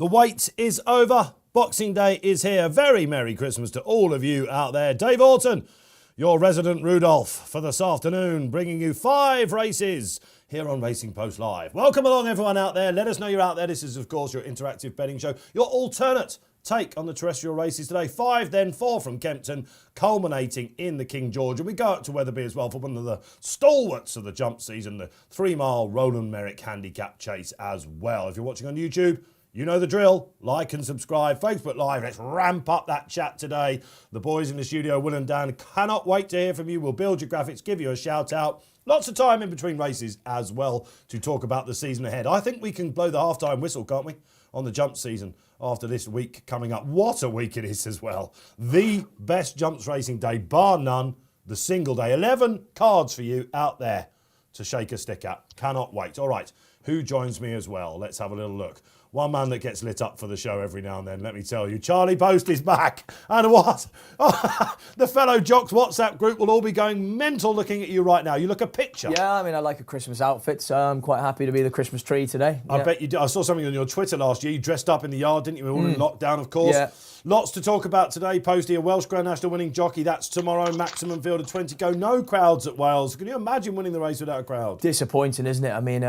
The wait is over. Boxing Day is here. Very Merry Christmas to all of you out there. Dave Orton, your resident Rudolph, for this afternoon, bringing you 5 races here on Racing Post Live. Welcome along, everyone out there. Let us know you're out there. This is, of course, your interactive betting show, your alternate take on the terrestrial races today. 5, then 4 from Kempton, culminating in the King George. And we go out to Wetherby as well for one of the stalwarts of the jump season, the 3-mile Roland Merrick handicap chase as well. If you're watching on YouTube, you know the drill. Like and subscribe. Facebook Live. Let's ramp up that chat today. The boys in the studio, Will and Dan, cannot wait to hear from you. We'll build your graphics, give you a shout out. Lots of time in between races as well to talk about the season ahead. I think we can blow the halftime whistle, can't we, on the jump season after this week coming up. What a week it is as well. The best jumps racing day, bar none. The single day. 11 cards for you out there to shake a stick at. Cannot wait. All right, who joins me as well? Let's have a little look. One man that gets lit up for the show every now and then, let me tell you. Charlie Poste is back. And what? Oh, the fellow Jocks WhatsApp group will all be going mental looking at you right now. You look a picture. Yeah, I mean, I like a Christmas outfit, so I'm quite happy to be the Christmas tree today. I bet you did. I saw something on your Twitter last year. You dressed up in the yard, didn't you? We were all in lockdown, of course. Yeah. Lots to talk about today. Posty, a Welsh Grand National winning jockey. That's tomorrow. Maximum field of 20 go. No crowds at Wales. Can you imagine winning the race without a crowd? Disappointing, isn't it? I mean,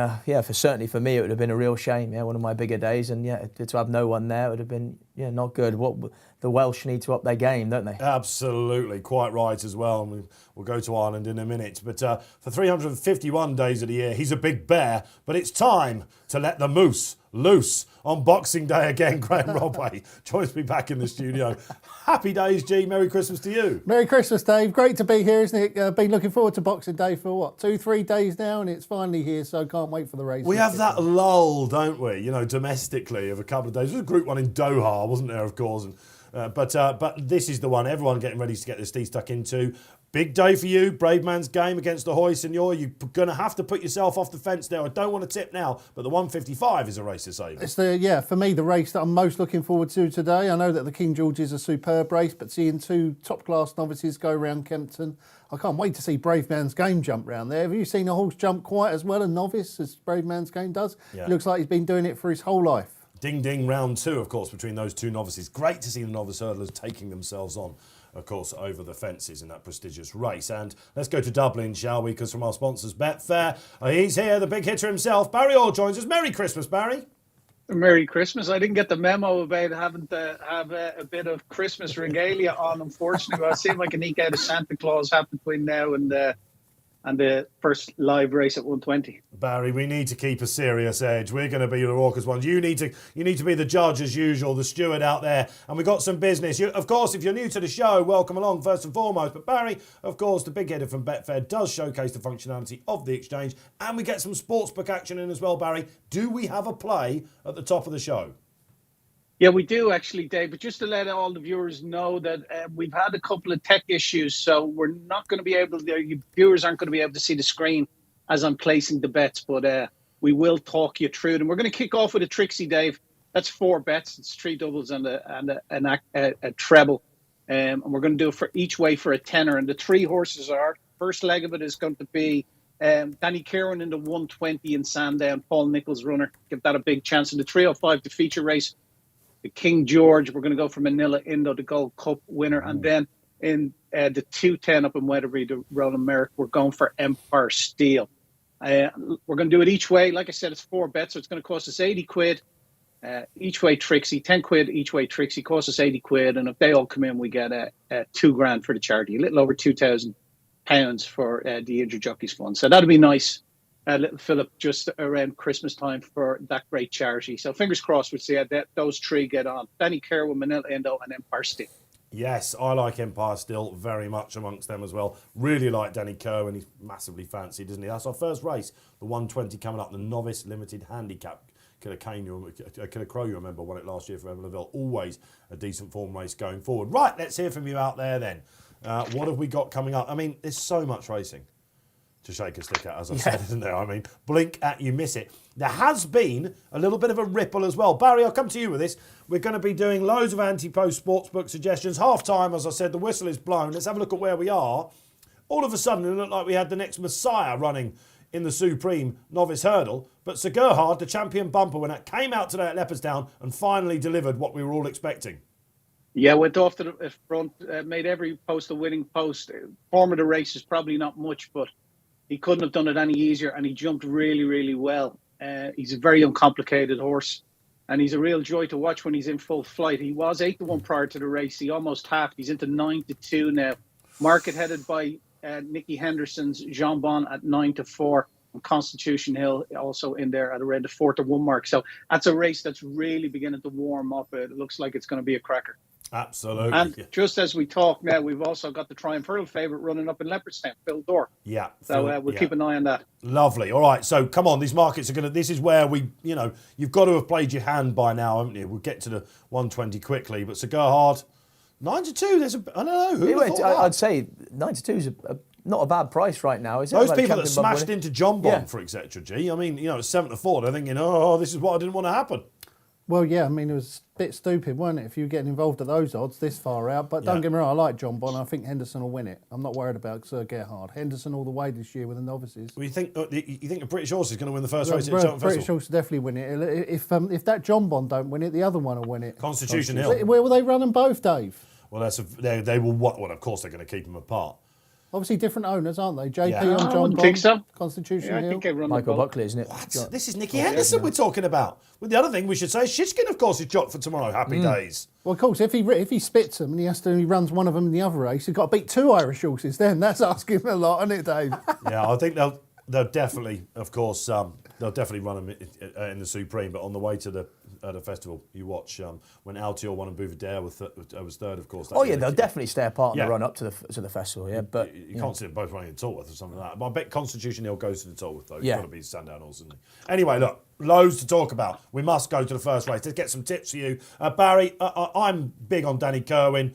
certainly for me, it would have been a real shame. Yeah, one of my bigger days, and to have no one there would have been not good. What the Welsh need to up their game, don't they? Absolutely, quite right as well. And we'll go to Ireland in a minute. But for 351 days of the year, he's a big bear. But it's time to let the moose loose on Boxing Day again. Graeme Rodway joins me back in the studio. Happy days, G. Merry Christmas to you. Merry Christmas, Dave. Great to be here, isn't it? Been looking forward to Boxing Day for 2-3 days now, and it's finally here, so can't wait for the race. We have that lull, don't we? Domestically of a couple of days. There was a Group 1 in Doha, wasn't there, of course? And, but this is the one everyone getting ready to get their teeth stuck into. Big day for you, brave man's game against the Hoy Senor. You're going to have to put yourself off the fence there. I don't want to tip now, but the 155 is a race to save. It's for me, the race that I'm most looking forward to today. I know that the King George is a superb race, but seeing 2 top-class novices go around Kempton, I can't wait to see Brave Man's Game jump round there. Have you seen a horse jump quite as well a novice as Brave Man's Game does? Yeah. It looks like he's been doing it for his whole life. Ding, ding, round 2, of course, between those 2 novices. Great to see the novice hurdlers taking themselves on, of course, over the fences in that prestigious race. And let's go to Dublin, shall we? Because from our sponsors, Betfair, he's here, the big hitter himself. Barry Orr joins us. Merry Christmas, Barry. Merry Christmas. I didn't get the memo about having to have a bit of Christmas regalia on, unfortunately. But I seem like I can eke out a Santa Claus hat between now and the first live race at 120. Barry, we need to keep a serious edge. We're going to be the raucous ones. You need to be the judge as usual, the steward out there. And we've got some business. Of course, if you're new to the show, welcome along first and foremost. But Barry, of course, the big header from Betfair does showcase the functionality of the exchange. And we get some sportsbook action in as well, Barry. Do we have a play at the top of the show? Yeah, we do actually, Dave. But just to let all the viewers know that we've had a couple of tech issues, so we're not going to be able to, viewers aren't going to be able to see the screen as I'm placing the bets, but we will talk you through them. We're going to kick off with a Trixie, Dave. That's 4 bets. It's 3 doubles and a treble. And we're going to do it for each way for a tenner. And the 3 horses are, first leg of it is going to be Danny Kieran in the 120 in Sandown, Paul Nichols runner. Give that a big chance. In the 305, the feature race, the King George, we're going to go for Manila Indo, the Gold Cup winner. And then in the 210 up in Wetherby, the Roland Merrick, we're going for Empire Steel. We're going to do it each way. Like I said, it's 4 bets, so it's going to cost us 80 quid. Each way Trixie, 10 quid each way Trixie, costs us 80 quid. And if they all come in, we get $2,000 for the charity, a little over £2,000 for the Injured Jockeys Fund. So that'll be nice. Little Philip just around Christmas time for that great charity. So fingers crossed we'll see how those 3 get on. Danny Kerr, Manila Indo and Empire Steel. Yes, I like Empire Steel very much amongst them as well. Really like Danny Kerr, and he's massively fancied, isn't he? That's our first race, the 120 coming up, the Novice Limited Handicap. Killer Crow, you remember, won it last year for Emma Laville. Always a decent form race going forward. Right, let's hear from you out there then. What have we got coming up? I mean, there's so much racing to shake a stick at, as I said, isn't there? I mean, blink at you miss it. There has been a little bit of a ripple as well. Barry, I'll come to you with this. We're going to be doing loads of anti-post sportsbook suggestions. Half time, as I said, the whistle is blown. Let's have a look at where we are. All of a sudden, it looked like we had the next Messiah running in the Supreme Novice Hurdle. But Sir Gerhard, the champion bumper winner, came out today at Leopardstown and finally delivered what we were all expecting. Yeah, went off to the front, made every post a winning post. Form of the race is probably not much, but he couldn't have done it any easier, and he jumped really, really well. He's a very uncomplicated horse, and he's a real joy to watch when he's in full flight. He was 8-1 prior to the race. He almost halved. He's into 9-2 now. Market headed by Nicky Henderson's Jean Bon at 9-4. And Constitution Hill also in there at around the 4-1 mark. So that's a race that's really beginning to warm up. It looks like it's going to be a cracker. Absolutely. And just as we talk now, we've also got the Triumph Hurdle favourite running up in Leopardstown, Phil Dorr. Yeah. So we'll keep an eye on that. Lovely. All right. So come on, these markets are going to. This is where you've got to have played your hand by now, haven't you? We'll get to the 120 quickly, but Sir Gerhard, 9-2. I don't know. Who would have thought that? I'd say 9-2 is not a bad price right now, is it? Those people that smashed into John Bon for etc. G. I mean, it's 7-4. They're thinking, oh, this is what I didn't want to happen. Well, yeah, I mean, it was a bit stupid, wasn't it, if you were getting involved at those odds this far out. But don't get me wrong, I like John Bon. I think Henderson will win it. I'm not worried about Sir Gerhard. Henderson all the way this year with the novices. Well, you think a British horse is going to win the first race at the Cheltenham British Festival? horse will definitely win it. If that John Bon don't win it, the other one will win it. Constitution Hill. Where will they run them both, Dave? Well, they will. Well, of course they're going to keep them apart. Obviously different owners, aren't they? JP Yeah. on John I Bon. wouldn't think so. Constitution Yeah, I Hill. think they run Michael the boat. Buckley, isn't it? What? This is Nicky Henderson we're talking about. Well, the other thing we should say is Shishkin, of course, is jocked for tomorrow. Happy days. Well, of course, if he spits them and he runs one of them in the other race, he's got to beat 2 Irish horses then. That's asking a lot, isn't it, Dave? Yeah, I think they'll definitely, of course, they'll definitely run them in the Supreme. But on the way to the festival, you watch when Altior won and Bouvedere was third, of course. Oh yeah, they'll definitely stay apart in Yeah. the run up to the festival. Yeah, but you can't see them both running in Torworth or something like that. But I bet Constitution Hill goes to the Torworth though. Yeah. It's got to be Sandown horse, isn't it? Anyway, look, loads to talk about. We must go to the first race. Let's get some tips for you, Barry. I'm big on Danny Kerwin.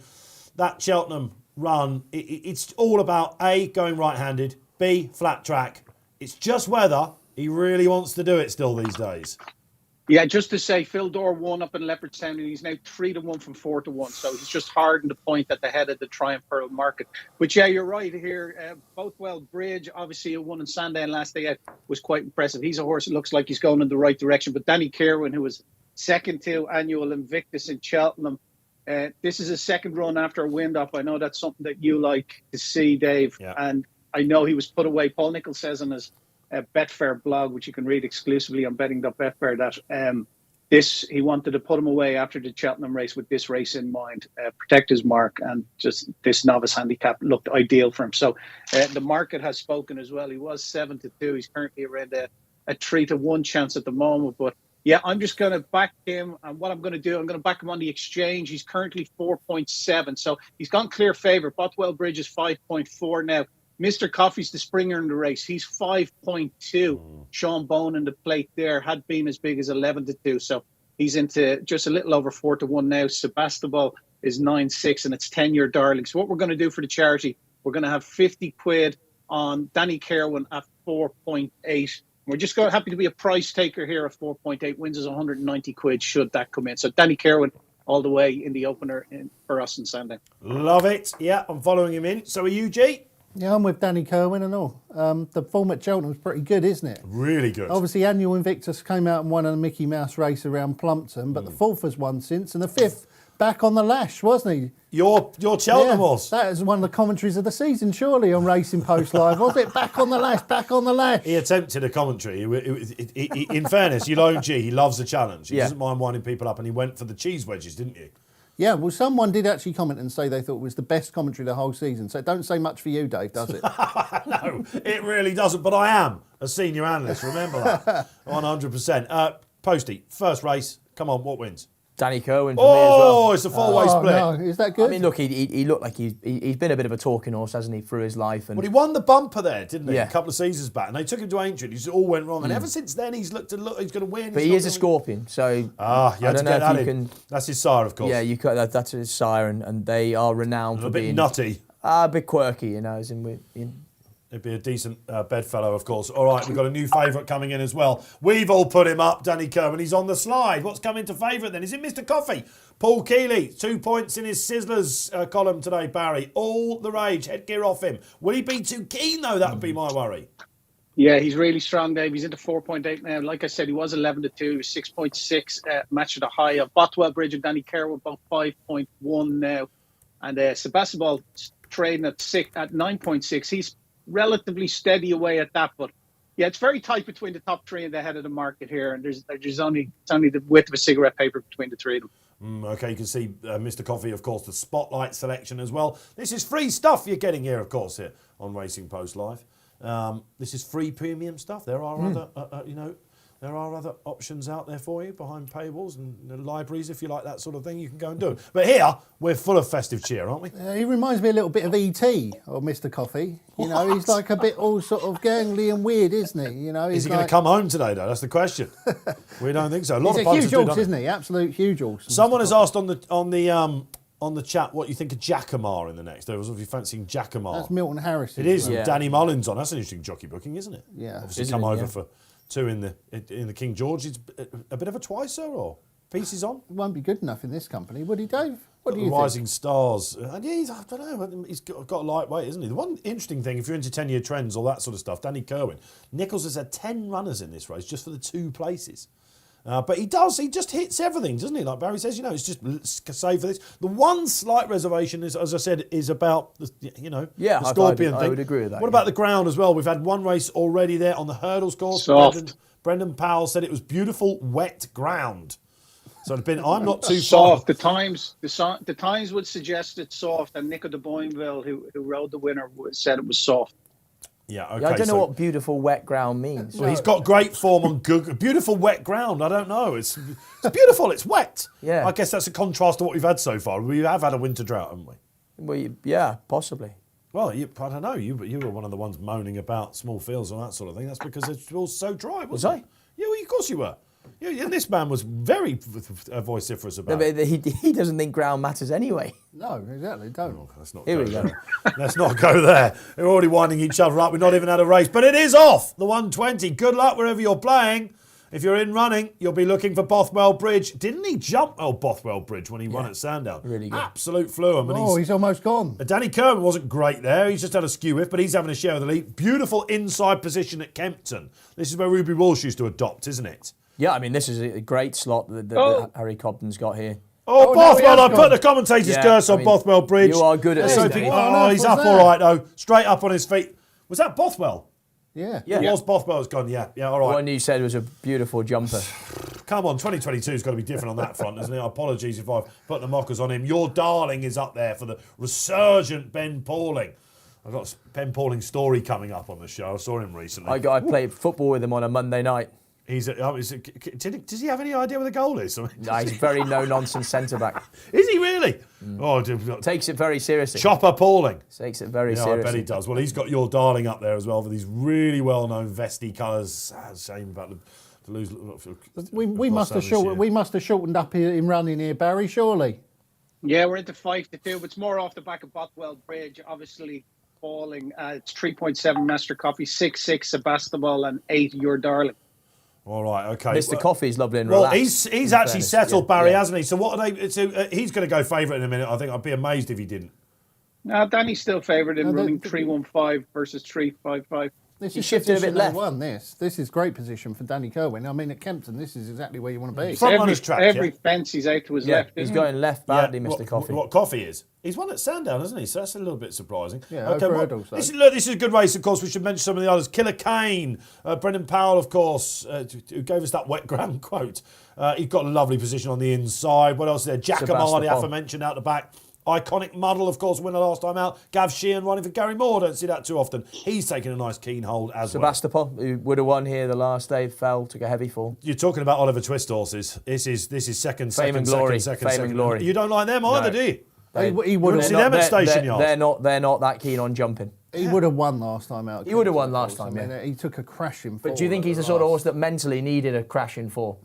That Cheltenham run, it's all about A, going right-handed, B, flat track. It's just whether he really wants to do it still these days. Yeah, just to say, Phil Dorr won up in Leopardstown, and he's now 3-1 from 4-1. So he's just hardened the point at the head of the Triumph Hurdle market. But yeah, you're right here. Bothwell Bridge, obviously, who won in Sandown last day out, was quite impressive. He's a horse that looks like he's going in the right direction. But Danny Kerwin, who was second to annual Invictus in Cheltenham, this is his second run after a wind-up. I know that's something that you like to see, Dave. Yeah. And I know he was put away. Paul Nichols says on his Betfair blog, which you can read exclusively on betting.betfair, that he wanted to put him away after the Cheltenham race with this race in mind, protect his mark, and just this novice handicap looked ideal for him. So the market has spoken as well. He was 7-2. He's currently around a 3-1 chance at the moment. But yeah, I'm just going to back him. And what I'm going to do, I'm going to back him on the exchange. He's currently 4.7. So he's gone clear favourite. Bothwell Bridge is 5.4 now. Mr. Coffey's the springer in the race. He's 5.2. Sean Bone in the plate there had been as big as 11-2. So he's into just a little over 4-1 now. Sebastopol is 9-6 and it's 10-year darling. So what we're going to do for the charity, we're going to have 50 quid on Danny Kerwin at 4.8. We're just happy to be a price taker here at 4.8. Wins us 190 quid should that come in. So Danny Kerwin all the way in the opener for us in Sandown. Love it. Yeah, I'm following him in. So are you, G? Yeah, I'm with Danny Kerwin and all. The form at Cheltenham's pretty good, isn't it? Really good. Obviously, annual Invictus came out and won a Mickey Mouse race around Plumpton, but the fourth has won since, and the fifth back on the lash, wasn't he? Your Cheltenham horse. That is one of the commentaries of the season, surely, on Racing Post Live, was it? Back on the lash, back on the lash. He attempted a commentary. In fairness, you know G, he loves a challenge. He doesn't mind winding people up, and he went for the cheese wedges, didn't you? Yeah, well, someone did actually comment and say they thought it was the best commentary of the whole season. So it don't say much for you, Dave, does it? No, it really doesn't. But I am a senior analyst. Remember that. 100%. Posty, first race. Come on, what wins? Danny Kerwin for me as well. Oh, it's a four-way split. No, is that good? I mean, look, he looked like he's been a bit of a talking horse, hasn't he, through his life? And Well, he won the bumper there, didn't he? Yeah. A couple of seasons back. And they took him to Aintree. It all went wrong. And ever since then, he's looked he's going to win. But he is a scorpion, so You I had to don't know get if that you in. can. That's his sire, of course. Yeah, you could, that's his sire, and they are renowned A for bit being nutty. a bit quirky, you know. As in, He'd be a decent bedfellow, of course. All right, we've got a new favourite coming in as well. We've all put him up, Danny Kerwin. He's on the slide. What's coming to favourite then? Is it Mr. Coffey? Paul Keeley, 2 points in his Sizzlers column today, Barry. All the rage. Headgear off him. Will he be too keen, though? That would be my worry. Yeah, he's really strong, Dave. He's into 4.8 now. Like I said, he was 11-2, 6.6 match at a high. Bothwell Bridge and Danny Kerr were about 5.1 now. And Sebastopol trading at 9.6. He's relatively steady away at that. But yeah, it's very tight between the top three and the head of the market here. And there's only the width of a cigarette paper between the three of them. Okay, you can see Mr. Coffee, of course, the spotlight selection as well. This is free stuff you're getting here, of course, here on Racing Post Live. This is free premium stuff. There are other, there are other options out there for you behind paywalls and libraries, if you like that sort of thing. You can go and do it. But here, we're full of festive cheer, aren't we? He reminds me a little bit of E.T. or Mr. Coffee. You know, he's like a bit all sort of gangly and weird, isn't he? You know, Is he going to come home today, though? That's the question. We don't think so. A lot he's of a huge horse, do, isn't he? Absolute huge horse. Someone has asked on the chat what you think of Jackamar in the next. There was obviously fancying Jackamar. That's Milton Harris. It is. Yeah. Danny Mullins on. That's an interesting jockey booking, isn't it? Yeah. Obviously Isn't come it? over Yeah. for two in the King George. It's a bit of a twicer or pieces on. It won't be good enough in this company, would he, Dave? What do you Rising think? Stars. And yeah, I don't know. He's got a lightweight, isn't he? The one interesting thing, if you're into 10-year trends, all that sort of stuff, Danny Kerwin. Nichols has had 10 runners in this race just for the 2 places. But he just hits everything, doesn't he? Like Barry says, it's just save for this. The one slight reservation is, as I said, is about the Scorpion thing. I would agree with that. What about the ground as well? We've had one race already there on the hurdles course. Soft. Brendan Powell said it was beautiful, wet ground. So it's been. I'm not too soft. far. The Times would suggest it's soft, and Nico de Boinville, who rode the winner, said it was soft. Yeah, okay. Yeah, I don't know what beautiful wet ground means. Well, he's got great form on Google. Beautiful wet ground. I don't know. It's beautiful. It's wet. Yeah. I guess that's a contrast to what we've had so far. We have had a winter drought, haven't we? Well, yeah, possibly. Well, I don't know. You were one of the ones moaning about small fields and that sort of thing. That's because it's all so dry, wasn't Was I? it? Yeah, well, of course you were. Yeah, and this man was very vociferous about No, it. but he doesn't think ground matters anyway. No, exactly, don't. Oh, let's not Here go we go. there. Let's not go there. We're already winding each other up. We've not even had a race. But it is off, the 120. Good luck wherever you're playing. If you're in running, you'll be looking for Bothwell Bridge. Didn't he jump Bothwell Bridge when he won at Sandown? Really good. Absolute flume. And He's almost gone. Danny Kerwin wasn't great there. He's just had a skew whiff, but he's having a share of the lead. Beautiful inside position at Kempton. This is where Ruby Walsh used to adopt, isn't it? Yeah, I mean, this is a great slot that Harry Cobden's got here. Oh, no, Bothwell, he I has put gone. the commentator's Yeah, curse I on mean, Bothwell Bridge. you are good at So this, people- Dave. What on Oh, earth he's was up that? all right, though. Straight up on his feet. Was that Bothwell? Yeah. Yeah. It was Bothwell's gone, yeah, all The right. one you said was a beautiful jumper. Come on, 2022's got to be different on that front, isn't it? Apologies if I've put the mockers on him. Your darling is up there for the resurgent Ben Pauling. I've got a Ben Pauling story coming up on the show. I saw him recently. I played football with him on a Monday night. Does he have any idea where the goal is? Nah, he's a very no-nonsense centre-back. Is he really? Oh, Takes it very seriously. Chopper Pauling. Takes it very Yeah, seriously. I bet he does. Well, he's got your darling up there as well for these really well-known vesty colours. Shame about to lose. We must have shortened up here in running here, Barry. Surely. Yeah, we're into 5-2, but it's more off the back of Bothwell Bridge, obviously falling. It's 3.7 Master Coffee, 6.6 Sebastopol, and 8 Your Darling. All right, okay. Mr. Coffee's lovely and Well, relaxed. he's in actually fairness. settled, Yeah, Barry, yeah. hasn't he? So what are they? So, he's going to go favourite in a minute. I think I'd be amazed if he didn't. Now, Danny's still favoured in No, running they- 3-1-5 versus 3-5-5. This He is shifted a bit position they left. won this is great position for Danny Kerwin. I mean, at Kempton, this is exactly where you want to be. Front runners track, every yeah. fence he's out to his Yeah, left. he's isn't going left badly, Yeah, Mr. Coffee. What Coffee is? He's won at Sandown, hasn't he? So that's a little bit surprising. Yeah, over hurdles, though. this is a good race, of course. We should mention some of the others. Killer Kane, Brendan Powell, of course, who gave us that wet ground quote. He's got a lovely position on the inside. What else is there? Jackamar, the Sebastopol. aforementioned, out the back. Iconic Muddle, of course, winner last time out. Gav Sheehan running for Gary Moore. Don't see that too often. He's taking a nice keen hold as well. Sebastopol, who would have won here the last day, fell, took a heavy fall. You're talking about Oliver Twist horses. This is second, Fame second, and glory. second, Fame second. and glory. You don't like them either, No. do you? He would Wouldn't see them at station yards. They're not that keen on jumping. He would have won last time out. He would have won Kempton, last of course. time, I mean, he took a crashing fall. But do you think he's the sort of horse that mentally needed a crashing fall?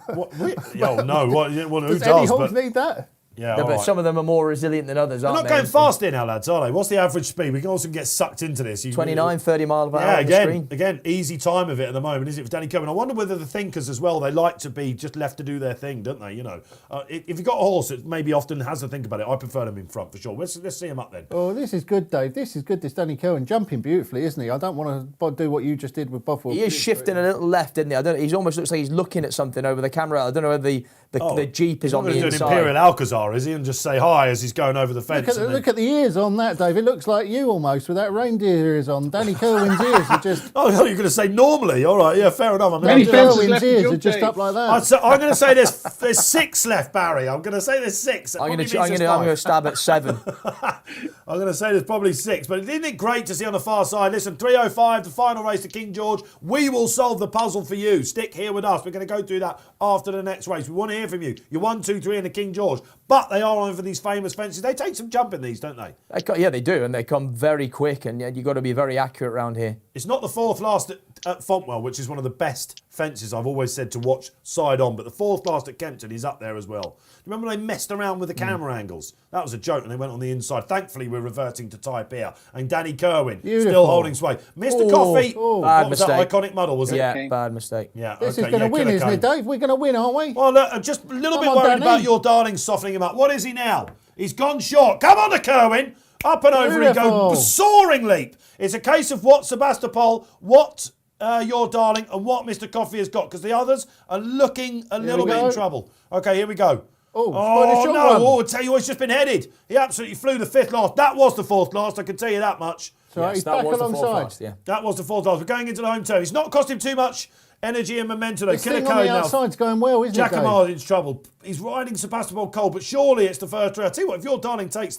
Oh no! Who Does any does? horse But need that? Yeah, but all right. some of them are more resilient than others, They're aren't not they? going fast here now, lads, are they? What's the average speed? We can also get sucked into this. 29, 30 mile per hour Yeah, on the screen. again, easy time of it at the moment, isn't it, for Danny Cohen? I wonder whether the thinkers as well, they like to be just left to do their thing, don't they? You know, if you've got a horse that maybe often has to think about it, I prefer them in front for sure. Let's see him up then. Oh, this is good, Dave. This is good. This Danny Cohen jumping beautifully, isn't he? I don't want to do what you just did with Bothwell. He is shifting a little left, isn't he? I don't. He almost looks like he's looking at something over the camera. I don't know whether the Jeep is on the He's not inside. going to do an Imperial Alcazar, is he? And just say hi as he's going over the fence. Look at the ears on that, Dave. It looks like you almost with that reindeer ears on. Danny Kerwin's ears are just. Oh, you're going to say normally. All right, yeah, fair enough. I mean, Danny fences Kerwin's left to ears jump, are just Dave? up like that. I'm going to say there's 6 left, Barry. I'm going to say there's 6. I'm going to stab at 7. I'm going to say there's probably 6, but isn't it great to see on the far side? Listen, 3:05, the final race to King George. We will solve the puzzle for you. Stick here with us. We're going to go through that after the next race. We want to hear from you. You're 1, 2, 3 in the King George, but they are on for these famous fences. They take some jumping these, don't they? Yeah, they do, and they come very quick, and you've got to be very accurate around here. It's not the 4th last at Fontwell, which is one of the best fences I've always said to watch side on, but the 4th last at Kempton is up there as well. Remember they messed around with the camera angles? That was a joke, and they went on the inside. Thankfully, we're reverting to type here. And Danny Kerwin still holding sway. Mr. Coffee, bad what was that mistake. iconic muddle, was it? Yeah, bad mistake. Yeah, This okay, is going to win, Killer isn't it, Kane. Dave? We're going to win, aren't we? Well, look, I'm just a little bit on, worried Danny. about your darling softening him up. What is he now? He's gone short. Come on to Kerwin. Up and over he Beautiful. goes. Soaring leap. It's a case of what Sebastopol, what your darling, and what Mr. Coffee has got, because the others are looking a little bit in trouble. Okay, here we go. Oh, quite a short no! one. Oh, I tell you what, he's just been headed. He absolutely flew the 5th last. That was the 4th last, I can tell you that much. So Yes, he's that back was the 4th alongside. last, yeah. That was the 4th last. We're going into the home turn. It's not cost him too much energy and momentum. This Killer thing on Code the now. outside's going well, isn't it, Dave? Giacomo's in trouble. He's riding Sebastopol cold, but surely it's the first race. I tell you what, if your darling takes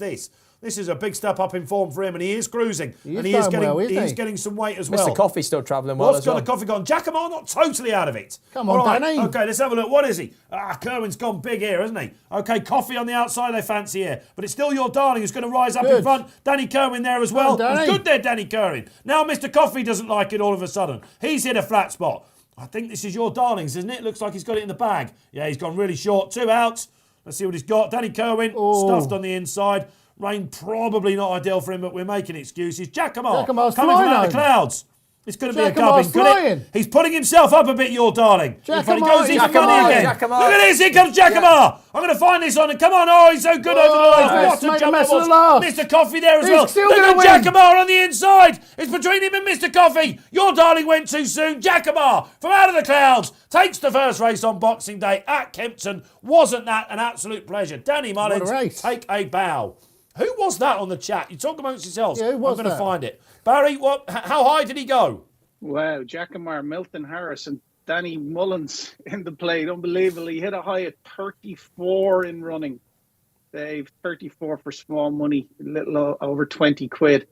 this is a big step up in form for him, and he is cruising. He is and he is going getting well, isn't he's he? getting some weight as well. Mr. Coffee's still travelling well What's as well. got a coffee gone? Giacomo not totally out of it. Come on, All right, Danny. Okay, let's have a look. What is he? Kerwin's gone big here, hasn't he? Okay, Coffee on the outside they fancy here. But it's still your darling who's going to rise up in Good. front. Danny Kerwin there as well. Danny. He's good there, Danny Kerwin. Now Mr. Coffee doesn't like it all of a sudden. He's hit a flat spot. I think this is your darlings, isn't it? Looks like he's got it in the bag. Yeah, he's gone really short. 2 outs. Let's see what he's got. Danny Kerwin stuffed on the inside. Rain probably not ideal for him, but we're making excuses. Giacomo's coming from flying out of the home. clouds. It's going to be a Giacomo's gubbing, could it? flying. He's putting himself up a bit, your darling. In fact, he Giacomo, goes in for Giacomo, money again. Giacomo. Look at this, here comes Giacomo. I'm going to find this on. Come on, oh, he's so good over the line. let's What a make a jump mess that of the last. was. Mr. Coffee there as He's well. still Look gonna at win. Giacomo on the inside. It's between him and Mr. Coffee. Your darling went too soon. Giacomo from out of the clouds takes the first race on Boxing Day at Kempton. Wasn't that an absolute pleasure? Danny Mullins, What a race. take a bow. Who was that on the chat? You talk amongst yourselves. Yeah, who was I'm going to that? find it. Barry, how high did he go? Wow, Giacomo, Milton Harris and Danny Mullins in the plate. Unbelievable. He hit a high at 34 in running. Dave, 34 for small money, a little over 20 quid.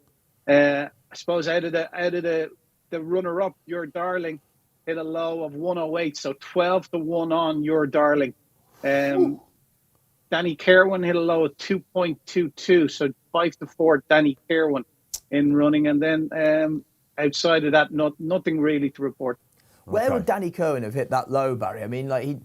I suppose out of the runner-up, your darling hit a low of 108, so 12 to 1 on your darling. Danny Kerwin hit a low of 2.22, so 5 to 4 Danny Kerwin in running. And then outside of that, nothing really to report. Where would Danny Cohen have hit that low, Barry? I mean, like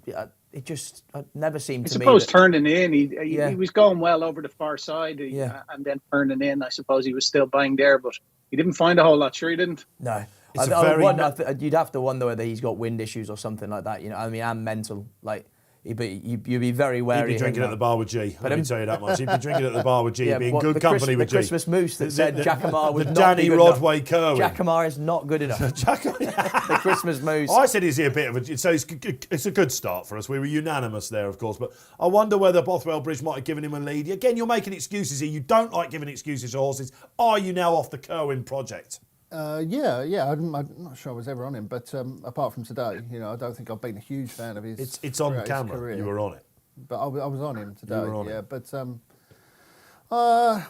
it just never seemed I to me. suppose turning in, he was going well over the far side, Yeah. and then turning in, I suppose he was still buying there, but he didn't find a whole lot. Sure, he didn't. No. It's You'd have to wonder whether he's got wind issues or something like that. You know, I mean, and mental. Like, you'd be very wary. He'd be of drinking him, at the bar with G. Let me tell you that much. He'd be drinking at the bar with G. Yeah, Be in what, good the company with the G. Christmas moose that said Giacomo was the not Danny good enough. Rodway Kerwin. Giacomo is not good enough. The Christmas moose. I said he's a bit of a. So it's a good start for us. We were unanimous there, of course. But I wonder whether Bothwell Bridge might have given him a lead. Again, you're making excuses here. You don't like giving excuses to horses. Are you now off the Kerwin project? Yeah. I'm not sure I was ever on him, but apart from today, I don't think I've been a huge fan of his. It's on throughout his camera. career. You were on it. But I was on him today. You were on yeah, it. but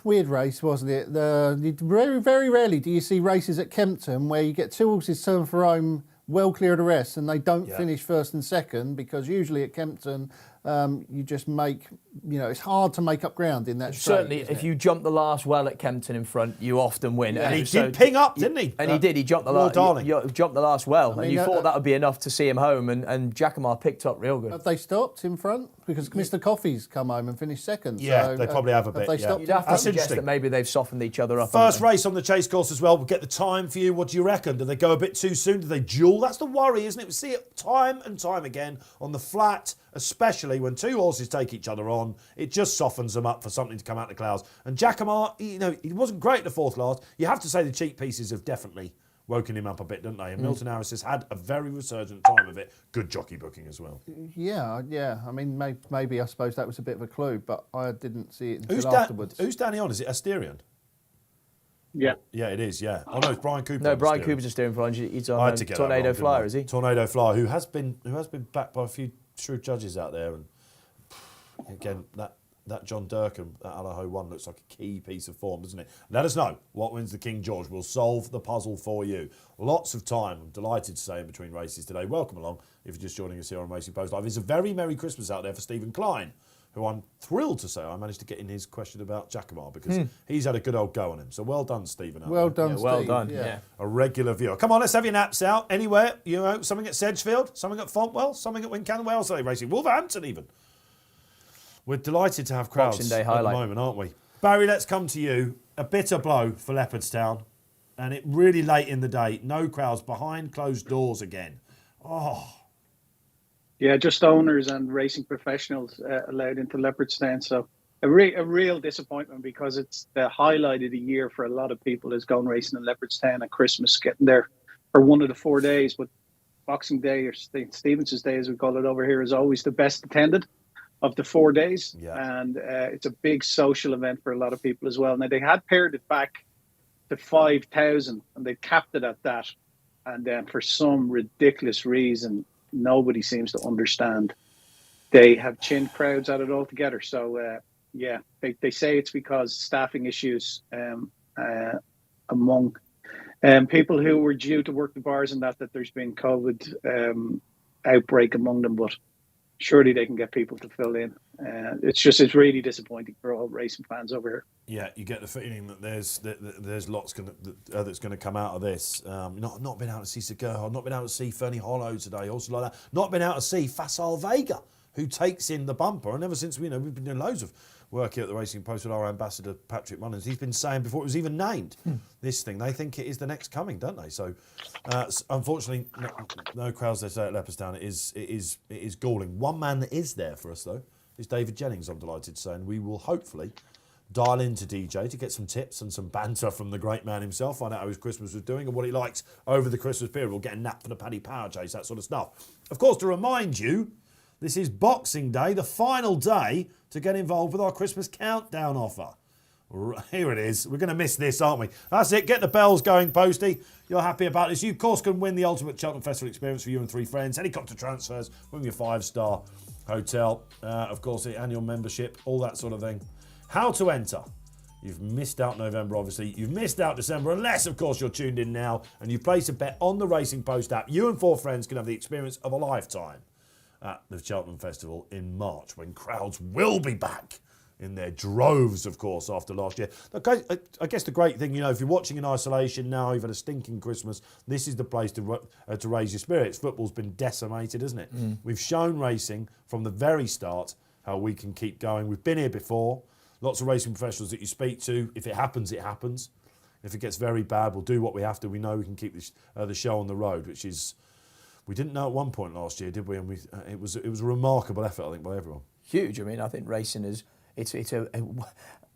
weird race, wasn't it? Very, very rarely do you see races at Kempton where you get 2 horses turned for home well clear of the rest and they don't finish first and second, because usually at Kempton you just make, it's hard to make up ground in that straight. Certainly, if you jump the last well at Kempton in front, you often win. Yeah. And he did ping up, didn't he? And he did. He jumped the Lord Darling. jumped the last well, mean, and you thought that would be enough to see him home. And Jackamar picked up real good. Have they stopped in front? Because Mr. Coffey's come home and finished second. Yeah, so, they probably have a bit, They yeah. stopped You'd have to That's suggest interesting. that maybe they've softened each other up. First race on the chase course as well. We'll get the time for you. What do you reckon? Do they go a bit too soon? Do they duel? That's the worry, isn't it? We see it time and time again on the flat, especially when two horses take each other on. It just softens them up for something to come out of the clouds. And Jackamar, he wasn't great at the fourth last. You have to say the cheek pieces have definitely woken him up a bit, didn't they? And Milton Harris has had a very resurgent time of it. Good jockey booking as well. Yeah. I mean, maybe I suppose that was a bit of a clue, but I didn't see it until afterwards. Who's Danny on? Is it Asterion? Yeah. Yeah, it is, yeah. Oh, no, it's Brian Cooper. No, on Brian Asterion. Cooper's a steering for He's I on had to get that Tornado wrong, didn't Flyer, I? is he? Tornado Flyer, who has been backed by a few shrewd judges out there. And again, that John Durkin, that Allaho one looks like a key piece of form, doesn't it? Let us know what wins the King George. We'll solve the puzzle for you. Lots of time, I'm delighted to say, in between races today. Welcome along if you're just joining us here on Racing Post Live. It's a very Merry Christmas out there for Stephen Klein, who I'm thrilled to say I managed to get in his question about Jackamar because he's had a good old go on him. So well done, Stephen. out Well there. done, Yeah, well Steve. done. Yeah. A regular viewer. Come on, let's have your naps out. Anywhere, something at Sedgefield, something at Fontwell, something at Wincannon. Where else are they racing? Wolverhampton even. We're delighted to have crowds Boxing Day at highlight. the moment, aren't we? Barry, let's come to you. A bitter blow for Leopardstown. And it really late in the day. No crowds behind closed doors again. Oh, Yeah, just owners and racing professionals allowed into Leopardstown. So a real disappointment because it's the highlight of the year for a lot of people is going racing in Leopardstown at Christmas, getting there for one of the 4 days. But Boxing Day, or St. Stephen's Day as we call it over here, is always the best attended of the 4 days. Yeah. And it's a big social event for a lot of people as well. Now, they had pared it back to 5,000 and they capped it at that. And then for some ridiculous reason, nobody seems to understand. They have chinned crowds at it altogether. So, they say it's because staffing issues among people who were due to work the bars and that there's been COVID outbreak among them. But surely they can get people to fill in. It's really disappointing for all racing fans over here. yeah, you get the feeling that there's lots that's going to come out of this. Not been able to see Segura, not been able to see Fernie Hollow today, also like that. Not been able to see Facile Vega, who takes in the bumper. And ever since we've been doing loads of work here at the Racing Post with our ambassador Patrick Mullins, he's been saying before it was even named this thing, they think it is the next coming, don't they? So unfortunately, no crowds, they say, at Leopardstown. It is galling. One man that is there for us though is David Jennings, I'm delighted to say, and we will hopefully dial into DJ to get some tips and some banter from the great man himself, find out how his Christmas was doing and what he likes over the Christmas period. We'll get a nap for the Paddy Power Chase, that sort of stuff. Of course, to remind you, this is Boxing Day, the final day to get involved with our Christmas countdown offer. Here it is. We're going to miss this, aren't we? That's it. Get the bells going, Posty. You're happy about this. You, of course, can win the ultimate Cheltenham Festival experience for you and 3 friends. Helicopter transfers, win your 5-star hotel. Of course, the annual membership, all that sort of thing. How to enter. You've missed out November, obviously. You've missed out December, unless, of course, you're tuned in now and you place a bet on the Racing Post app. You and 4 friends can have the experience of a lifetime at the Cheltenham Festival in March, when crowds will be back in their droves, of course, after last year. Okay, I guess the great thing, if you're watching in isolation now, you've had a stinking Christmas, this is the place to raise your spirits. Football's been decimated, isn't it? We've shown racing from the very start how we can keep going. We've been here before. Lots of racing professionals that you speak to, if it happens, it happens. If it gets very bad, we'll do what we have to. We know we can keep the show on the road, which is... We didn't know at one point last year, did we? And it was a remarkable effort, I think, by everyone. Huge. I mean, I think racing is it's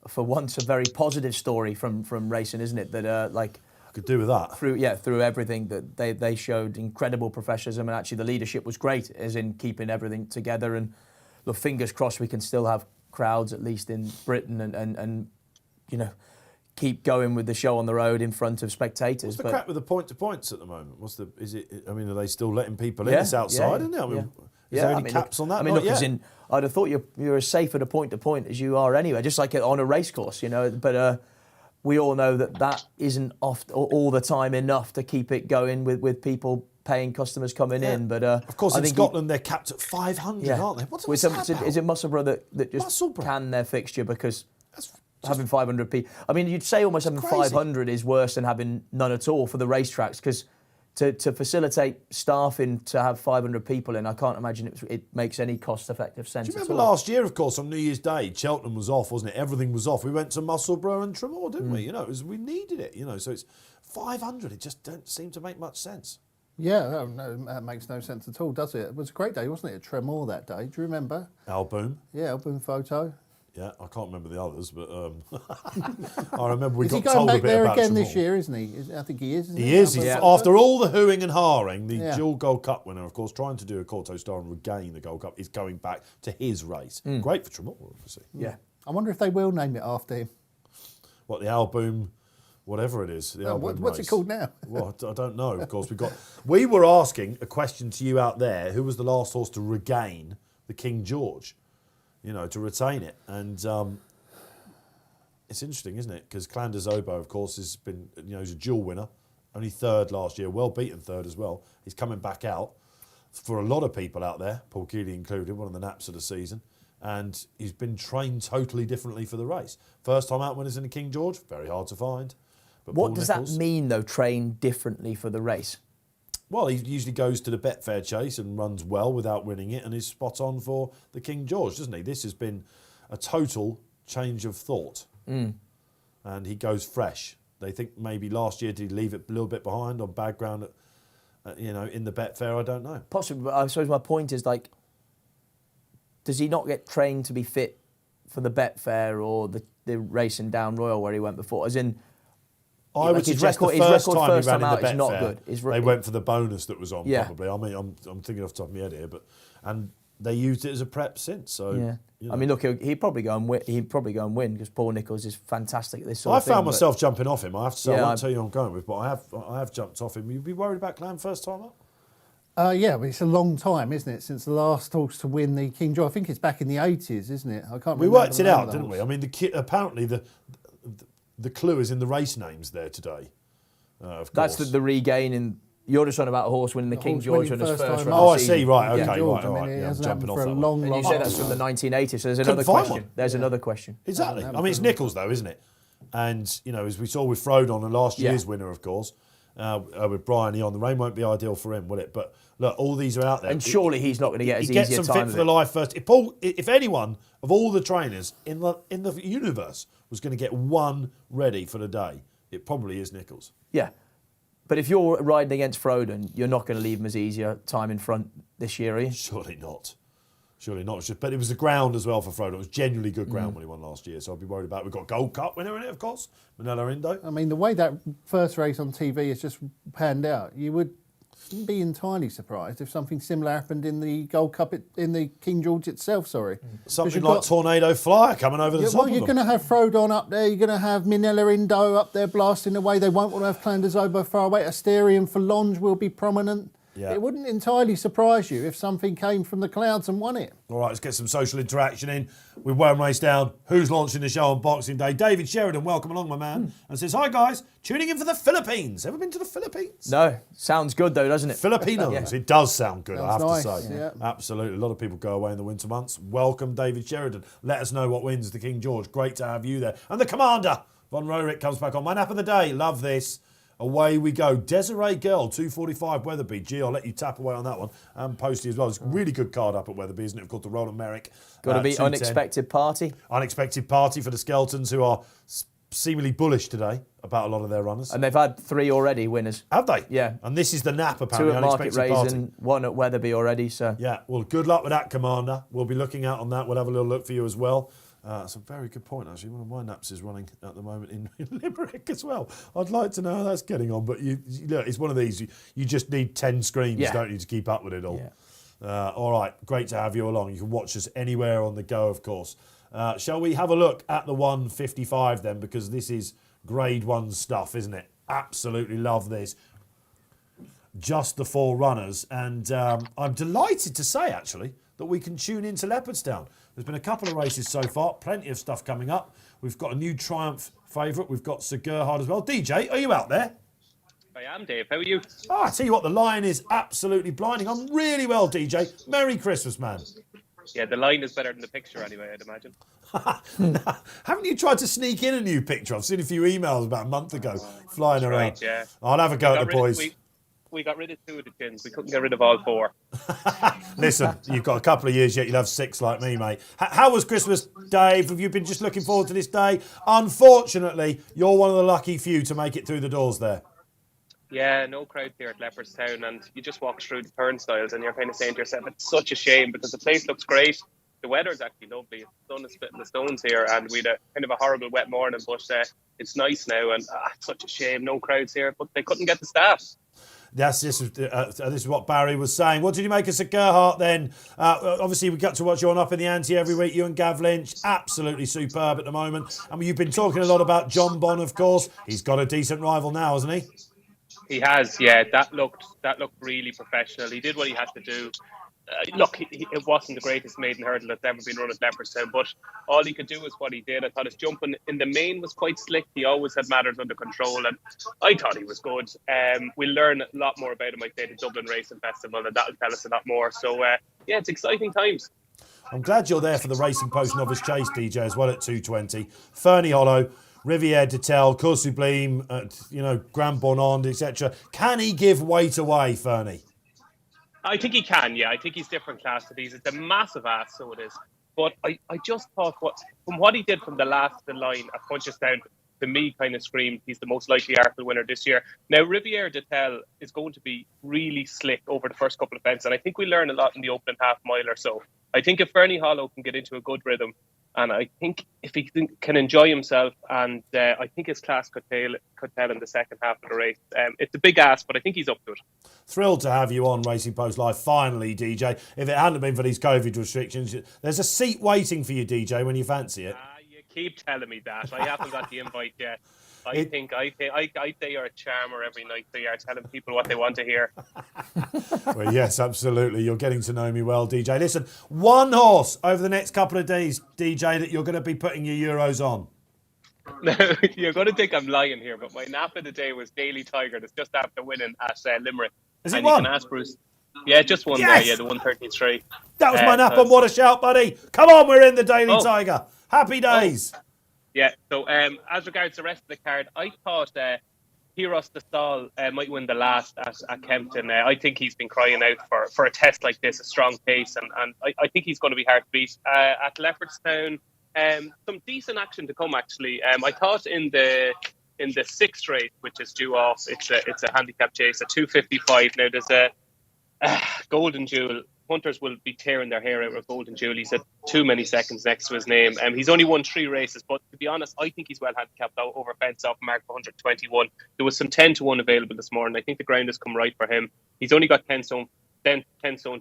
for once a very positive story from racing, isn't it? That could do with that. Through everything that they showed incredible professionalism, and actually the leadership was great, as in keeping everything together. And look, fingers crossed we can still have crowds at least in Britain and keep going with the show on the road in front of spectators. What's the crack with the point-to-points at the moment? Are they still letting people in? It's outside, isn't it? Is there any caps on that? I mean, look, I'd have thought you're as safe at a point-to-point as you are anyway, just like on a racecourse, But we all know that isn't all the time enough to keep it going with people paying customers coming in. But of course, I in think Scotland they're capped at 500, aren't they? What's that about? Is it Musselburgh that just Musselburgh. can their fixture because That's having 500 people? I mean, you'd say almost having crazy. 500 is worse than having none at all for the racetracks, because to facilitate staffing to have 500 people in, I can't imagine it makes any cost-effective sense. Do you at remember all. last year, of course, on New Year's Day, Cheltenham was off, wasn't it? Everything was off. We went to Musselburgh and Tremor, didn't we? You know, we needed it, you know. So it's 500. It just don't seem to make much sense. Yeah, no, that makes no sense at all, does it? It was a great day, wasn't it, at Tremor that day? Do you remember? Alboom. Yeah, album photo. Yeah, I can't remember the others, but I remember we Is he got going told a back bit there about again Tremor. this year, isn't he? I think he is. Isn't He is. Album He's, photo? after all the hooing and hawing, the Yeah. dual Gold Cup winner, of course, trying to do a Corto Star and regain the Gold Cup, is going back to his race. Great for Tremor, obviously. Yeah. I wonder if they will name it after him. What, the Alboom, whatever it is. The Alboom What's it race. called now? Well, I don't know. Of course, we were asking a question to you out there: who was the last horse to regain the King George? You know, to retain it, and it's interesting, isn't it? Because Clan de Zobo, of course, has been, you know, he's a dual winner, only third last year, well beaten third as well. He's coming back out for a lot of people out there, Paul Keeley included, one of the naps of the season. And he's been trained totally differently for the race. First time out winners in the King George, very hard to find. But What Paul does Nicholls, that mean, though, train differently for the race? well, he usually goes to the Betfair Chase and runs well without winning it and is spot on for the King George, doesn't he? This has been a total change of thought. And he goes fresh. They think maybe last year did he leave it a little bit behind on bad ground, you know, in the Betfair? I don't know. Possibly, but I suppose my point is, like, does he not get trained to be fit for the Betfair or the racing down Royal where he went before? As in, I like would his suggest record- the his first record time first he ran time in out the is not Betfair, good. they went for the bonus that was on, Yeah. probably. I mean, I'm thinking off the top of my head here, and they used it as a prep since. So, yeah. you know. I mean, look, he'd probably go and win. He'd probably go and win because Paul Nicholls is fantastic at this sort I of thing. found myself jumping off him. I have to say, Yeah, I won't tell you who I'm going with, but I have jumped off him. You'd be worried about Clan first time up? Yeah, but it's a long time, isn't it, since the last horse to win the King George? I think it's back in the 80s, isn't it? I can't We remember. worked the it name out, of the didn't we? horse. I mean, apparently the clue is in the race names there today. Of That's course. the regain in. You're just on about a horse winning the King horse George winning on his first first time run. out. Oh, of I the see. season. Right. Yeah, Okay. George, Right. All I right. mean, it Yeah, I'm hasn't jumping happened off for a that one. long, And long you say that's time. from the 1980s, so there's Couldn't another find question. one. There's another question. Exactly. Yeah, I mean, it's Nicholls, though, isn't it? And, you know, as we saw with Frodon and last year's winner, of course, with Brian Eon, the rain won't be ideal for him, will it? But look, all these are out there. And surely he's not going to get as he easy gets a them time fit of for the it. life first. If anyone of all the trainers in the universe was going to get one ready for the day, it probably is Nicholls. Yeah. But if you're riding against Frodon, you're not going to leave him as easier time in front this year, are you? Surely not. Surely not. But it was the ground as well for Frodon. It was genuinely good ground when he won last year, so I'd be worried about it. We've got Gold Cup winner in it, of course, Manella Indo. I mean, the way that first race on TV has just panned out, you would be entirely surprised if something similar happened in the Gold Cup, in the King George itself, sorry. Something you've like got- Tornado Flyer coming over the Yeah, top well, of you're them. going to have Frodon up there. You're going to have Minella Indo up there blasting away. They won't want to have Clan de Zobo far away. Asterion for Longe will be prominent. Yeah. It wouldn't entirely surprise you if something came from the clouds and won it. All right, let's get some social interaction in. With one race down, who's launching the show on Boxing Day? David Sheridan, welcome along, my man. And says, hi, guys, tuning in for the Philippines. Ever been to the Philippines? No. Sounds good, though, doesn't it? Filipinos. Yeah. It does sound good, I have Sounds to nice, say. yeah. Absolutely. A lot of people go away in the winter months. Welcome, David Sheridan. Let us know what wins the King George. Great to have you there. And the commander, Von Roerick, comes back on. My nap of the day. Love this. Away we go. Desiree Girl, 245 Wetherby. Gee, I'll let you tap away on that one. And Poste as well. It's a really good card up at Wetherby, isn't it? Of course, the Roland Merrick. Got to be 210. unexpected party. Unexpected party for the Skeltons, who are seemingly bullish today about a lot of their runners. And they've had 3 already winners. Have they? Yeah. And this is the nap, 2 apparently. at Market Unexpected Race party. and 1 at Wetherby already, so... Yeah, well, good luck with that, Commander. We'll be looking out on that. We'll have a little look for you as well. That's a very good point, actually. One of my naps is running at the moment in Limerick as well. I'd like to know how that's getting on, but look, it's one of these. You just need 10 screens, don't you, to keep up with it all. Yeah. All right, great to have you along. You can watch us anywhere on the go, of course. Shall we have a look at the 155 then, because this is Grade 1 stuff, isn't it? Absolutely love this. Just the 4 runners, and I'm delighted to say, actually, that we can tune into Leopardstown. There's been a couple of races so far, plenty of stuff coming up. We've got a new Triumph favourite. We've got Sir Gerhard as well. DJ, are you out there? I am, Dave. How are you? Oh, I tell you what, the line is absolutely blinding. I'm really well, DJ. Merry Christmas, man. Yeah, the line is better than the picture anyway, I'd imagine. Haven't you tried to sneak in a new picture? I've seen a few emails about a month ago flying around. Right, yeah. I'll have a go at the boys. We got rid of 2 of the chins. We couldn't get rid of all 4. Listen, you've got a couple of years yet. You'll have 6 like me, mate. How was Christmas, Dave? Have you been just looking forward to this day? Unfortunately, you're one of the lucky few to make it through the doors there. Yeah, no crowd here at Leopardstown, and you just walk through the turnstiles and you're kind of saying to yourself, it's such a shame because the place looks great. The weather's actually lovely. The sun is spitting the stones here, and we had a kind of a horrible wet morning, but it's nice now, and it's such a shame. No crowds here, but they couldn't get the staff. This is what Barry was saying. What did you make of Sir Gerhardt then? Obviously, we got to watch you on Up in the Ante every week. You and Gav Lynch, absolutely superb at the moment. I mean, you've been talking a lot about John Bonn, of course. He's got a decent rival now, hasn't he? He has, yeah. That looked really professional. He did what he had to do. It wasn't the greatest maiden hurdle that's ever been run at Leopardstown, but all he could do was what he did. I thought his jumping in the main was quite slick. He always had matters under control, and I thought he was good. We'll learn a lot more about him, I'd say, at the Dublin Racing Festival, and that'll tell us a lot more. So, yeah, it's exciting times. I'm glad you're there for the Racing Post Novice Chase, DJ, as well at 2:20. Fernie Hollow, Riviere de Tel, Cours Sublime, Grand Bonnand, etc. Can he give weight away, Fernie? I think he can, yeah. I think he's different class to these. It's a massive ass, so it is. But I just thought from what he did from the last of the line at Punchestown, to me kind of screamed he's the most likely Arkle winner this year. Now, Riviere de Tel is going to be really slick over the first couple of events, and I think we learn a lot in the opening half mile or so. I think if Fernie Hollow can get into a good rhythm, and I think if he can enjoy himself, and I think his class could tell in the second half of the race. It's a big ask, but I think he's up to it. Thrilled to have you on Racing Post Live finally, DJ. If it hadn't been for these COVID restrictions, there's a seat waiting for you, DJ, when you fancy it. You keep telling me that. I haven't got the invite yet. I think you're a charmer every night, so you're telling people what they want to hear. Well, yes, absolutely. You're getting to know me well, DJ. Listen, one horse over the next couple of days, DJ, that you're going to be putting your Euros on. No, you're going to think I'm lying here, but my nap of the day was Daily Tiger. That's just after winning at Limerick. Is it and one? You can ask Bruce. Yeah, just one Yes! there. Yeah, the 133. That was my nap, and what a shout, buddy. Come on, we're in the Daily Tiger. Happy days. Yeah, so as regards the rest of the card, I thought Heros de Staal might win the last at Kempton. I think he's been crying out for a test like this, a strong pace, and I think he's going to be hard to beat. At Leopardstown, some decent action to come, actually. I thought in the 6th race, which is due off, it's a handicap chase, a 255. Now, there's a Golden Jewel. Hunters will be tearing their hair out with Golden Jewel. He's had too many seconds next to his name. He's only won 3 races, but to be honest, I think he's well handicapped out over fence off mark 121. There was some 10-1 available this morning. I think the ground has come right for him. He's only got 10 stone 2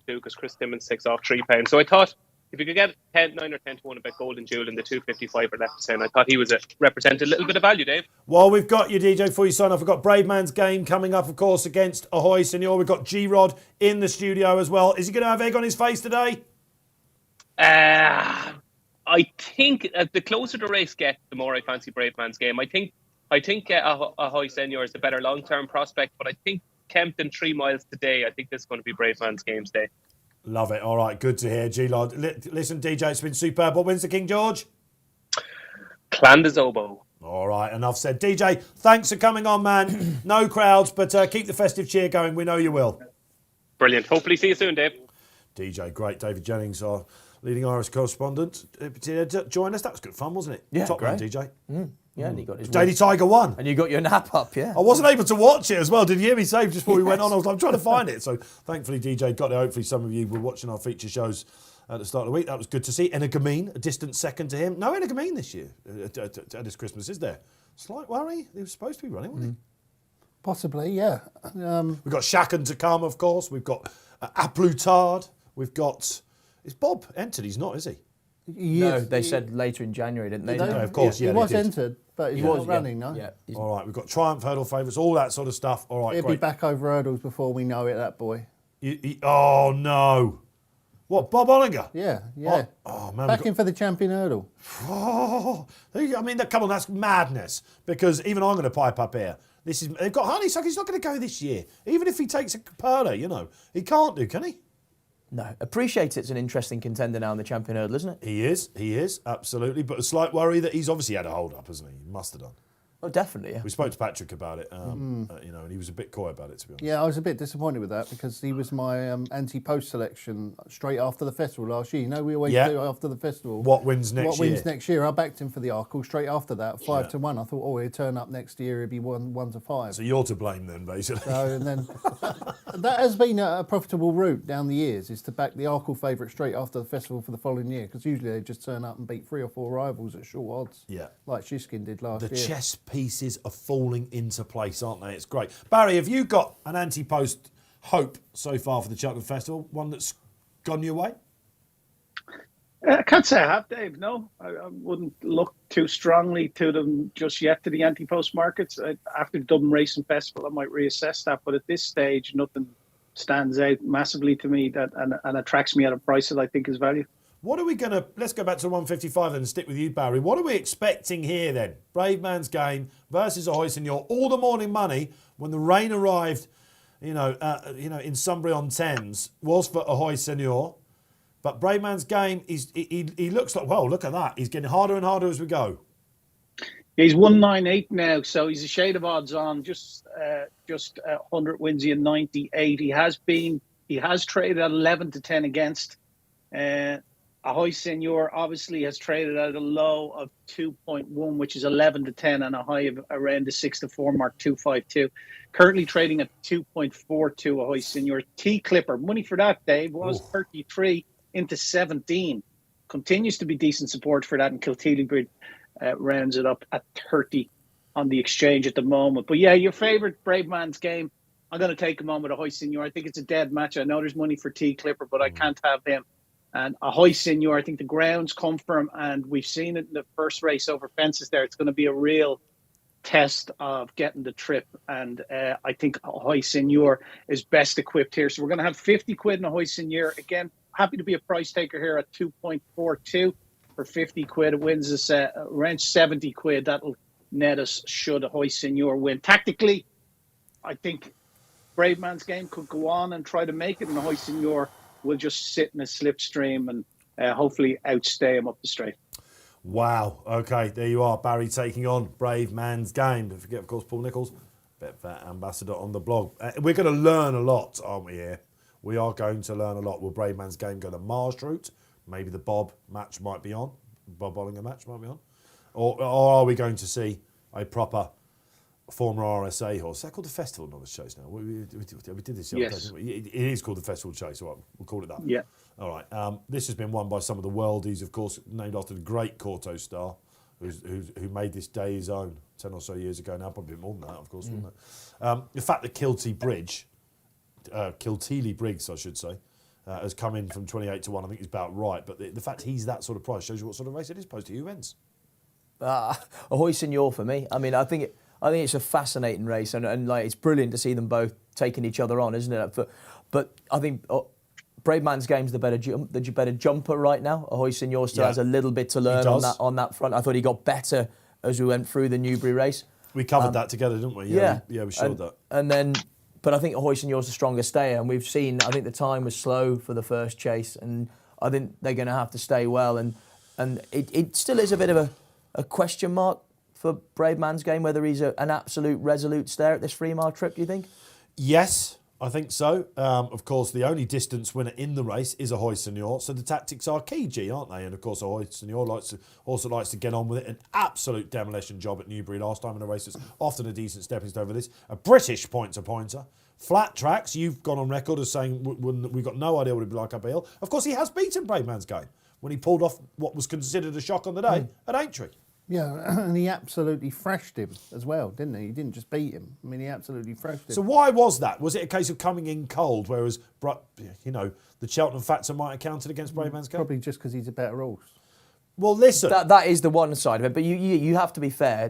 because Chris Timmons takes off £3. So I thought if you could get 9 or 10-1 about Golden Jewel in the 255 or left to I thought he was represented a little bit of value, Dave. Well, we've got you, DJ, before you sign off. We've got Brave Man's Game coming up, of course, against Ahoy Senior. We've got G-Rod in the studio as well. Is he going to have egg on his face today? I think the closer the race gets, the more I fancy Brave Man's Game. I think Ahoy Senior is the better long-term prospect, but I think Kempton 3 miles today, I think this is going to be Brave Man's Game today. Love it. All right, good to hear, G-Lod. Listen, DJ, it's been superb. What wins the King George? Clan de Zobo. All right, enough said. DJ, thanks for coming on, man. No crowds, but keep the festive cheer going. We know you will. Brilliant. Hopefully see you soon, Dave. DJ, great. David Jennings, our leading Irish correspondent, join us. That was good fun, wasn't it? Yeah, Top man, great. DJ. Yeah, and he got his Daily Tiger won. And you got your nap up, yeah. I wasn't able to watch it as well. Did you hear me say just before we went on? I'm trying to find it. So thankfully, DJ got it. Hopefully, some of you were watching our feature shows at the start of the week. That was good to see. Enagamine, a distant second to him. No Enagamine this year at this Christmas, is there? Slight worry. He was supposed to be running, wasn't he? Possibly, yeah. We've got Shaken to come, of course. We've got Aplutard. We've got... Is Bob entered? He's not, is he? No, they said later in January, didn't they? No, of course, yeah, he they was did. entered, but he's not running, no? Yeah. All right, we've got Triumph Hurdle favourites, all that sort of stuff. All right, He'll great. be back over hurdles before we know it, that boy. Oh, no. What, Bob Ollinger? Yeah. Oh, man. Back in for the champion hurdle. Oh, I mean, come on, that's madness. Because even I'm going to pipe up here. They've got Honeysuckle. He's not going to go this year. Even if he takes a Perla, he can't do, can he? No. Appreciate it's an interesting contender now in the Champion Hurdle, isn't it? He is, absolutely. But a slight worry that he's obviously had a hold-up, hasn't he? He must have done. Oh, definitely, yeah. We spoke to Patrick about it, and he was a bit coy about it, to be honest. Yeah, I was a bit disappointed with that because he was my anti-post selection straight after the festival last year. We always do after the festival. What wins next year? What wins next year? I backed him for the Arkle straight after that, 5-1. I thought, he'd turn up next year, he'd be 1-5. So you're to blame then, basically. And then that has been a profitable route down the years, is to back the Arkle favourite straight after the festival for the following year, because usually they just turn up and beat 3 or 4 rivals at short odds. Yeah. Like Shishkin did last year. The chess pieces are falling into place, aren't they? It's great. Barry, have you got an anti-post hope so far for the Cheltenham Festival? One that's gone your way? I can't say I have, Dave. No, I wouldn't look too strongly to them just yet, to the anti-post markets. After the Dublin Racing Festival, I might reassess that. But at this stage, nothing stands out massively to me and attracts me at a price that I think is value. What are we going to... Let's go back to 155 and stick with you, Barry. What are we expecting here then? Brave Man's Game versus Ahoy Senor. All the morning money when the rain arrived, in Sunbury-on-Thames was for Ahoy Senor. But Brave Man's Game, he looks like... Well, look at that. He's getting harder and harder as we go. He's 198 now, so he's a shade of odds on. Just 100 wins in 98. He has traded at 11-10 against... Ahoy Senor obviously has traded at a low of 2.1, which is 11-10, and a high of around the 6-4 mark, 252. Currently trading at 2.42. Ahoy Senor. T Clipper, money for that, Dave, was 33 into 17. Continues to be decent support for that, and Kilteely Bridge rounds it up at 30 on the exchange at the moment. But yeah, your favourite Brave Man's Game, I'm going to take him on with Ahoy Senor. I think it's a dead match. I know there's money for T Clipper, but I can't have him. And Ahoy Senor, I think the ground's come for him, and we've seen it in the first race over fences there. It's going to be a real test of getting the trip, and I think Ahoy Senor is best equipped here. So we're going to have 50 quid in Ahoy Senor. Again, happy to be a price taker here at 2.42 for 50 quid. It wins us around 70 quid. That'll net us should Ahoy Senor win. Tactically, I think Brave Man's Game could go on and try to make it, and Ahoy Senor will just sit in a slipstream and hopefully outstay him up the straight. Wow. Okay, there you are. Barry taking on Brave Man's Game. Don't forget, of course, Paul Nicholls, Betfair ambassador on the blog. We're going to learn a lot, aren't we, here? We are going to learn a lot. Will Brave Man's Game go the Mars route? Maybe the Bob match might be on. Bob Bollinger match might be on. Or are we going to see a proper former RSA horse? Is that called the Festival Novice Chase now? We did this the other day, didn't we? It is called the Festival Chase. We'll call it that. Yeah. All right. This has been won by some of the worldies, of course, named after the great Corto star, who made this day his own 10 or so years ago now, probably more than that, of course, wouldn't it? The fact that Kilteely Briggs, I should say, has come in from 28 to 1, I think is about right. But the fact he's that sort of price shows you what sort of race it is. Poste, who wins? Ahoy Senor for me. I mean, I think it's a fascinating race, and like it's brilliant to see them both taking each other on, isn't it? But I think Brave Man's Game's the better jumper right now. Ahoy Senor still has a little bit to learn on that front. I thought he got better as we went through the Newbury race. We covered that together, didn't we? Yeah, we showed that. And then, but I think Ahoy Senor's the stronger stayer, and we've seen. I think the time was slow for the first chase, and I think they're going to have to stay well. And it still is a bit of a question mark for Brave Man's Game, whether he's an absolute resolute stayer at this 3-mile trip, do you think? Yes, I think so. Of course, the only distance winner in the race is Ahoy Senor, so the tactics are key, G, aren't they? And of course, Ahoy Senor also likes to get on with it. An absolute demolition job at Newbury last time in a race that's often a decent stepping stone over this. A British pointer. Flat tracks, you've gone on record as saying we've got no idea what it'd be like up a hill. Of course, he has beaten Brave Man's Game when he pulled off what was considered a shock on the day at Aintree. Yeah, and he absolutely thrashed him as well, didn't he? He didn't just beat him. I mean, he absolutely thrashed him. So why was that? Was it a case of coming in cold, whereas, the Cheltenham factor might have counted against Brave Man's Game? Probably just because he's a better horse. Well, listen. That is the one side of it, but you have to be fair.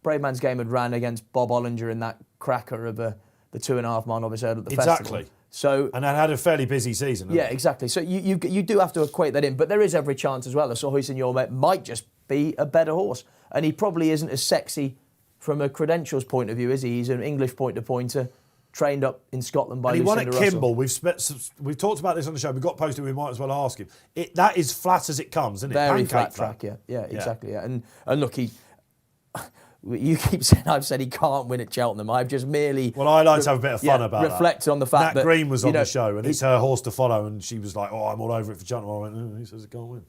Brave Man's Game had ran against Bob Ollinger in that cracker of the 2.5 mile novice hurdle at the festival. Exactly. And that had a fairly busy season. Yeah, exactly. So you do have to equate that in, but there is every chance as well that Ahoy Senor might just be a better horse, and he probably isn't as sexy from a credentials point of view, is he? He's an English pointer, trained up in Scotland by And he won at Lucinda Russell. Kimble. We've talked about this on the show. We've got posted. We might as well ask him. That is flat as it comes, isn't it? Very Pancake flat track, yeah, exactly. Yeah. And look, you keep saying I've said he can't win at Cheltenham. I've just merely Well, I like to have a bit of fun about reflected on the fact Nat that Green was on the show, and it's her horse to follow, and she was like, "Oh, I'm all over it for Cheltenham." I went, "He says he can't win."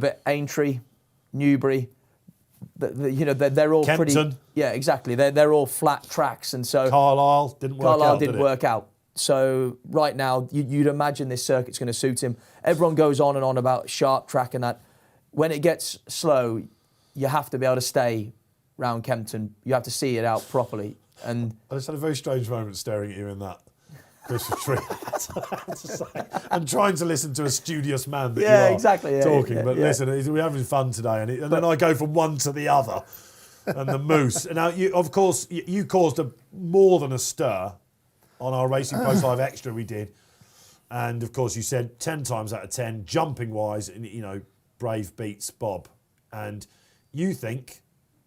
But Aintree, Newbury, they're all Kempton. pretty. Yeah, exactly. They're all flat tracks, and so Carlisle didn't work out. didn't work out. So right now, you'd imagine this circuit's going to suit him. Everyone goes on and on about sharp track and that. When it gets slow, you have to be able to stay round Kempton. You have to see it out properly. And I just had a very strange moment staring at you in that Christmas tree. I have to say. And trying to listen to a studious man that you are exactly, talking. But listen, we're having fun today, and then I go from one to the other. And the moose. Now, you caused more than a stir on our Racing Post Live Extra we did. And, of course, you said 10 times out of 10, jumping-wise, Brave beats Bob. And you think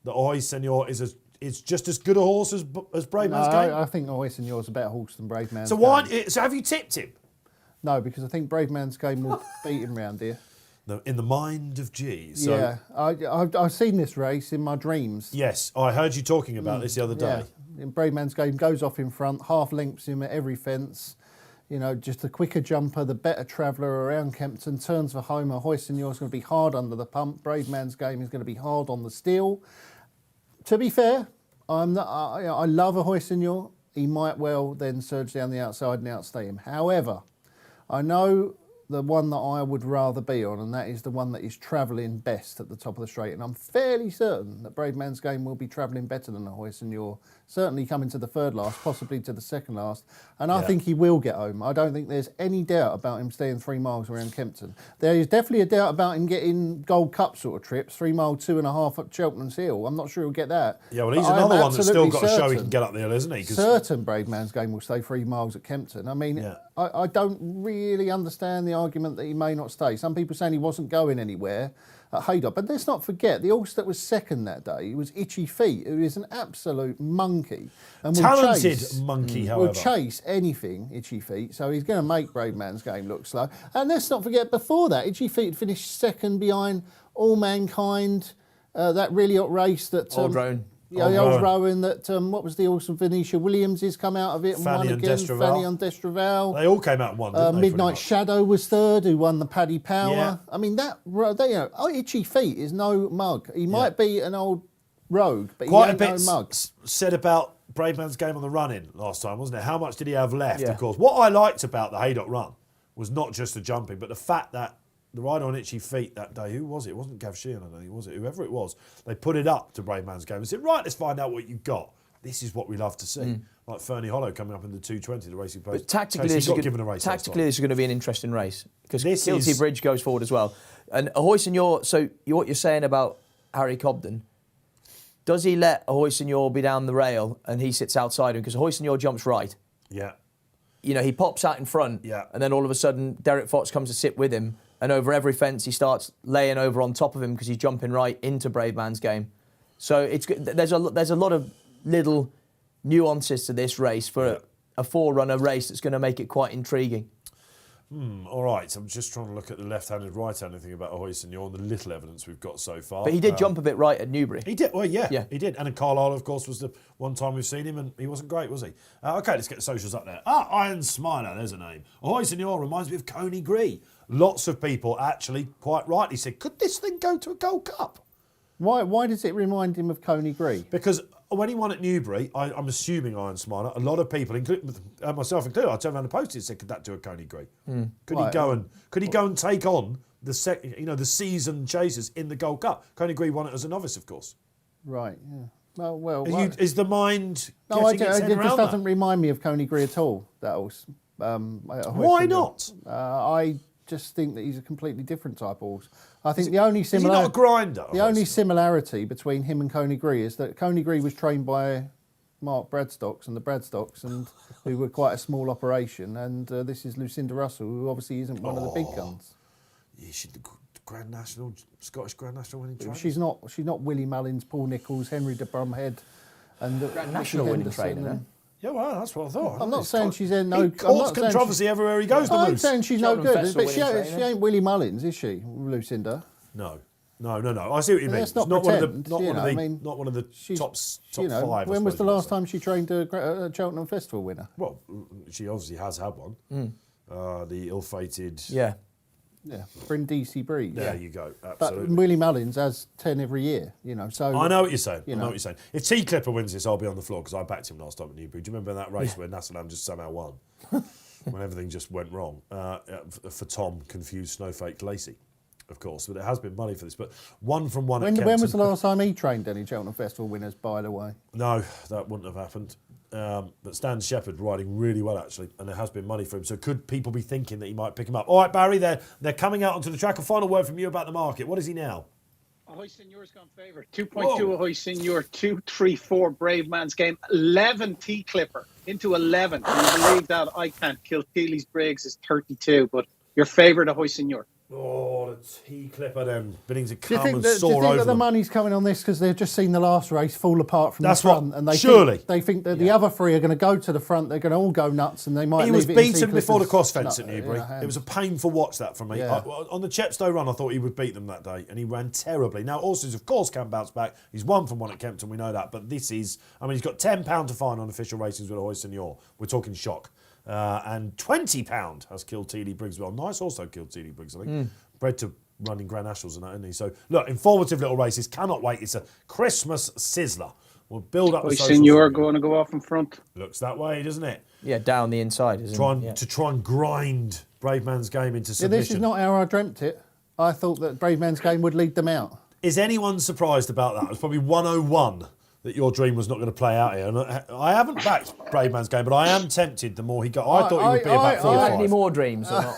that Oi Senor is just as good a horse as Brave Man's Game? I think Oi Senor's a better horse than Brave Man's So Game. So have you tipped him? No, because I think Brave Man's Game will beat him round here. No, in the mind of G. So, Yeah, I've seen this race in my dreams. yes, I heard you talking about this the other day. Yeah, in Brave Man's Game, goes off in front, half lengths him at every fence. Just the quicker jumper, the better traveller around Kempton, turns for home. Oi Senor's going to be hard under the pump. Brave Man's Game is going to be hard on the steel. To be fair, I love Oi Senor. He might well then surge down the outside and outstay him. However, I know the one that I would rather be on, and that is the one that is travelling best at the top of the straight. And I'm fairly certain that Brave Man's Game will be travelling better than Oi Senor. Certainly coming to the third last, possibly to the second last. And I think he will get home. I don't think there's any doubt about him staying 3 miles around Kempton. There is definitely a doubt about him getting Gold Cup sort of trips, 3 mile, 2.5 up Cheltenham's Hill. I'm not sure he'll get that. Yeah, well, he's But I am another one that's still got to show he certain- can get up the hill, isn't he? 'Cause Certain Brave Man's Game will stay 3 miles at Kempton. I mean, I don't really understand the argument that he may not stay. Some people saying he wasn't going anywhere at Haydock. But let's not forget, the horse that was second that day was Itchy Feet, who is an absolute monkey. And talented monkey, however. Will chase anything, Itchy Feet, so he's going to make Brave Man's Game look slow. And let's not forget, before that, Itchy Feet finished second behind All Mankind, that really hot race that... Old Roan. Yeah, the old Rowan that, what was the horse of Venetia Williams has come out of it and Fanny won and again. Destraval. Fanny on Destraval. They all came out and won, didn't they? Midnight Shadow was third, who won the Paddy Power. Yeah. I mean, Itchy Feet is no mug. He might be an old rogue, but Quite he a ain't bit no mug. said about Brave Man's Game on the run-in last time, wasn't it? How much did he have left, Yeah. of course. What I liked about the Haydock run was not just the jumping, but the fact that the rider on Itchy Feet that day, who was it? It wasn't Gav Sheehan, I don't think, was it? Whoever it was, they put it up to Brave Man's Game and said, right, let's find out what you got. This is what we love to see. Like Fernie Hollow coming up in the 220, the Racing Post. But tactically, Casey this got is, given a race last time. this is going to be an interesting race because This Kilty is- Bridge goes forward as well. And Ahoy Senor, what you're saying about Harry Cobden, does he let Ahoy Senor be down the rail and he sits outside him? Because Ahoy Senor jumps right. Yeah. He pops out in front, Yeah. and then all of a sudden Derek Fox comes to sit with him, and over every fence he starts laying over on top of him because he's jumping right into Brave Man's Game. So it's good. There's a lot of little nuances to this race for a forerunner race that's going to make it quite intriguing. All right, I'm just trying to look at the left-handed, right-handed thing about Ahoy Senor and the little evidence we've got so far. But he did jump a bit right at Newbury. He did, well, yeah, Yeah. he did. And in Carlisle, of course, was the one time we've seen him, and he wasn't great, was he? Okay, let's get the socials up there. Iron Smiler, there's a name. Ahoy Senor reminds me of Coney Gree. Lots of people actually quite rightly said, could this thing go to a Gold Cup? Why does it remind him of Coney Gree? Because when he won at Newbury, I'm assuming Iron Smiler, a lot of people, including myself included, I turned around the post and said, could that do a Coney Gree? Could he go and take on the seasoned chasers in the Gold Cup? Coney Gree won it as a novice, of course. Right, yeah. Well, Is the mind no, getting its head it around just that? doesn't remind me of Coney Gree at all, that horse. Why not? I just think that he's a completely different type of horse. I think the only Is he not a grinder? The only similarity between him and Coney Gree is that Coney Gree was trained by Mark Bradstocks and the Bradstocks, and who were quite a small operation. And this is Lucinda Russell, who obviously isn't one of the big guns. Yeah, she's the Grand National, Scottish Grand National winning trainer. She's not Willie Mullins, Paul Nicholls, Henry de Bromhead. and National winning Henderson trainer, and- Yeah, well, that's what I thought. I'm not He's saying got- she's in no. He I'm causes not saying controversy everywhere he goes, the I ain't Moose. saying she's no Cheltenham good, Festival but she winning ain't trainer. Willie Mullins, is she, Lucinda? No. I see what you mean. Let's not It's pretend, not you one of know, the, I mean, not one of the she's- top you know, five. I when was suppose the you might last say. time she trained a Cheltenham Festival winner? Well, she obviously has had one. The ill-fated. Yeah. Yeah, Brindisi Breeze. There you go. But Absolutely. Willie Mullins has 10 every year, you know. So I know what you're saying. You I know know. what you're saying. If T Clipper wins this, I'll be on the floor because I backed him last time at Newbury. Do you remember that race where Nassalam just somehow won? When everything just went wrong. For Tom, confused Snowflake Lacey, of course. But it has been money for this. But one from one at when was the Kempton. last time he trained any Cheltenham Festival winners, by the way? No, that wouldn't have happened. But Stan Shepherd riding really well, actually, and there has been money for him. So could people be thinking that he might pick him up? All right, Barry, they're coming out onto the track. A final word from you about the market. What is he now? Ahoy Senor's gone favourite. 2.2 Ahoy Senor, 2-3-4 Brave Man's Game, 11 T Clipper into 11. Can you believe that? I can't. Kilteely's Briggs is 32, but your favourite Ahoy Senor. Oh, the T Clipper then beginning to Do you come think and that, do you soar think over that the them. money's coming on this because they've just seen the last race fall apart from That's the front, what- and they surely. think that the other three are going to go to the front. They're going to all go nuts, and they might. He was leave it in beaten T before the Clipper's cross fence at nut- Newbury. yeah, It was a painful watch that for me. Yeah. On the Chepstow run, I thought he would beat them that day, and he ran terribly. Now, Orsons, of course, can bounce back. He's one from one at Kempton, we know that. But this is, I mean, he's got £10 to fine on official ratings with Ahoy Senor. We're talking shock. And £20 has Kilteely Briggs. Well, nice also Kilteely Briggs, I think. Bred to running Grand Nationals and that, isn't he? So, look, informative little races. Cannot wait. It's a Christmas sizzler. We'll build up Ahoy the socials. Senor going to go off in front. Looks that way, doesn't it? Yeah, down the inside, isn't it? To try and grind Brave Man's Game into Yeah, submission. this is not how I dreamt it. I thought that Brave Man's Game would lead them out. Is anyone surprised about that? It was probably 101 that your dream was not going to play out here. And I haven't backed Brave Man's Game, but I am tempted the more he got. I thought he would be about 4 or Had 5. any more dreams or not?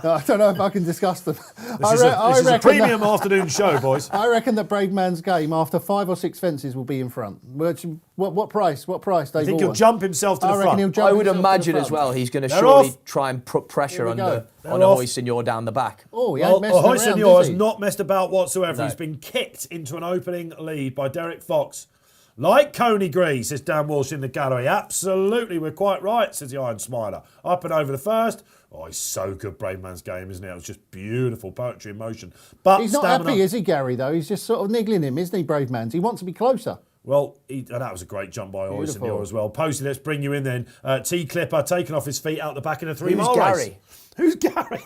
I don't know if I can discuss them. This is a premium afternoon show, boys. I reckon that Brave Man's Game, after 5 or 6 fences, will be in front. What price? What price, Dave I think he'll Orton? jump himself to I the reckon front. he'll jump I would himself to the imagine as front. well he's going to They're surely off. try and put pressure Here we on go. They're Ahoy off. Senor down the back. Oh, he Well, ain't messing Ahoy around, Senor has is he? not messed about whatsoever. No. He's been kicked into an opening lead by Derek Fox. Like Coney Gree, says Dan Walsh in the gallery. Absolutely, we're quite right, says the Iron Smiler. Up and over the first. Oh, he's so good, Brave Man's Game, isn't it? It was just beautiful poetry in motion. But He's not stamina. happy, is he, Gary, though? He's just sort of niggling him, isn't he, Brave Man's? He wants to be closer. Well, and that was a great jump by Ahoy Beautiful. Senor as well. Posty, let's bring you in then. T Clipper taking off his feet out the back in a 3-mile Who's race. Gary? Who's Gary?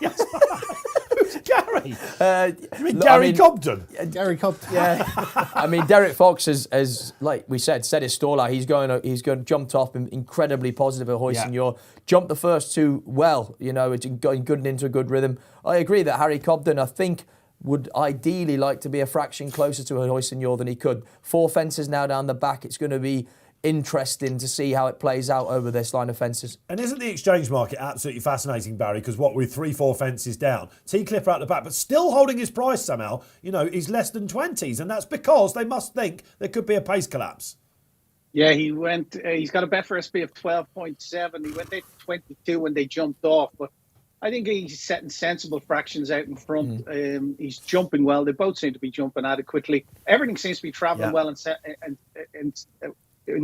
Who's Gary? You mean look, Gary I mean- Cobden? Gary Cobden. Yeah, I mean Derek Fox has like we said his stall out. He's going jumped off incredibly positive at Ahoy Yeah. Senor. Jumped the first two well. You know, it's going good and into a good rhythm. I agree that Harry Cobden, I think, would ideally like to be a fraction closer to Ahoy Senor than he could. 4 fences now down the back. It's going to be interesting to see how it plays out over this line of fences. And isn't the exchange market absolutely fascinating, Barry? Because what, we're 3-4 fences down, T Clipper out the back, but still holding his price somehow. You know, he's less than 20s, and that's because they must think there could be a pace collapse. Yeah, he went. He's got a Betfair SP of 12.7. He went to 22 when they jumped off, but I think he's setting sensible fractions out in front. He's jumping well. They both seem to be jumping adequately. Everything seems to be travelling well in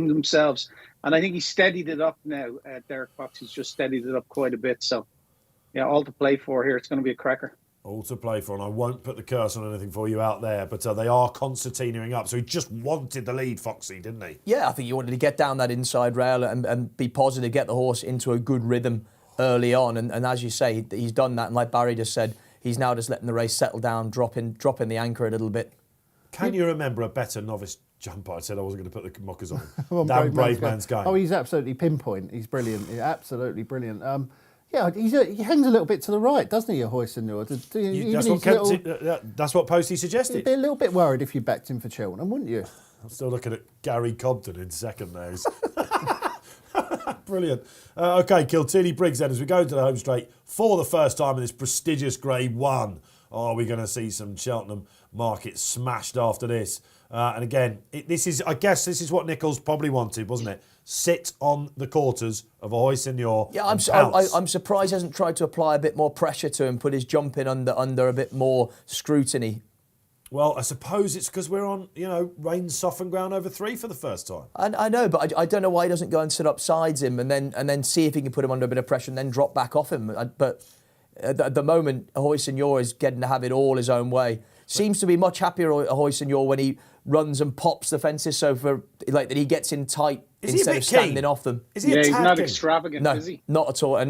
themselves. And I think he's steadied it up now. Derek Fox has just steadied it up quite a bit. So, yeah, all to play for here. It's going to be a cracker. All to play for, and I won't put the curse on anything for you out there, but they are concertinaing up. So he just wanted the lead, Foxy, didn't he? Yeah, I think he wanted to get down that inside rail and be positive, get the horse into a good rhythm early on. And as you say, he's done that. And like Barry just said, he's now just letting the race settle down, dropping the anchor a little bit. Can you remember a better novice jumper? I said I wasn't going to put the mockers on. On Damn Brave Man's Game. Oh, he's absolutely pinpoint. He's brilliant. He's absolutely brilliant. Yeah, he hangs a little bit to the right, doesn't he, Ahoy Senor? That's what Posty suggested. You'd be a little bit worried if you backed him for Cheltenham, wouldn't you? I'm still looking at Gary Cobden in second there. Brilliant. Okay, Kilteely Briggs then, as we go into the home straight for the first time in this prestigious Grade 1. Are we going to see some Cheltenham market smashed after this? And again, I guess this is what Nichols probably wanted, wasn't it? Sit on the quarters of Ahoy Senor. Yeah, and pounce. I'm surprised he hasn't tried to apply a bit more pressure to him, put his jump in under a bit more scrutiny. Well, I suppose it's because we're on, rain softened ground over 3 for the first time. I know, but I don't know why he doesn't go and sit up sides him and then see if he can put him under a bit of pressure and then drop back off him. But at the moment, Ahoy Senor is getting to have it all his own way. Seems to be much happier, Ahoy Senor, when he runs and pops the fences so that he gets in tight instead of standing off them. Is he he's attacking? not extravagant, No, is he? not at all.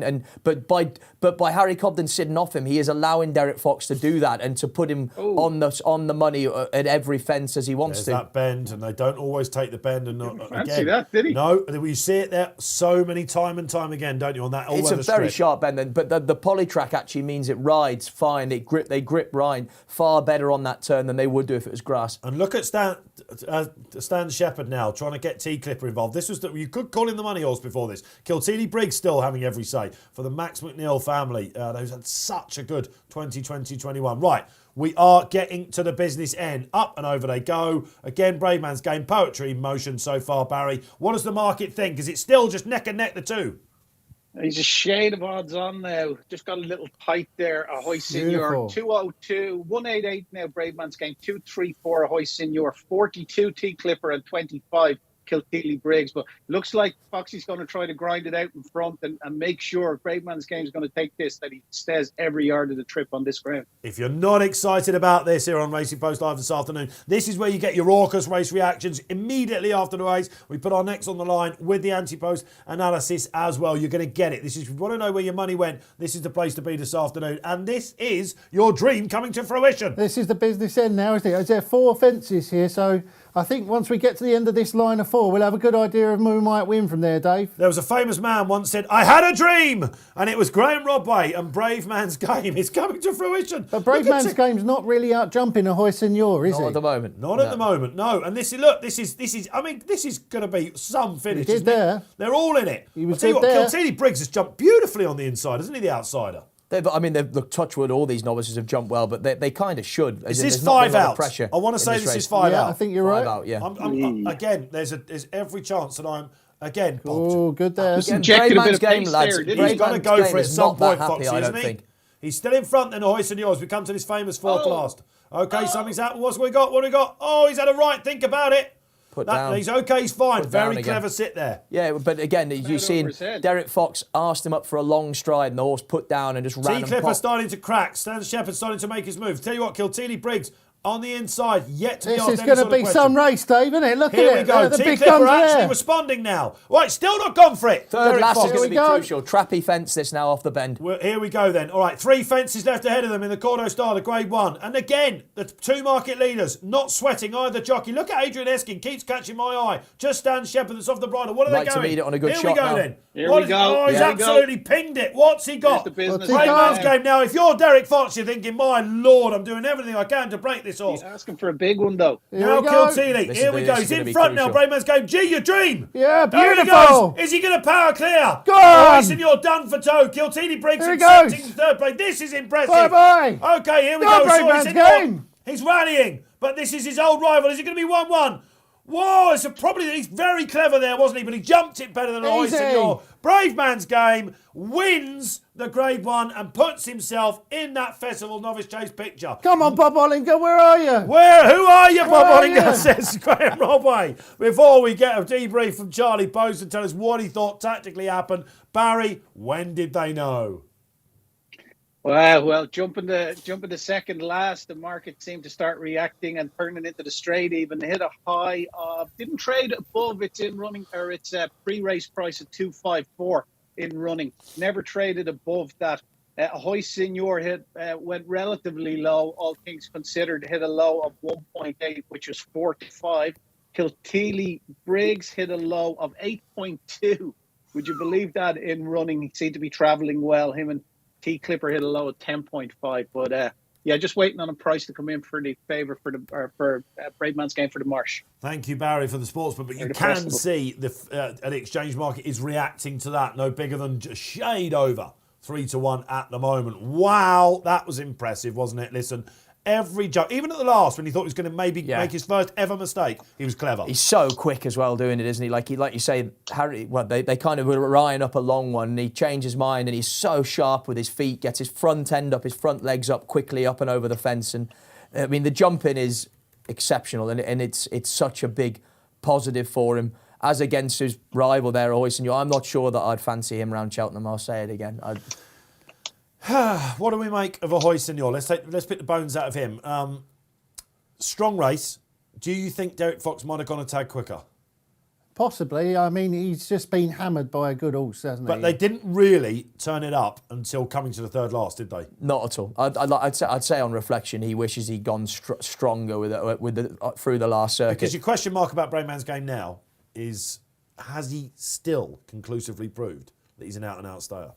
But by Harry Cobden sitting off him, he is allowing Derek Fox to do that and to put him on the money at every fence as he wants There's to. that bend, and they don't always take the bend. And not, Fancy again, that, did he? No, you see it there so many time and time again, don't you? On that, It's a very sharp bend, but the poly track actually means it rides fine. They grip right far better on that turn than they would do if it was grass. And look at Stan Shepherd now trying to get T Clipper involved. This was you could call him the money horse before this. Kilteely Briggs still having every say for the Max McNeil family. They've had such a good 2020-21. Right, we are getting to the business end. Up and over they go. Again, Brave Man's Game poetry in motion so far, Barry. What does the market think? Is it still just neck and neck, the two? He's a shade of odds on now. Just got a little tight there. Ahoy Senor, 202, 188 now. Brave Man's Game, 234. Ahoy Senor, 42. T Clipper and 25. Kilteely Briggs, but looks like Foxy's going to try to grind it out in front and make sure Brave Man's Game is going to take this, that he stays every yard of the trip on this ground. If you're not excited about this here on Racing Post Live this afternoon, this is where you get your raucous race reactions immediately after the race. We put our necks on the line with the anti-post analysis as well. You're going to get it. This is, if you want to know where your money went, this is the place to be this afternoon. And this is your dream coming to fruition. This is the business end now, isn't it? There are 4 fences here, so I think once we get to the end of this line of 4, we'll have a good idea of who might win from there, Dave. There was a famous man once said, I had a dream, and it was Graeme Rodway, and Brave Man's Game is coming to fruition. But Brave Man's Game's not really out jumping Ahoy Senor, is Not he? at the moment. Not at the moment, no. And this is this is going to be some finish. He did there. They're all in it. He was I'll tell you what, good there. Kilteely Briggs has jumped beautifully on the inside, hasn't he, the outsider? Look, touch wood, all these novices have jumped well, but they kind of should. Is this 5 out? Pressure I want to say this is 5 Yeah, out. I think you're right. 5 out, yeah. Again, there's every chance that I'm, again, Oh, good there. Injected a bit of game, pace lads. there, didn't he? he's got to go for it at some point, Foxy, I isn't don't he? think. He's still in front then, Ahoy Senor, as we come to this famous forecast. Okay, something's happened. What have we got? What have we got? Oh, he's had a right think about it. Put down. He's okay, he's fine. Put down Very again. clever sit there. Yeah, but again, you see over his head. Derek Fox asked him up for a long stride and the horse put down and just ran T and Clipper popped. starting to crack. Stan Shepherd starting to make his move. Tell you what, Kilteely Briggs on the inside, yet to be This asked is any going to sort of be question. some race, Dave, isn't it? Look Here at we it. go. The T big Clipper guns actually there. responding now. Right, still not gone for it. Third Derek last Fox. is going to be Here we go. crucial. Trappy fence this now off the bend. Well, here we go then. All right, 3 fences left ahead of them in the Cordo Star, the Grade 1. And again, the 2 market leaders not sweating either jockey. Look at Adrian Eskin, keeps catching my eye. Just Stan Shepherd that's off the bridle. What are Like they to going? meet it on a good Here shot we go now. then. Here What we is- go. Oh, he's Here we absolutely pinged it. What's he got? Here's the business. What's he Brave got? Man's Game now. If you're Derek Fox, you're thinking, my Lord, I'm doing everything I can to break this horse. He's asking for a big one, though. Here Now we go. Kilteely, This here is we the- go. this He's is in gonna be front now. crucial. Brave Man's Game. Gee, your dream. Yeah, There he beautiful. goes. Is he going to power clear? Go on. Listen, you're done for toe. Kilteely Briggs Here he accepting goes. third place. This is impressive. Bye-bye. Okay, here we Go, go. Brave So Man's he's in what? Game. He's rallying, but this is his old rival. Is it going to be 1-1? Whoa, he's very clever there, wasn't he? But he jumped it better than Ahoy Easy. Senor. Brave Man's Game wins the Grade 1 and puts himself in that Festival Novice Chase picture. Come on, Bob Ollinger, where are you? Who are you, Bob are Ollinger, you? says Graeme Rodway. Before we get a debrief from Charlie Poste and tell us what he thought tactically happened, Barry, when did they know? Well, jumping the second last, the market seemed to start reacting and turning into the straight even. Hit a high of, didn't trade above its in running or its pre-race price of 254 in running. Never traded above that. Ahoy Senor went relatively low, all things considered, hit a low of 1.8, which was 45. Kilteely Briggs hit a low of 8.2. Would you believe that in running? He seemed to be travelling well. Him and T Clipper hit a low of 10.5, but just waiting on a price to come in for the favour for Brave Man's Game for the Marsh. Thank you, Barry, for the sportsman. But you the can festival. see the exchange market is reacting to that. No bigger than just shade over 3-1 at the moment. Wow, that was impressive, wasn't it? Listen, every jump, even at the last when he thought he was going to maybe make his first ever mistake, he was clever. He's so quick as well doing it, isn't he? Like you say, Harry. Well, they kind of were eyeing up a long one, and he changed his mind, and he's so sharp with his feet, gets his front end up, his front legs up quickly, up and over the fence, and I mean, the jumping is exceptional, and it's such a big positive for him. As against his rival there, Hoyson, I'm not sure that I'd fancy him round Cheltenham. I'll say it again. What do we make of a Hoyson? Let's pick the bones out of him. Strong race. Do you think Derek Fox might have gone a tad quicker? Possibly. I mean, he's just been hammered by a good horse, hasn't he? But they didn't really turn it up until coming to the third last, did they? Not at all. I'd say on reflection, he wishes he'd gone stronger through the last circuit. Because your question mark about Braveman's Game now is, has he still conclusively proved that he's an out-and-out stayer?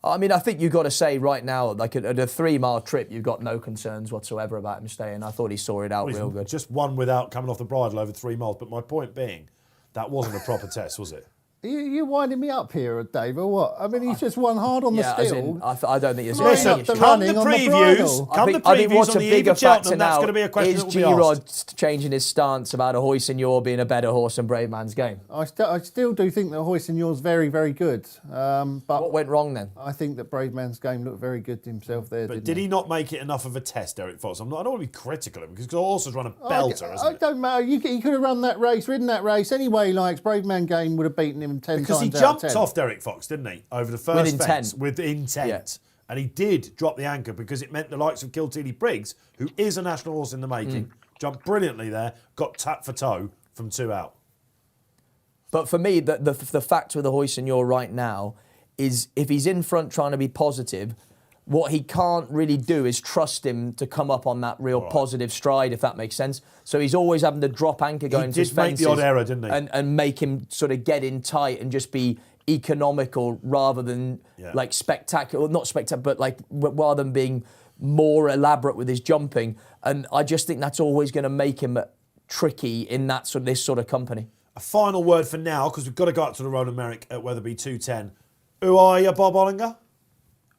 I mean, I think you've got to say right now, like at a 3-mile trip, you've got no concerns whatsoever about him staying. I thought he saw it out real good. Just one without coming off the bridle over 3 miles. But my point being, that wasn't a proper test, was it? You winding me up here, Dave, or what? I mean, he's just won hard on the steel. I don't think there's Listen, any issue. come the previews on the eve of Cheltenham, that's going to be a question that will be asked. Is G-Rod changing his stance about a Hoyson being a better horse than Braveman's Game? I still do think that Hoyson very, very good. But what went wrong then? I think that Braveman's Game looked very good himself there. But did he not make it enough of a test, Derek Fox? I don't want to be critical of him because the horse has run a belter, hasn't it? It don't matter. He could have ridden that race any way he likes. Braveman Game would have beaten him 10 because times he jumped off Derek Fox, didn't he? Over the first fence. With intent. Yeah. And he did drop the anchor because it meant the likes of Kilteely Briggs, who is a national horse in the making, jumped brilliantly there, got tap for toe from 2 out. But for me, the fact with the Hoyson right now is if he's in front trying to be positive, what he can't really do is trust him to come up on that real positive stride, if that makes sense. So he's always having to drop anchor going to his fences. He did make the odd error, didn't he? And make him sort of get in tight and just be economical rather than like spectacular, not spectacular, but like rather than being more elaborate with his jumping. And I just think that's always going to make him tricky in this sort of company. A final word for now, because we've got to go up to the Roland Merrick at Wetherby 210. Who are you, Bob Ollinger?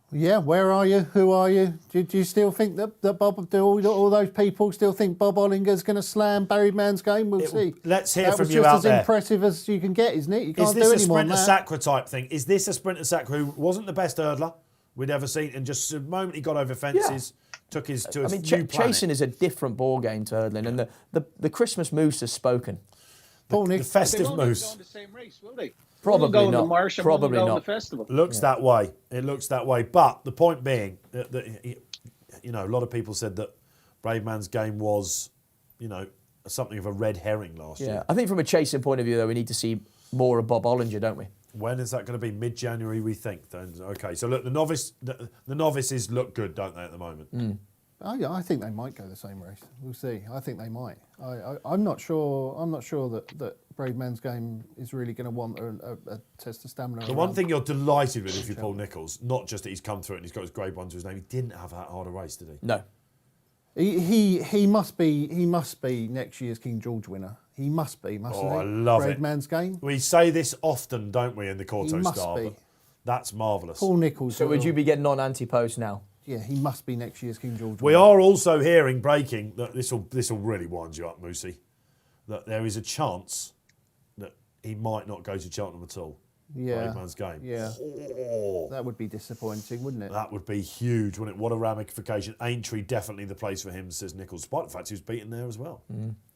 Yeah, where are you? Who are you? Do you still think that Bob, do all those people still think Bob Ollinger's going to slam Braveman's Game? We'll see. Let's hear from That you out there. was just as impressive as you can get, isn't it? You can't do any more than that. Is this a Sprinter Sacre type thing? Is this a Sprinter Sacre who wasn't the best hurdler we'd ever seen, and just the moment he got over fences, took his to a new planet? Chasing is a different ball game to hurdling, and the Christmas moose has spoken. The festive moose. They won't go in the same race, will they? Probably not. Marsh, Probably not. The festival. Looks that way. It looks that way. But the point being that a lot of people said that Braveman's Game was, something of a red herring last year. I think from a chasing point of view, though, we need to see more of Bob Ollinger, don't we? When is that going to be? Mid-January, we think. Then okay. So look, the novices look good, don't they, at the moment? I think they might go the same race. We'll see. I think they might. I'm not sure. I'm not sure that Braveman's Game is really going to want a test of stamina. The one thing you're delighted with if you're Paul Nicholls, not just that he's come through it and he's got his grade 1 to his name, he didn't have that hard a race, did he? No. He must be next year's King George winner. He must be, mustn't he? I love Braveman's Game. We say this often, don't we, in the Corto He must Star? be. But that's marvellous. Paul Nicholls. So would you be getting on anti-post now? Yeah, he must be next year's King George. We are also hearing breaking that this will really wind you up, Moosey. That there is a chance that he might not go to Cheltenham at all. Yeah, Braveman's Game. Yeah, that would be disappointing, wouldn't it? That would be huge, wouldn't it? What a ramification. Aintree definitely the place for him, says Nicholls. Despite the fact he was beaten there as well.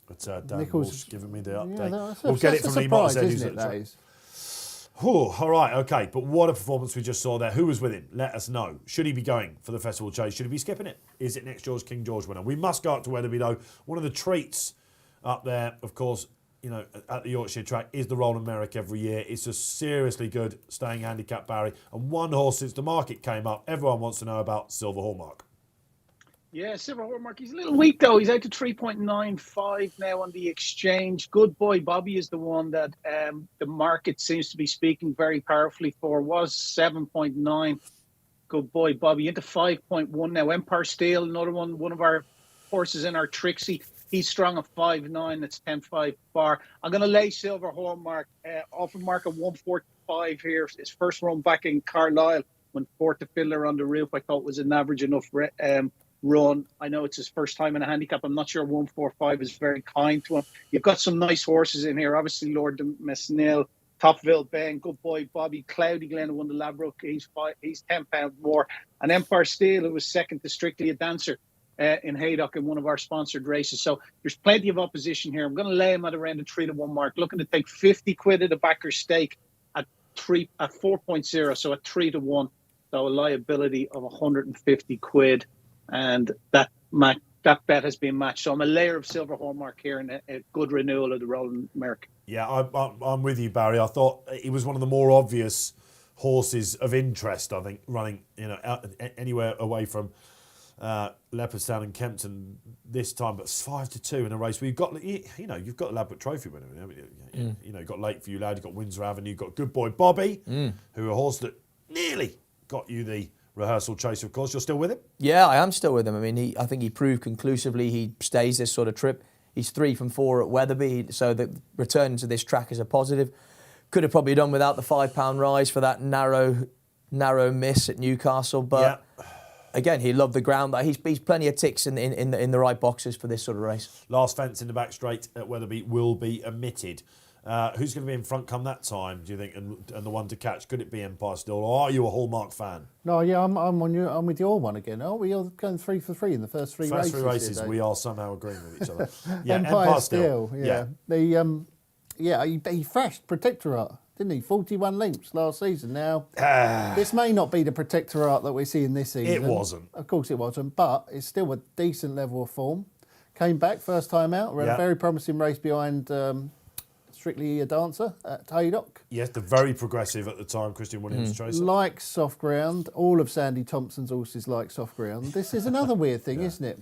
But Dan Walsh giving me the update. We'll get it from Lee Mottershead, isn't it? That is. All right, okay. But what a performance we just saw there. Who was with him? Let us know. Should he be going for the Festival Chase? Should he be skipping it? Is it next year's King George winner? We must go up to Wetherby, though. One of the treats up there, of course, at the Yorkshire track is the Roland Merrick every year. It's a seriously good staying handicap, Barry. And one horse since the market came up, everyone wants to know about Silver Hallmark. Yeah, Silver Hallmark. He's a little weak, though. He's out to 3.95 now on the exchange. Good Boy Bobby is the one that the market seems to be speaking very powerfully for. Was 7.9. Good Boy Bobby into 5.1 now. Empire Steel, another one of our horses in our Trixie. He's strong at 5.9. That's 10.5 bar. I'm going to lay Silver Hallmark off a mark of 145 here. His first run back in Carlisle when fourth to Fiddler on the Roof, I thought was an average enough run. I know it's his first time in a handicap. I'm not sure 145 is very kind to him. You've got some nice horses in here. Obviously, Lord de Mesnil, Topville Ben, Good Boy Bobby, Cloudy Glen, who won the Ladbroke. He's £10 more. And Empire Steel, who was second to Strictly a Dancer. in Haydock in one of our sponsored races. So there's plenty of opposition here. I'm going to lay him at around the 3-1 mark, looking to take 50 quid at the backer stake at 4.0, so at 3-1. So a liability of 150 quid, and that bet has been matched. So I'm a layer of silver hallmark here and a good renewal of the Roland Merrick. Yeah, I'm with you, Barry. I thought he was one of the more obvious horses of interest, I think, running anywhere away from Leopardstown and Kempton this time, but 5-2 in a race. We've got, you've got the Ladbroke Trophy winner. You've got Lakeview Lad, you've got Windsor Avenue, you've got Good Boy Bobby, who a horse that nearly got you the rehearsal chase. Of course, you're still with him. Yeah, I am still with him. I mean, I think he proved conclusively he stays this sort of trip. He's 3 from 4 at Wetherby, so the return to this track is a positive. Could have probably done without the £5 rise for that narrow miss at Newcastle, but. Yeah. Again, he loved the ground. He's plenty of ticks in the right boxes for this sort of race. Last fence in the back straight at Wetherby will be omitted. Who's going to be in front come that time, do you think, and the one to catch? Could it be Empire Still, or are you a Hallmark fan? No, yeah, I'm with your one again. Aren't we all going 3 for 3 in the first three races? First 3 races, we are somehow agreeing with each other. Yeah, Empire Still. Yeah. He thrashed Protectorate, didn't he? 41 lengths last season. Now, this may not be the Protectorate that we're seeing this season. It wasn't. Of course it wasn't, but it's still a decent level of form. Came back first time out. Ran a very promising race behind Strictly a Dancer at Haydock. Yes, the very progressive at the time, Christian Williams Tracer. Like soft ground. All of Sandy Thompson's horses like soft ground. This is another weird thing, isn't it?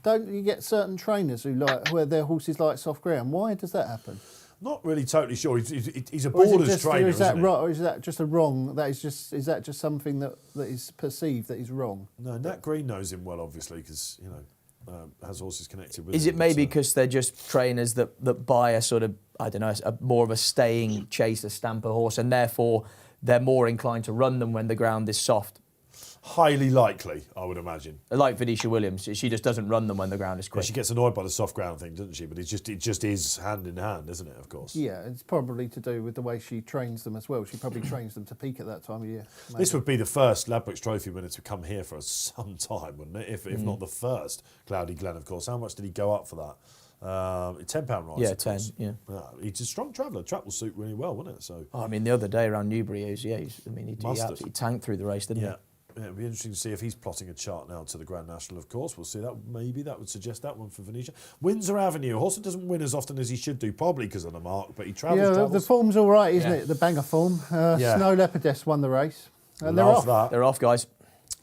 Don't you get certain trainers where their horses like soft ground? Why does that happen? Not really totally sure. He's a borders trainer, is that isn't right, or is that just a wrong? Is that just something that is perceived that is wrong? No, Nat Green knows him well, obviously, because has horses connected with him. Is it maybe because they're just trainers that buy a sort of, I don't know, more of a staying chaser stamper horse, and therefore they're more inclined to run them when the ground is soft? Highly likely, I would imagine. Like Venetia Williams, she just doesn't run them when the ground is quick. Yeah, she gets annoyed by the soft ground thing, doesn't she? But it just is hand in hand, isn't it? Of course. Yeah, it's probably to do with the way she trains them as well. She probably trains them to peak at that time of year. Maybe. This would be the first Ladbrokes Trophy winner to come here for some time, wouldn't it? If not the first. Cloudy Glen, of course. How much did he go up for that? £10 rise. Yeah, 10. Yeah. He's a strong traveller. Track will suit really well, wouldn't it? So. I mean, the other day around Newbury, he absolutely tanked through the race, didn't he? Yeah, it'll be interesting to see if he's plotting a chart now to the Grand National, of course. We'll see that. Maybe that would suggest that one for Venetia. Windsor Avenue. Horse doesn't win as often as he should do, probably because of the mark, but he travels. Yeah, the form's all right, isn't it? The banger form. Snow Leopardess won the race. And they're off. They're off, guys.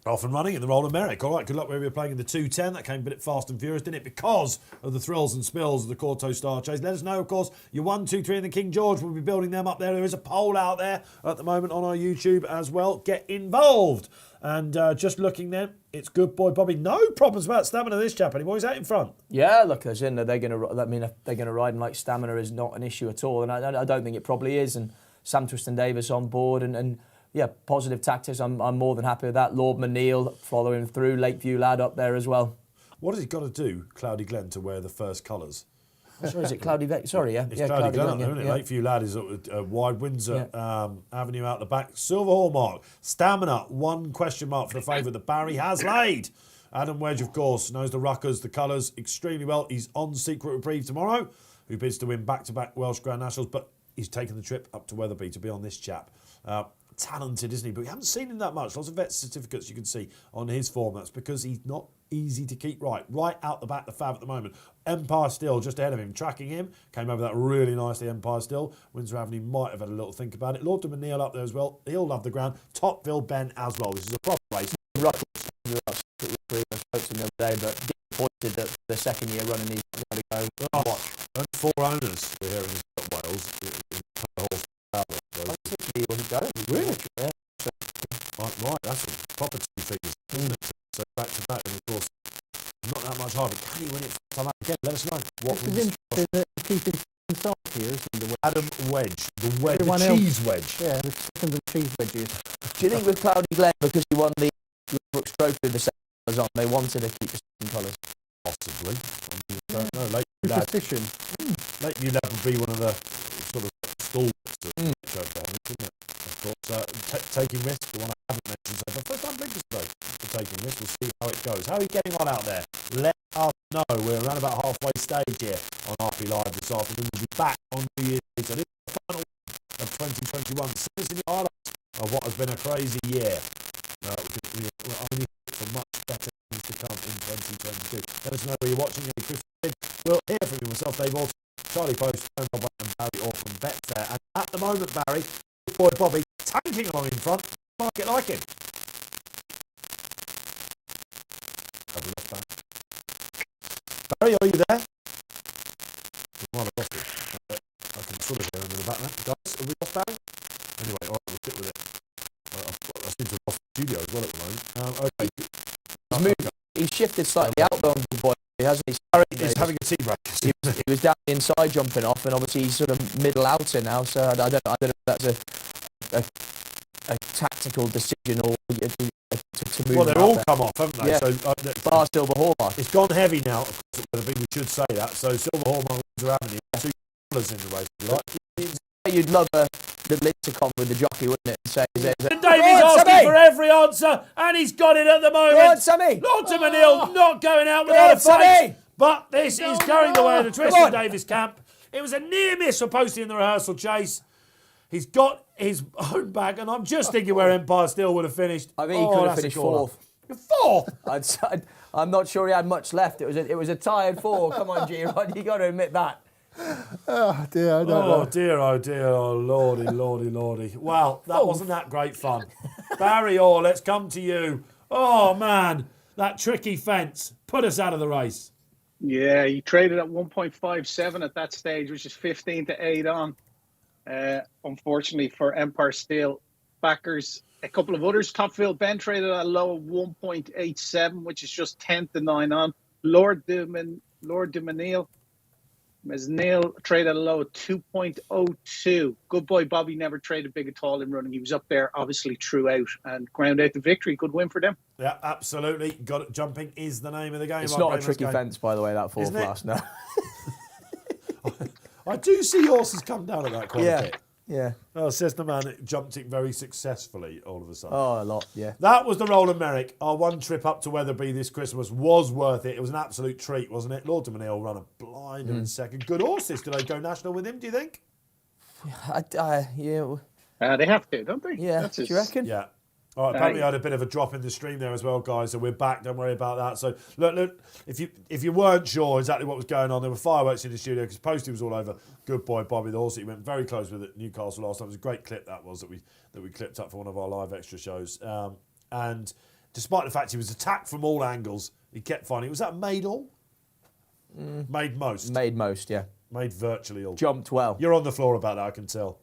Off and running in the Roland Merrick. All right, good luck wherever you're playing in the 210. That came a bit fast and furious, didn't it? Because of the thrills and spills of the Corto Star Chase. Let us know, of course, your 1, 2, 3 and the King George. We'll be building them up there. There is a poll out there at the moment on our YouTube as well. Get involved. And just looking then, it's Good Boy Bobby. No problems about stamina this chap anymore. He's out in front. Yeah, look, as in they're going to. I mean, if they're going to ride him like stamina is not an issue at all, and I don't think it probably is. And Sam Twiston-Davis on board, and yeah, positive tactics. I'm more than happy with that. Lord Neil following through. Lakeview Lad up there as well. What has he got to do, Cloudy Glen, to wear the first colours? Sorry, is it Cloudy? Sorry, yeah. It's Cloudy Glen, isn't it? Yeah. Lakeview Lad is wide Windsor Avenue out the back. Silver Hallmark. Stamina, one question mark for the favourite that Barry has laid. Adam Wedge, of course, knows the ruckers, the colours extremely well. He's on Secret Reprieve tomorrow, who bids to win back-to-back Welsh Grand Nationals, but he's taken the trip up to Wetherby to be on this chap. Talented, isn't he? But we haven't seen him that much. Lots of vet certificates you can see on his form. That's because he's not easy to keep right. Right out the back, the Fab at the moment. Empire Still just ahead of him, tracking him. Came over that really nicely, Empire Still. Spoke Avenue might have had a little think about it. Lord Neil up there as well. He'll love the ground. Topville Ben as well. This is a proper race. I spoke to him the other day, but disappointed that the second year running he's got to go. Oh, what? Only 4 owners here in Wales. He wasn't going. Really? Yeah. Right, that's a proper two figures, isn't it? So back to back, and of course, not that much harder. Can he win it time out again? Let us know. What was interesting that keeping inside here, isn't it? Adam Wedge, the cheese wedge. Yeah, the seconds and cheese wedges. Do you think with Cloudy Glen, because he won the Brooks Trophy with the second colours on, they wanted to keep the second colours? Possibly. I don't know. Superstition. Lakeview Lad would be one of the sort of stalwarts to go for him, isn't it? Of course, taking risks, the one haven't mentioned so far. First time blinkers today for taking this. We'll see how it goes. How are you getting on out there? Let us know. We're around about halfway stage here on RP Live this afternoon. We'll be back on New Year's Day. So this is the final of 2021. Send us in your highlights of what has been a crazy year. We're only for much better things to come in 2022. Let us know where you're watching. We'll hear from you, myself, Dave Orton, Charlie Poste, and Barry Orr from Betfair. And at the moment, Barry, boy Bobby, tanking along in front. Market like him. Have we lost Barry? Barry, are you there? We might have lost it. I can sort of hear him in the background. Guys, have we lost Barry? Anyway, all right, we'll stick with it. I seem to have lost the studio as well at the moment. Okay. He's moved. He's shifted slightly out though, boy. He hasn't. He's having a tea break. He was down the inside jumping off, and obviously he's sort of middle outer now. So I don't know if that's a tactical decision or to move. Well, they've all come off, haven't they? Yeah. So, Bar Silver Hallmark. it's gone heavy now. Of course, I think we should say that. So Silver Hallmark Avenue, 2 colours in the race, if you like. You'd love a little intercom with the jockey, wouldn't it? And say, And Davey's asking for every answer, and he's got it at the moment. Go on, Sammy. Lord Manil not going out without a fight. Sammy. But this is going the way of the Tristan Davis camp. It was a near miss for Poste in the rehearsal chase. He's got his own back, and I'm just thinking where Empire still would have finished. I think he could have finished fourth. Fourth? I'm not sure he had much left. It was a tired four. Come on, G-Rod, you got to admit that. Oh dear, I don't know. Oh dear, oh lordy. Well, that wasn't that great fun. Barry Orr, let's come to you. Oh man, that tricky fence put us out of the race. Yeah, he traded at 1.57 at that stage, which is 15 to 8 on. Unfortunately for Empire Steel backers, a couple of others. Topfield Ben traded at a low of 1.87, which is just 10 to 9 on. Lord de Menil traded at a low of 2.02. Good boy Bobby never traded big at all in running. He was up there, obviously, throughout and ground out the victory. Good win for them. Yeah, absolutely. Got it. Jumping is the name of the game. It's not a tricky fence, by the way, that fourth class. No. I do see horses come down at that quite a bit. Yeah. Oh, says the man that jumped it very successfully all of a sudden. Oh, a lot, yeah. That was the Roland Merrick. Our one trip up to Wetherby this Christmas was worth it. It was an absolute treat, wasn't it? Lord Manil ran a blinder in second. Good horses. Do they go national with him, do you think? Yeah. They have to, don't they? Yeah, do you reckon? Yeah. All right, apparently I had a bit of a drop in the stream there as well, guys, so we're back. Don't worry about that. So, look, if you weren't sure exactly what was going on, there were fireworks in the studio because Posty was all over. Good boy, Bobby, the horse. He went very close with it at Newcastle last time. It was a great clip that we clipped up for one of our live extra shows. And despite the fact he was attacked from all angles, he kept finding. Was that made all? Made most. Made most, yeah. Made virtually all. Jumped well. You're on the floor about that, I can tell.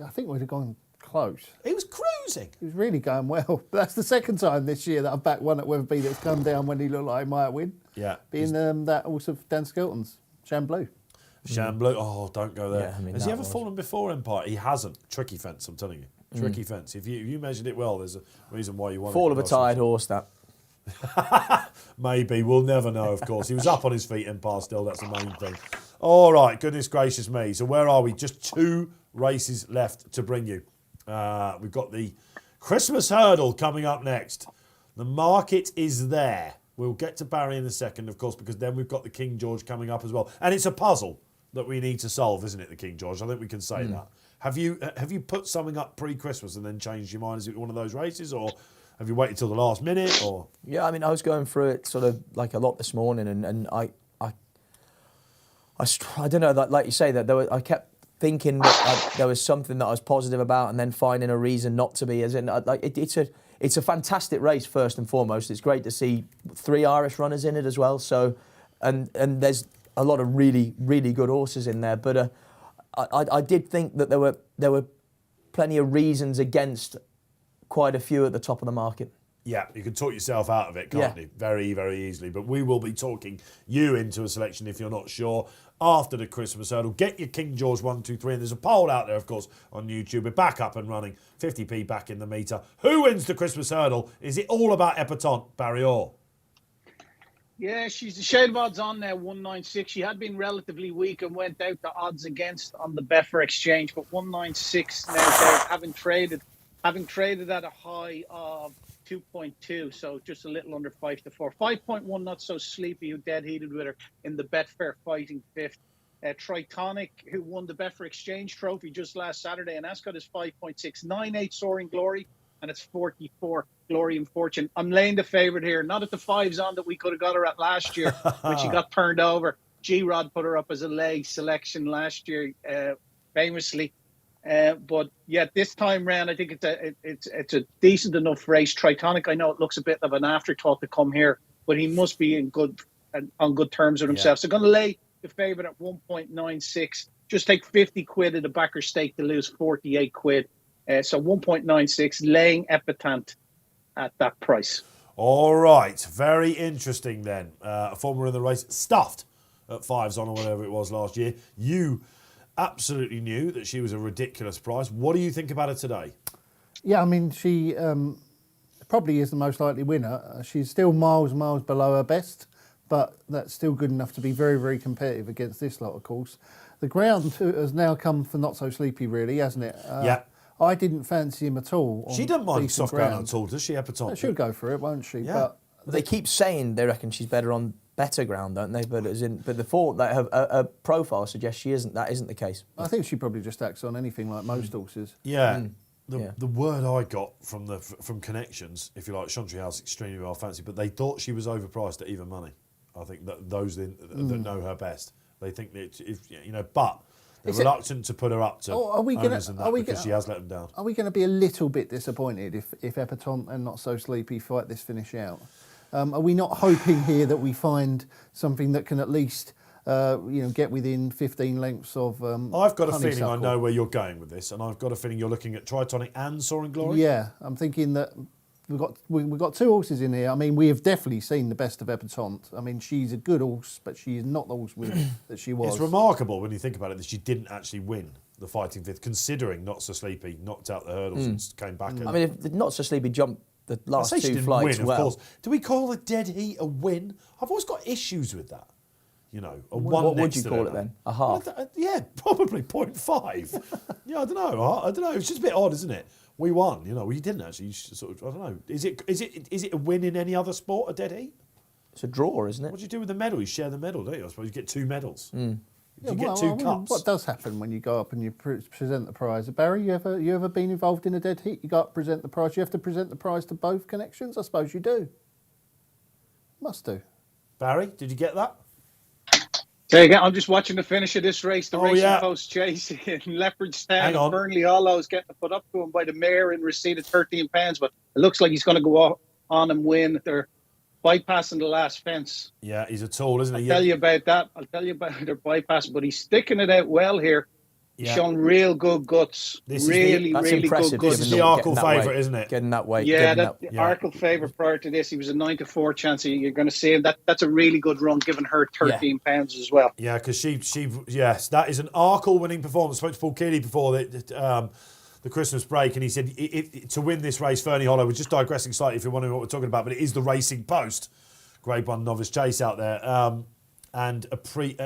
I think we'd have gone close. He was cruising. He was really going well. But that's the second time this year that I've backed one at Wetherby that's come down when he looked like he might win. Yeah. Being that horse of Dan Skelton's, Chamblou. Chamblou. Oh, don't go there. Yeah, Has he ever fallen before Empire? He hasn't. Tricky fence, I'm telling you. Tricky fence. If you measured it well, there's a reason why you won. Fall of a tired horse, that. Maybe. We'll never know, of course. He was up on his feet, Empire still. That's the main thing. All right. Goodness gracious me. So where are we? Just 2 races left to bring you. We've got the Christmas Hurdle coming up next. The market is there. We'll get to Barry in a second, of course, because then we've got the King George coming up as well. And it's a puzzle that we need to solve, isn't it, the King George? I think we can say that. Have you put something up pre-Christmas and then changed your mind? Is it one of those races, or have you waited till the last minute? Or Yeah, I mean, I was going through it sort of like a lot this morning, and I don't know, like you say, that I kept thinking that there was something that I was positive about, and then finding a reason not to be. As in, it's a fantastic race first and foremost. It's great to see 3 Irish runners in it as well. So, and there's a lot of really, really good horses in there. But I did think that there were plenty of reasons against quite a few at the top of the market. Yeah, you can talk yourself out of it, can't you? Very, very easily. But we will be talking you into a selection if you're not sure after the Christmas Hurdle. Get your King George 1, 2, 3. And there's a poll out there, of course, on YouTube. We're back up and running. 50p back in the meter. Who wins the Christmas Hurdle? Is it all about Epatante, Barry Orr? Yeah, she's the shade of odds on now, 196. She had been relatively weak and went out to odds against on the Betfair Exchange, but 196 now, Dave, having traded having traded at a high of 2.2, so just a little under 5 to 4. 5.1, Not So Sleepy, who dead heated with her in the Betfair Fighting Fifth. Tritonic, who won the Betfair Exchange Trophy just last Saturday, and Ascot is 5.6. 9.8 Soaring Glory, and it's 44 Glory and Fortune. I'm laying the favourite here, not at the 5s on that we could have got her at last year when she got turned over. G-Rod put her up as a lay selection last year, famously. But yeah, this time round, I think it's a decent enough race. Tritonic, I know it looks a bit of an afterthought to come here, but he must be on good terms with himself. So going to lay the favourite at 1.96. Just take 50 quid at the backer stake to lose 48 quid. So 1.96, laying Epitant at that price. All right, very interesting then. A former in the race, stuffed at 5s on or whatever it was last year. You absolutely knew that she was a ridiculous price. What do you think about her today? Yeah, I mean, she probably is the most likely winner. She's still miles below her best, but that's still good enough to be very, very competitive against this lot, of course. The ground has now come for Not So Sleepy, really, hasn't it? Yeah. I didn't fancy him at all. She doesn't mind soft ground at all, does she, Epitant? She'll go for it, won't she? Yeah. But They keep saying they reckon she's better on better ground, don't they? But the thought that her profile suggests she isn't. That isn't the case. I think she probably just acts on anything like most horses. Yeah. The word I got from connections, if you like, Chantry House extremely well fancy, but they thought she was overpriced at even money. I think that those that know her best, they think that but they're reluctant to put her up to owners and that because she has let them down. Are we going to be a little bit disappointed if Epitant and Not So Sleepy fight this finish out? Are we not hoping here that we find something that can at least get within 15 lengths of I've got a feeling I Honeysuckle? know where you're going with this, and I've got a feeling you're looking at Tritonic and Soaring Glory. Yeah, I'm thinking that we've got two horses in here. I mean, we have definitely seen the best of Epitant. I mean, she's a good horse, but she's not the horse that she was. It's remarkable when you think about it that she didn't actually win the Fighting Fifth, considering Not So Sleepy knocked out the hurdles and came back. I mean, if the Not So Sleepy jumped the last I say she two didn't flights win, well. of course. Do we call a dead heat a win? I've always got issues with that. A one What would next you to call the it then? A half? Yeah, probably 0.5. Yeah, I don't know. It's just a bit odd, isn't it? We won. We didn't actually. Sort of. I don't know. Is it a win in any other sport? A dead heat? It's a draw, isn't it? What do you do with the medal? You share the medal, don't you? I suppose you get 2 medals. You get well, 2 I mean, cups. what does happen when you go up and you present the prize? Barry, you ever been involved in a dead heat? You go up, present the prize. You have to present the prize to both connections. I suppose you do. Must do. Barry, did you get that? There you go. I'm just watching the finish of this race. The Racing yeah. Post chase in Hang Leopardstown. on. Burnley Hollow's getting put up to him by the mare in receipt of £13, but it looks like he's going to go on and win. They're bypassing the last fence. Yeah, he's a tool, isn't he? I'll tell you about that. I'll tell you about their bypass, but he's sticking it out well here. He's showing real good guts. That's really impressive, good guts. This is the Arkle favourite, isn't it? Getting that weight. Yeah, getting the Arkle favourite prior to this. He was a 9-4 chance. You're going to see him. That's a really good run, giving her £13 as well. Yeah, because yes, that is an Arkle winning performance. I spoke to Paul Keeley before the Christmas break, and he said to win this race, Fernie Hollow, we're just digressing slightly if you're wondering what we're talking about, but it is the Racing Post Grade 1 novice chase out there. And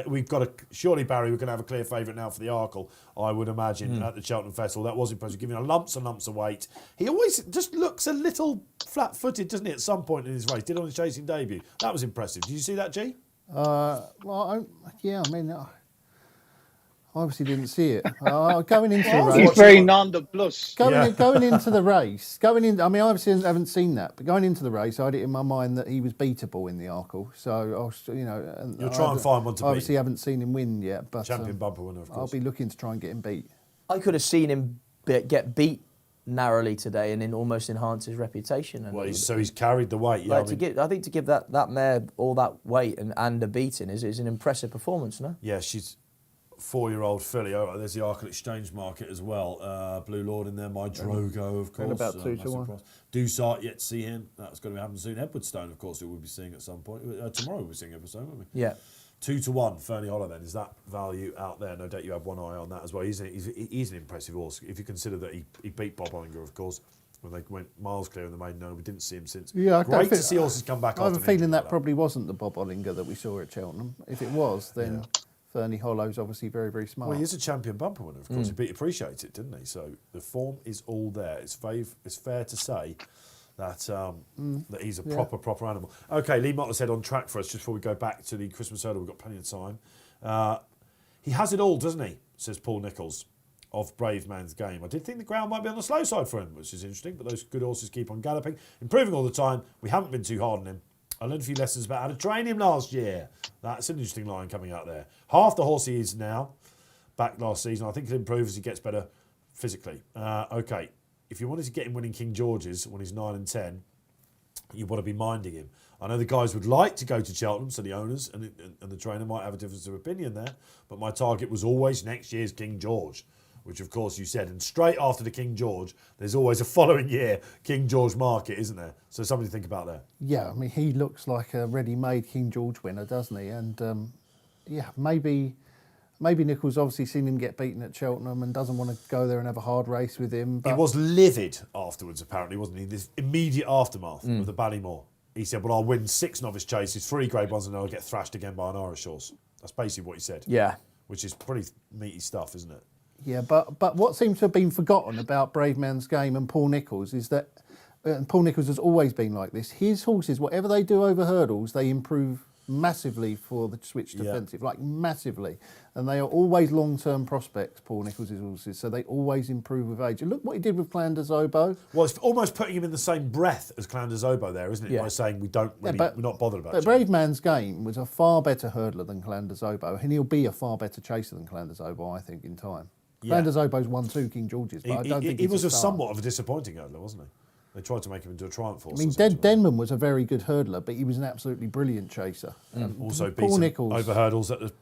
we've got surely, Barry, we're going to have a clear favourite now for the Arkle, I would imagine, at the Cheltenham Festival. That was impressive, giving her lumps and lumps of weight. He always just looks a little flat-footed, doesn't he, at some point in his race? Did on his chasing debut. That was impressive. Did you see that, G? I obviously didn't see it. Going into the race, He's very nonplussed. Going into the race, I mean, I obviously haven't seen that, but going into the race, I had it in my mind that he was beatable in the Arkle. So I was, and You'll try and find one to beat. Obviously, haven't seen him win yet, but Champion bumper winner, of course. I'll be looking to try and get him beat. I could have seen him get beat narrowly today and then almost enhance his reputation. And he's carried the weight. Yeah, I think to give that mare all that weight and a beating is an impressive performance, no? Yeah, she's 4-year-old filly. Oh, there's the Arkle Exchange market as well. Blue Lord in there, My Drogo, of course. And about 2 to 1. Dusart, yet to see him. That's going to be happening soon. Edwardstone, of course, who we'll be seeing at some point. Tomorrow we'll be seeing Edwardstone, won't we? Yeah. 2 to 1, Fernie Hollow then. Is that value out there? No doubt you have one eye on that as well. He's an impressive horse. If you consider that he beat Bob Ollinger, of course, when they went miles clear in the maiden. No, we didn't see him since. Yeah, Great to see horses come back. I have a feeling that probably wasn't the Bob Ollinger that we saw at Cheltenham. If it was, then Fernie Hollow's obviously very, very smart. Well, he is a champion bumper winner, of course. He beat Appreciate It, didn't he? So the form is all there. It's fair to say that that he's a proper animal. Okay, Lee Mottler said on track for us, just before we go back to the Christmas hurdle, we've got plenty of time. He has it all, doesn't he? Says Paul Nicholls of Brave Man's Game. I did think the ground might be on the slow side for him, which is interesting, but those good horses keep on galloping, improving all the time. We haven't been too hard on him. I learned a few lessons about how to train him last year. That's an interesting line coming out there. Half the horse he is now, back last season. I think he'll improve as he gets better physically. Okay, if you wanted to get him winning King George's when he's 9 and 10, you want to be minding him. I know the guys would like to go to Cheltenham, so the owners and the trainer might have a difference of opinion there, but my target was always next year's King George, which of course you said. And straight after the King George, there's always a following year King George market, isn't there? So something to think about there. Yeah, I mean, he looks like a ready-made King George winner, doesn't he? And maybe Nicholls obviously seen him get beaten at Cheltenham and doesn't want to go there and have a hard race with him. But he was livid afterwards, apparently, wasn't he? This immediate aftermath of the Ballymore. He said, well, I'll win 6 novice chases, 3 grade ones, and then I'll get thrashed again by an Irish horse. That's basically what he said. Yeah. Which is pretty meaty stuff, isn't it? Yeah, but what seems to have been forgotten about Brave Man's Game and Paul Nicholls is that, and Paul Nicholls has always been like this, his horses, whatever they do over hurdles, they improve massively for the switch defensive, like massively. And they are always long-term prospects, Paul Nicholls' horses, so they always improve with age. And look what he did with Clanders Oboe. Well, it's almost putting him in the same breath as Clanders Oboe there, isn't it? Yeah. By saying we're not bothered about it. But Brave Man's Game was a far better hurdler than Clanders Oboe, and he'll be a far better chaser than Clanders Oboe, I think, in time. Yeah. Clanders Oboe's won 2 King Georges, but I don't think he he's was a star. somewhat of a disappointing hurdler, wasn't he? They tried to make him into a triumph horse. I mean, Denman was a very good hurdler, but he was an absolutely brilliant chaser. Also Paul beaten Nicholls, over hurdles at the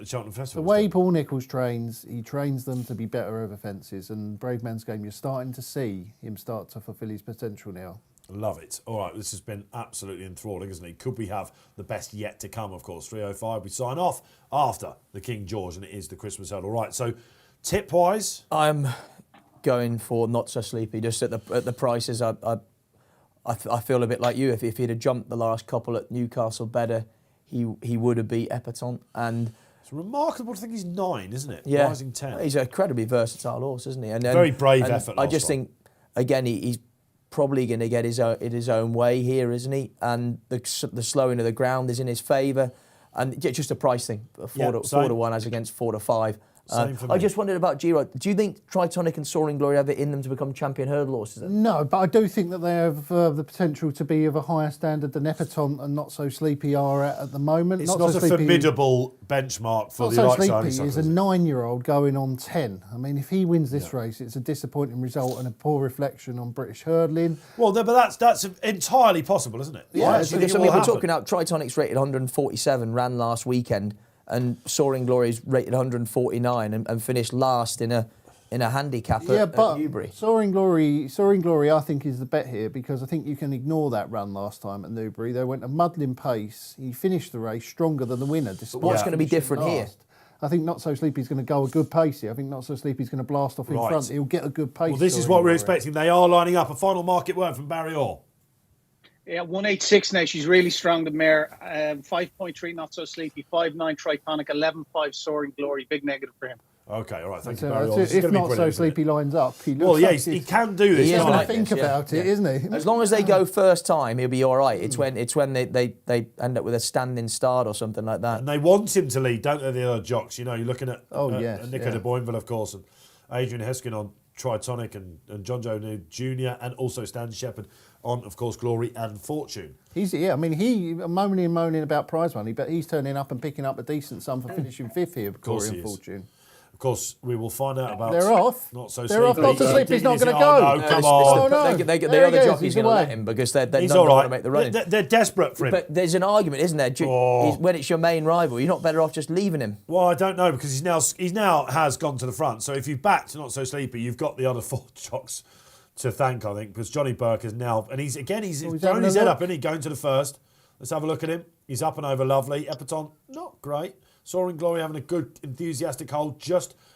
Cheltenham Festival. the way Paul Nicholls trains, he trains them to be better over fences, and Brave Man's Game, you're starting to see him start to fulfil his potential now. Love it. All right, this has been absolutely enthralling, isn't it? Could we have the best yet to come, of course? 3:05, we sign off after the King George, and it is the Christmas hurdle. Right, so tip-wise? I'm going for Not So Sleepy, just at the prices. I feel a bit like you. If he'd have jumped the last couple at Newcastle better, he would have beat Epperton. And It's remarkable to think he's 9, isn't it? yeah, Rising 10. he's an incredibly versatile horse, isn't he? And Very brave effort I last just time. think, again, he's probably going to get his own way here, isn't he? And the slowing of the ground is in his favour. And just a price thing, 4 to 1 as against 4 to 5. Same for me. I just wondered about Giro. Do you think Tritonic and Soaring Glory have it in them to become champion hurdle horses? No, but I do think that they have the potential to be of a higher standard than Epperton and Not So Sleepy are at the moment. It's not a formidable benchmark for the Not So likes of Sleepy is a 9-year-old going on 10. I mean, if he wins this race, it's a disappointing result and a poor reflection on British hurdling. Well, but that's entirely possible, isn't it? Yeah, Actually, because it I will mean, we're happen. talking about Tritonic's rated 147, ran last weekend, and Soaring Glory's rated 149 and finished last in a handicap at Newbury. Soaring Glory, I think, is the bet here because I think you can ignore that run last time at Newbury. They went a muddling pace. He finished the race stronger than the winner. Despite what's going to be finishing different last. here? I think Not So Sleepy's going to go a good pace here. I think Not So Sleepy's going to blast off in Right. front. He'll get a good pace. Well, this is Soaring what we're Glory. expecting. They are lining up. A final market word from Barry Orr. Yeah, 186 now. She's really strong, the mare. 5.3 Not So Sleepy, 5.9 Tritonic, 11.5 Soaring Glory. Big negative for him. Okay, all right. Thank So you, Barry Orr. that's This is it. If gonna be Not So brilliant, isn't it? Sleepy lines up, he looks Well, yeah, like he can do this. He is He's can't going like to think this, yeah. about it, isn't he? As long as they go first time, he'll be all right. It's when they end up with a standing start or something like that. And they want him to lead, don't they, the other jocks? You know, you're looking at yes, Nico yeah. de Boinville, of course, and Adrian Heskin on Tritonic and John Joe Jr. and also Stan Shepherd on, of course, Glory and Fortune. He moaning about prize money, but he's turning up and picking up a decent sum for finishing 5th here, course Glory he and is. Fortune. Of course, we will find out about... They're off. Not So They're off. Sleepy. Not So Sleepy's not going to go. Oh, no, come on. No. The There he other goes, jockey's he's going to let away. him because they're He's not all going right. to make the running. They're desperate for him. But there's an argument, isn't there? When it's your main rival, you're not better off just leaving him. Well, I don't know because he's now has gone to the front. So if you backed Not So Sleepy, you've got the other 4 jocks to thank, I think, because Johnny Burke is now, and he's thrown his head up, and he's going to the first. Let's have a look at him. He's up and over, lovely. Epperton, not great. Soaring Glory having a good, enthusiastic hold.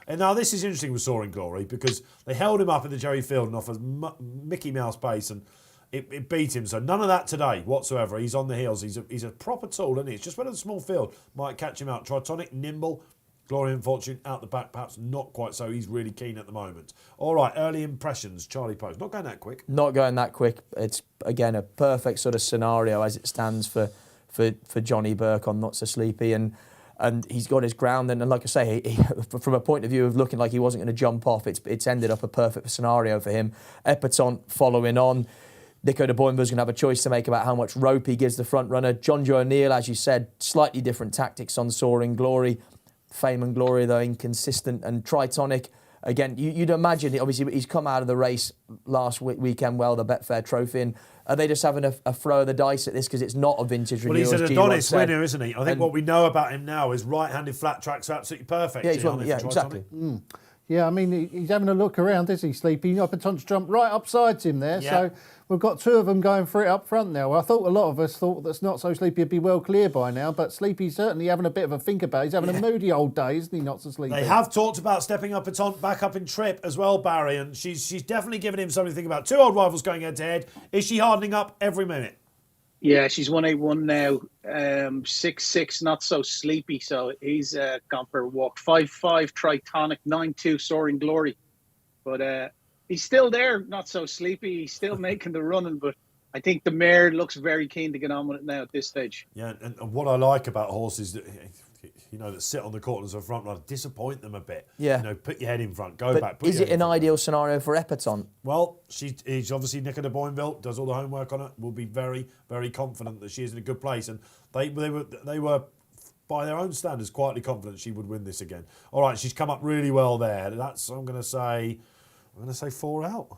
And now this is interesting with Soaring Glory because they held him up in the Jerry Field and off a Mickey Mouse pace, and it beat him. So none of that today whatsoever. He's on the heels. He's a proper tool, isn't he? It's just when a small field might catch him out. Tritonic, nimble. Glory and Fortune out the back, perhaps not quite so. He's really keen at the moment. All right, early impressions, Charlie Post. Not going that quick. Not going that quick. It's, again, a perfect sort of scenario as it stands for Johnny Burke on Not So Sleepy. And he's got his ground. And like I say, he, from a point of view of looking like he wasn't going to jump off, it's ended up a perfect scenario for him. Epatante following on. Nico de Boinville's going to have a choice to make about how much rope he gives the front runner. John Joe O'Neill, as you said, slightly different tactics on Soaring Glory. Fame and Glory, though, inconsistent. And Tritonic, again, you'd imagine, obviously, he's come out of the race last weekend, the Betfair Trophy. And are they just having a throw of the dice at this because it's not a vintage renewal? Well, he's an Adonis winner, isn't he? I think what we know about him now is right-handed flat tracks are absolutely perfect. Yeah, exactly. Yeah, I mean, he's having a look around, is he, Sleepy? Epatante's jumped right upside him there. Yeah. So we've got two of them going for it up front now. I thought a lot of us thought that's Not So Sleepy would be well clear by now, but Sleepy's certainly having a bit of a think about it. He's having a moody old day, isn't he, Not So Sleepy? They have talked about stepping up Epatante back up in trip as well, Barry, and she's definitely given him something to think about. Two old rivals going head-to-head. Is she hardening up every minute? Yeah, she's 181 now. 6'6", Not So Sleepy. So he's gone for a walk. 5'5", Tritonic. 9'2", Soaring Glory. But he's still there, Not So Sleepy. He's still making the running. But I think the mare looks very keen to get on with it now at this stage. Yeah, and what I like about horses that that sit on the corners of front runner, disappoint them a bit. Yeah. Put your head in front, go back. Is it an ideal scenario for Epatante? Well, he's obviously Nico de Boinville, does all the homework on it, will be very, very confident that she is in a good place. And they were, by their own standards, quietly confident she would win this again. All right, she's come up really well there. I'm going to say 4 out.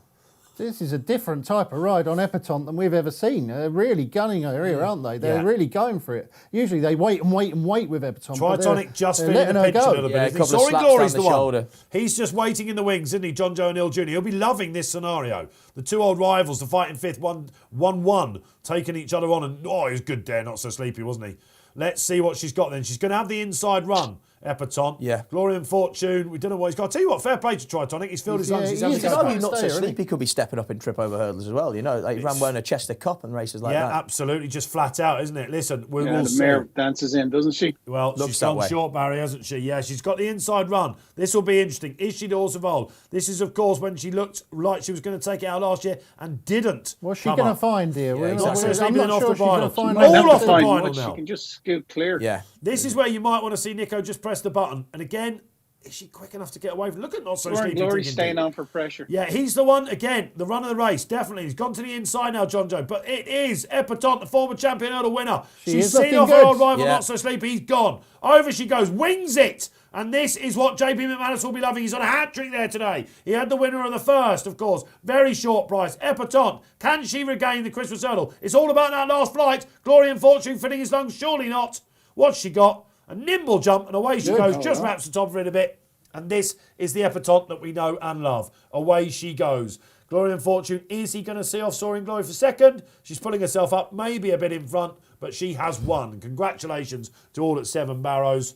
This is a different type of ride on Epatante than we've ever seen. They're really gunning her here, aren't they? They're really going for it. Usually they wait with Epatante. Tritonic just feeling the pinch a little bit. Soaring Glory's the one. Shoulder. He's just waiting in the wings, isn't he? John Joe O'Neill Jr. He'll be loving this scenario. The two old rivals, the fighting fifth, 1-1, taking each other on. And he was good there, Not So Sleepy, wasn't he? Let's see what she's got then. She's going to have the inside run. Epatante. Yeah. Glory and Fortune. We don't know what he's got. I'll tell you what, fair play to Tritonic. He's filled his lungs. He's Not So Sleepy could be stepping up in trip over hurdles as well. He ran well in a Chester Cup and races like that. Yeah, absolutely. Just flat out, isn't it? Listen, we'll the mare dances in, doesn't she? Well, she's gone short, Barry, hasn't she? Yeah, she's got the inside run. This will be interesting. Is she the horse of old? This is, of course, when she looked like she was going to take it out last year and didn't. What's she going to find here? Yeah, exactly. I'm not sure she's going to find all off the final now. She can just scoot clear. Yeah. This is where you might want to see Nico just press the button. And again, is she quick enough to get away from? Look at Not So Sleepy. Glory staying on for pressure. Yeah, he's the one, again, the run of the race, definitely. He's gone to the inside now, John Joe. But it is Epatante, the former champion hurdle winner. She's seen off her old rival, Not So Sleepy. He's gone. Over she goes, wings it. And this is what JP McManus will be loving. He's on a hat-trick there today. He had the winner of the first, of course. Very short price. Epatante. Can she regain the Christmas hurdle? It's all about that last flight. Glory and Fortune filling his lungs. Surely not. What's she got? A nimble jump, and away she goes. Just wraps the top of it a bit. And this is the Epatante that we know and love. Away she goes. Glory and Fortune. Is he going to see off Soaring Glory for second? She's pulling herself up, maybe a bit in front, but she has won. Congratulations to all at Seven Barrows.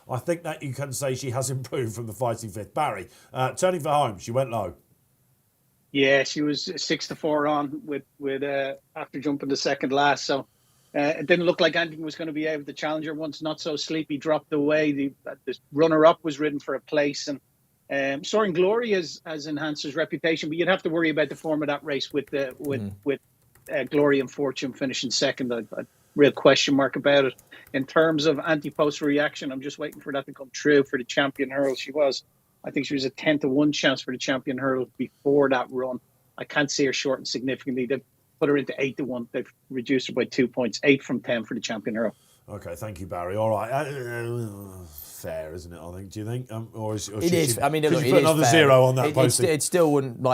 I think that you can say she has improved from the fighting fifth. Barry, turning for home, she went low. Yeah, she was 6-4 on with after jumping the second last. So it didn't look like anything was going to be able to challenge her once Not So Sleepy dropped away. The runner-up was ridden for a place. And Soaring Glory has enhanced his reputation, but you'd have to worry about the form of that race with Glory and Fortune finishing second. A real question mark about it. In terms of anti-post reaction, I'm just waiting for that to come true for the champion hurdle. I think she was a 10-1 chance for the champion hurdle before that run. I can't see her shorten significantly. They've put her into 8-1. They've reduced her by 2 points, 8 from 10 for the champion hurdle. Okay, thank you, Barry. All right. Fair, isn't it, I think? Do you think? It is. I mean, could look, you put another zero on that posting? It still wouldn't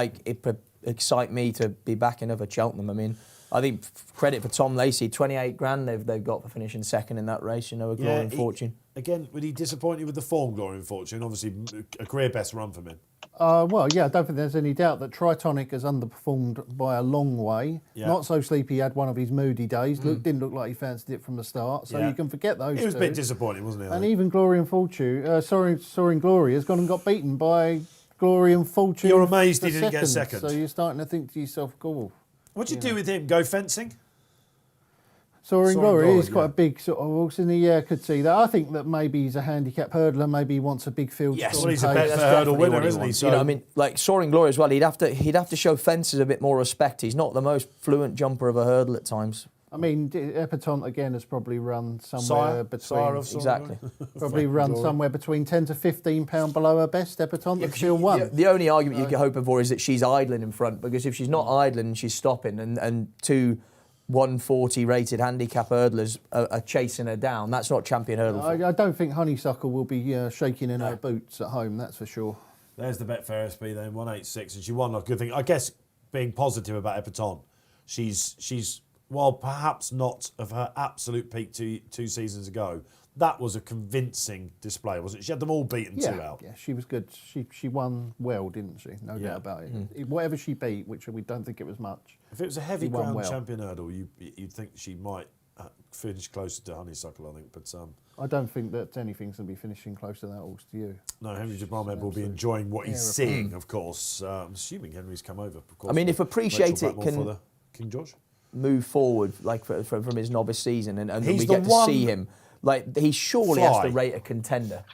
excite me to be backing up at Cheltenham. I mean, I think credit for Tom Lacey, 28 grand they've got for finishing second in that race, a Glory and Fortune. Again, would he disappoint you with the form, Glory and Fortune? Obviously, a career best run for him. Well, yeah, I don't think there's any doubt that Tritonic has underperformed by a long way. Yeah. Not So Sleepy had one of his moody days. Didn't look like he fancied it from the start. So you can forget those two. He was a bit disappointing, wasn't he? And even Glory and Fortune, Soaring Glory has gone and got beaten by Glory and Fortune. You're amazed he didn't get second. So you're starting to think to yourself, cool. What do you do with him? Go fencing? Soaring Soaring Glory, Glory, he's quite a big sort of horse, and I could see that. I think that maybe he's a handicap hurdler. Maybe he wants a big field. Yes, strong well, he's a pace. Betfair That's hurdle definitely winner, what he isn't he? wants. So, You know, I mean, like Soaring Glory as well. He'd have to show fences a bit more respect. He's not the most fluent jumper of a hurdle at times. I mean, Epatante again has probably run somewhere Sire between of Soaring Exactly. probably run somewhere between 10 to 15 pound below her best. Epatante and still won. The only argument you can hope for is that she's idling in front, because if she's not idling and she's stopping, and two 140 rated handicap hurdlers are chasing her down, that's not champion hurdle. I don't think Honeysuckle will be shaking in her boots at home. That's for sure. there's the Betfair SB then, 186, and she won a good thing. I guess being positive about Epatante, she's while perhaps not of her absolute peak two seasons ago, that was a convincing display, wasn't it? She had them all beaten 2 out. Yeah, she was good. She won well, didn't she? No doubt about it. Whatever she beat, which we don't think it was much. If it was a heavy She won ground well. champion hurdle, you'd think she might finish closer to Honeysuckle, I think. But I don't think that anything's going to be finishing close to that horse, to you. no, Henry Jabrahmed will be enjoying what he's seeing, of course. I'm assuming Henry's come over, of course. I mean, if Appreciate It for can the King George. move forward like from his novice season, and He's we the get to one see him, like he surely has fly. to rate a contender.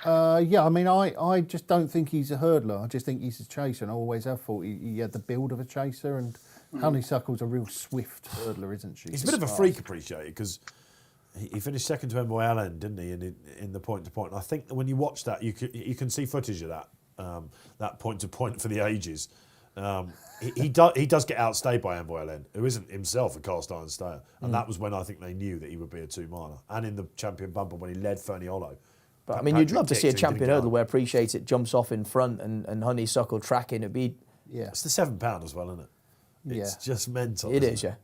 Yeah, I mean, I just don't think he's a hurdler. I just think he's a chaser, and I always have thought he had the build of a chaser, and Honeysuckle's a real swift hurdler, isn't she? He's a bit of a freak appreciated because he finished second to Envoy Allen, didn't he, in the point-to-point. And I think that when you watch that, you can see footage of that point-to-point for the ages. He does get outstayed by Envoy Allen, who isn't himself a cast iron stayer. And that was when I think they knew that he would be a 2-miler. And in the champion bumper when he led Fernie Hollow. But I mean, you'd Patrick love to see a Dixon didn't champion get hurdle on. where Appreciate It jumps off in front and Honeysuckle tracking. It'd be It's the £7 as well, isn't it? It's just mental. it isn't is, yeah.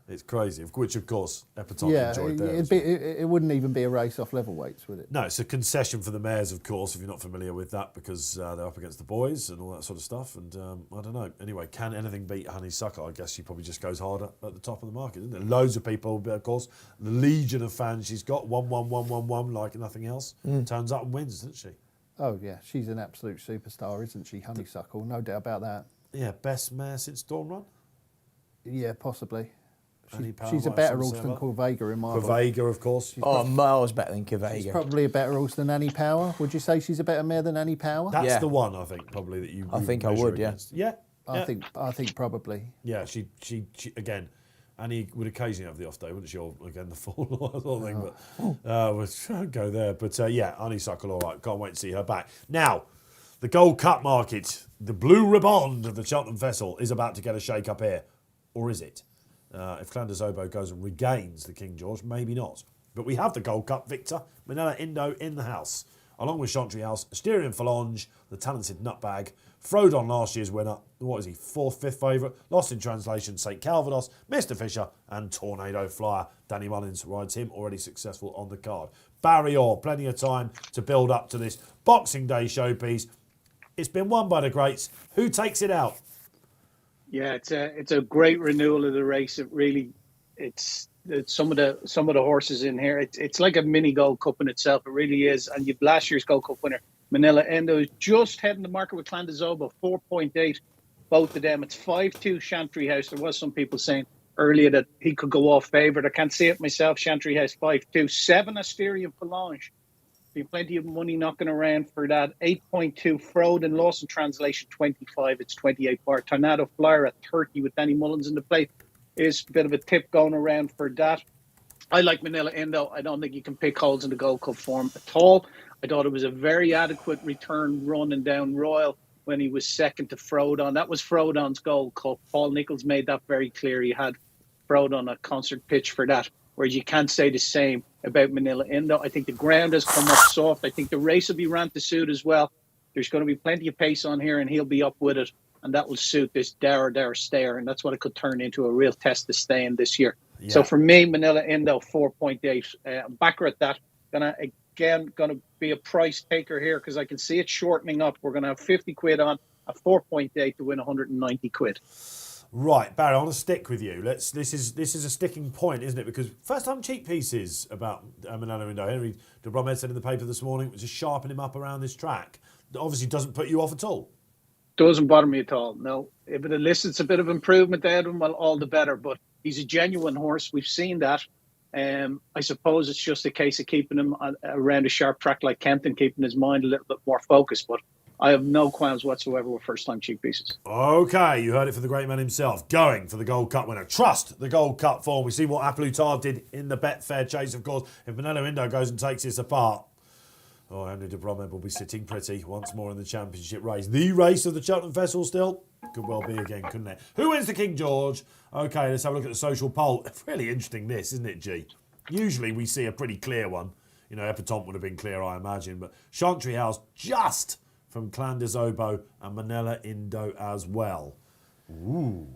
It's crazy, of which, of course, Epatante enjoyed there. it wouldn't even be a race off level weights, would it? No, it's a concession for the mares, of course, if you're not familiar with that, because they're up against the boys and all that sort of stuff. And I don't know. Anyway, can anything beat Honeysuckle? I guess she probably just goes harder at the top of the market, isn't it? Loads of people, of course, the legion of fans she's got, 1-1-1-1-1, like nothing else, turns up and wins, doesn't she? Oh, yeah, she's an absolute superstar, isn't she? Honeysuckle, no doubt about that. Yeah, best mare since Dawn Run. Yeah, possibly. Any power She's a wise better from horse than Sarah? Corvega in my book. Corvega, of course. Miles better than She's Corvega. probably a better horse than Annie Power. Would you say she's a better mare than Annie Power? That's Yeah. the one, I think, probably, that you I think I measure would, yeah. against. Yeah. I think probably. Yeah, she again, Annie would occasionally have the off day, wouldn't she? Or again, the fall sort of thing. But we'll go there. But yeah, Honeysuckle, all right. Can't wait to see her back. Now, the Gold Cup market, the blue riband of the Cheltenham Festival is about to get a shake up here. Or is it? If Clanders Obo goes and regains the King George, maybe not. But we have the Gold Cup victor, Manila Indo, in the house, along with Chantry House, Styrian Falange, the talented Nutbag, Frodon, last year's winner, what is he, 4th, 5th favourite, Lost in Translation, St Calvados, Mr Fisher, and Tornado Flyer. Danny Mullins rides him, already successful on the card. Barry Orr, plenty of time to build up to this Boxing Day showpiece. It's been won by the greats. Who takes it out? Yeah, it's a great renewal of the race. It really, it's some of the horses in here. It's like a mini Gold Cup in itself. It really is. And you've last year's Gold Cup winner, Manila Endo, is just heading the market with Clandazoba, 4.8, both of them. It's 5-2 Chantry House. There was some people saying earlier that he could go off favourite. I can't see it myself. Chantry House 5-2, 7 Asterion Falange. Been plenty of money knocking around for that. 8.2 Frode and Lost in Translation 25. It's 28 bar. Tornado Flyer at 30 with Danny Mullins in the plate is a bit of a tip going around for that. I like Manila Indo. I don't think you can pick holes in the Gold Cup form at all. I thought it was a very adequate return running down Royal when he was second to Frodon. That was Frodon's Gold Cup. Paul Nichols made that very clear. He had Frodon a concert pitch for that, whereas you can't say the same about Manila Indo. I think the ground has come up soft. I think the race will be ran to suit as well. There's going to be plenty of pace on here, and he'll be up with it, and that will suit this Dower stayer, and that's what it could turn into, a real test to stay in this year. Yeah. So for me, Manila Indo 4.8. I'm backer at that. Going to be a price taker here because I can see it shortening up. We're going to have 50 quid on a 4.8 to win 190 quid. Right, Barry, I want to stick with you. This is a sticking point, isn't it? Because first time cheek pieces about Manila Indo. Henry de Bromhead said in the paper this morning, just sharpen him up around this track. That obviously doesn't put you off at all. Doesn't bother me at all. No, if it elicits a bit of improvement out of him, well, all the better. But he's a genuine horse. We've seen that. I suppose it's just a case of keeping him around a sharp track like Kempton, keeping his mind a little bit more focused. But I have no qualms whatsoever with first-time cheap pieces. Okay, you heard it from the great man himself. Going for the Gold Cup winner. Trust the Gold Cup form. We see what Apolloutard did in the Betfair Chase, of course. If Manolo Indo goes and takes this apart, Henry de Bromhead will be sitting pretty once more in the championship race. The race of the Cheltenham Festival still could well be again, couldn't it? Who wins the King George? Okay, let's have a look at the social poll. Really interesting this, isn't it, G? Usually we see a pretty clear one. You know, Epatante would have been clear, I imagine. But Chantry House just from Clan des Obeaux and Manella Indo as well. Ooh.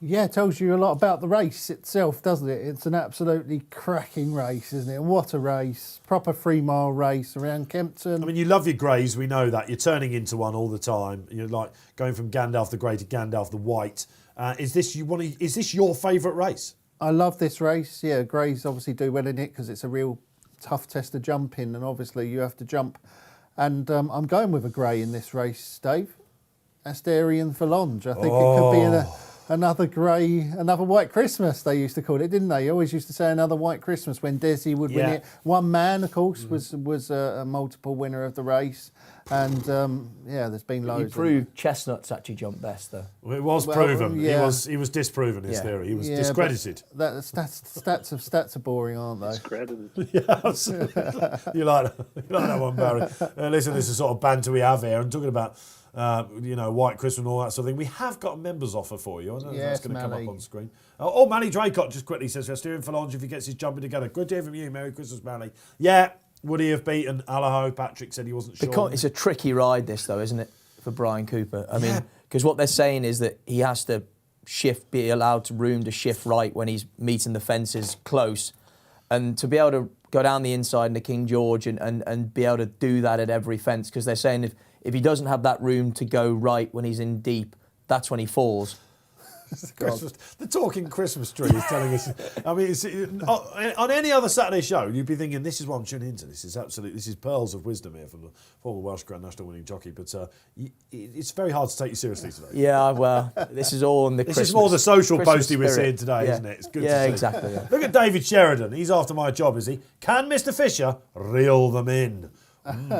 Yeah, it tells you a lot about the race itself, doesn't it? It's an absolutely cracking race, isn't it? What a race. Proper 3-mile race around Kempton. I mean, you love your greys, we know that. You're turning into one all the time. You're like going from Gandalf the Grey to Gandalf the White. Is this your favourite race? I love this race. Yeah, greys obviously do well in it because it's a real tough test to jump in, and obviously you have to jump. And I'm going with a grey in this race, Dave. Asterian Phalange. I think it could be another grey, another White Christmas, they used to call it, didn't they? You always used to say another White Christmas when Desi would win it. One Man, of course, was a multiple winner of the race. And, there's been loads. You proved Chestnuts actually jumped best, though. Well, it was proven. Yeah. He was disproven, his theory. He was discredited. Stats are boring, aren't they? Discredited. Yeah, you like that one, Barry. Listen, this is the sort of banter we have here. I'm talking about White Christmas and all that sort of thing. We have got a members offer for you. I don't know if that's going to come up on screen. Manny Draycott just quickly says, Asterian Phalange if he gets his jumping together. Good to hear from you. Merry Christmas, Manny. Yeah, would he have beaten Allaho? Patrick said he wasn't sure. It's a tricky ride, this, though, isn't it, for Brian Cooper? I mean, because what they're saying is that he has to be allowed room to shift right when he's meeting the fences close. And to be able to go down the inside in the King George and be able to do that at every fence, because they're saying if he doesn't have that room to go right when he's in deep, that's when he falls. The talking Christmas tree is telling us. I mean, on any other Saturday show, you'd be thinking, this is what I'm tuning into. This is pearls of wisdom here from the former Welsh Grand National winning jockey. But it's very hard to take you seriously today. Yeah, well, this is all in the This Christmas, is more the social Christmas postie we're spirit. seeing today, isn't it? It's good to see. Yeah, exactly. Yeah. Look at David Sheridan. He's after my job, is he? Can Mr. Fisher reel them in?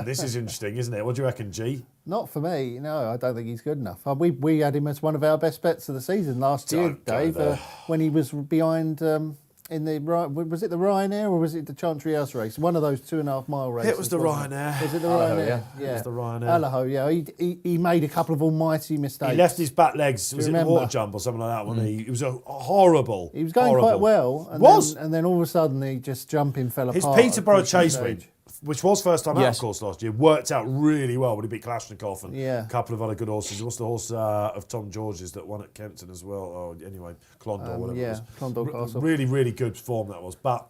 This is interesting, isn't it? What do you reckon, G? Not for me. No, I don't think he's good enough. We had him as one of our best bets of the season last year, Dave, when he was behind in the was it the Ryanair or was it the Chantry House race? One of those 2.5 mile races. It was the Ryanair. Was it the Ryanair? Yeah. It was the Ryanair. Allaho, yeah. He made a couple of almighty mistakes. He left his back legs. Was it the water jump or something like that? Wasn't he? It was a horrible. He was going quite well. And then all of a sudden, he just jumping fell apart. His Peterborough Chase win, which was first time out, of course, last year, worked out really well when he beat Kalashnikov and a couple of other good horses. What's the horse of Tom George's that won at Kempton as well? Oh, anyway, Clondor, whatever it was. Clondor Castle. Really, really good form that was. But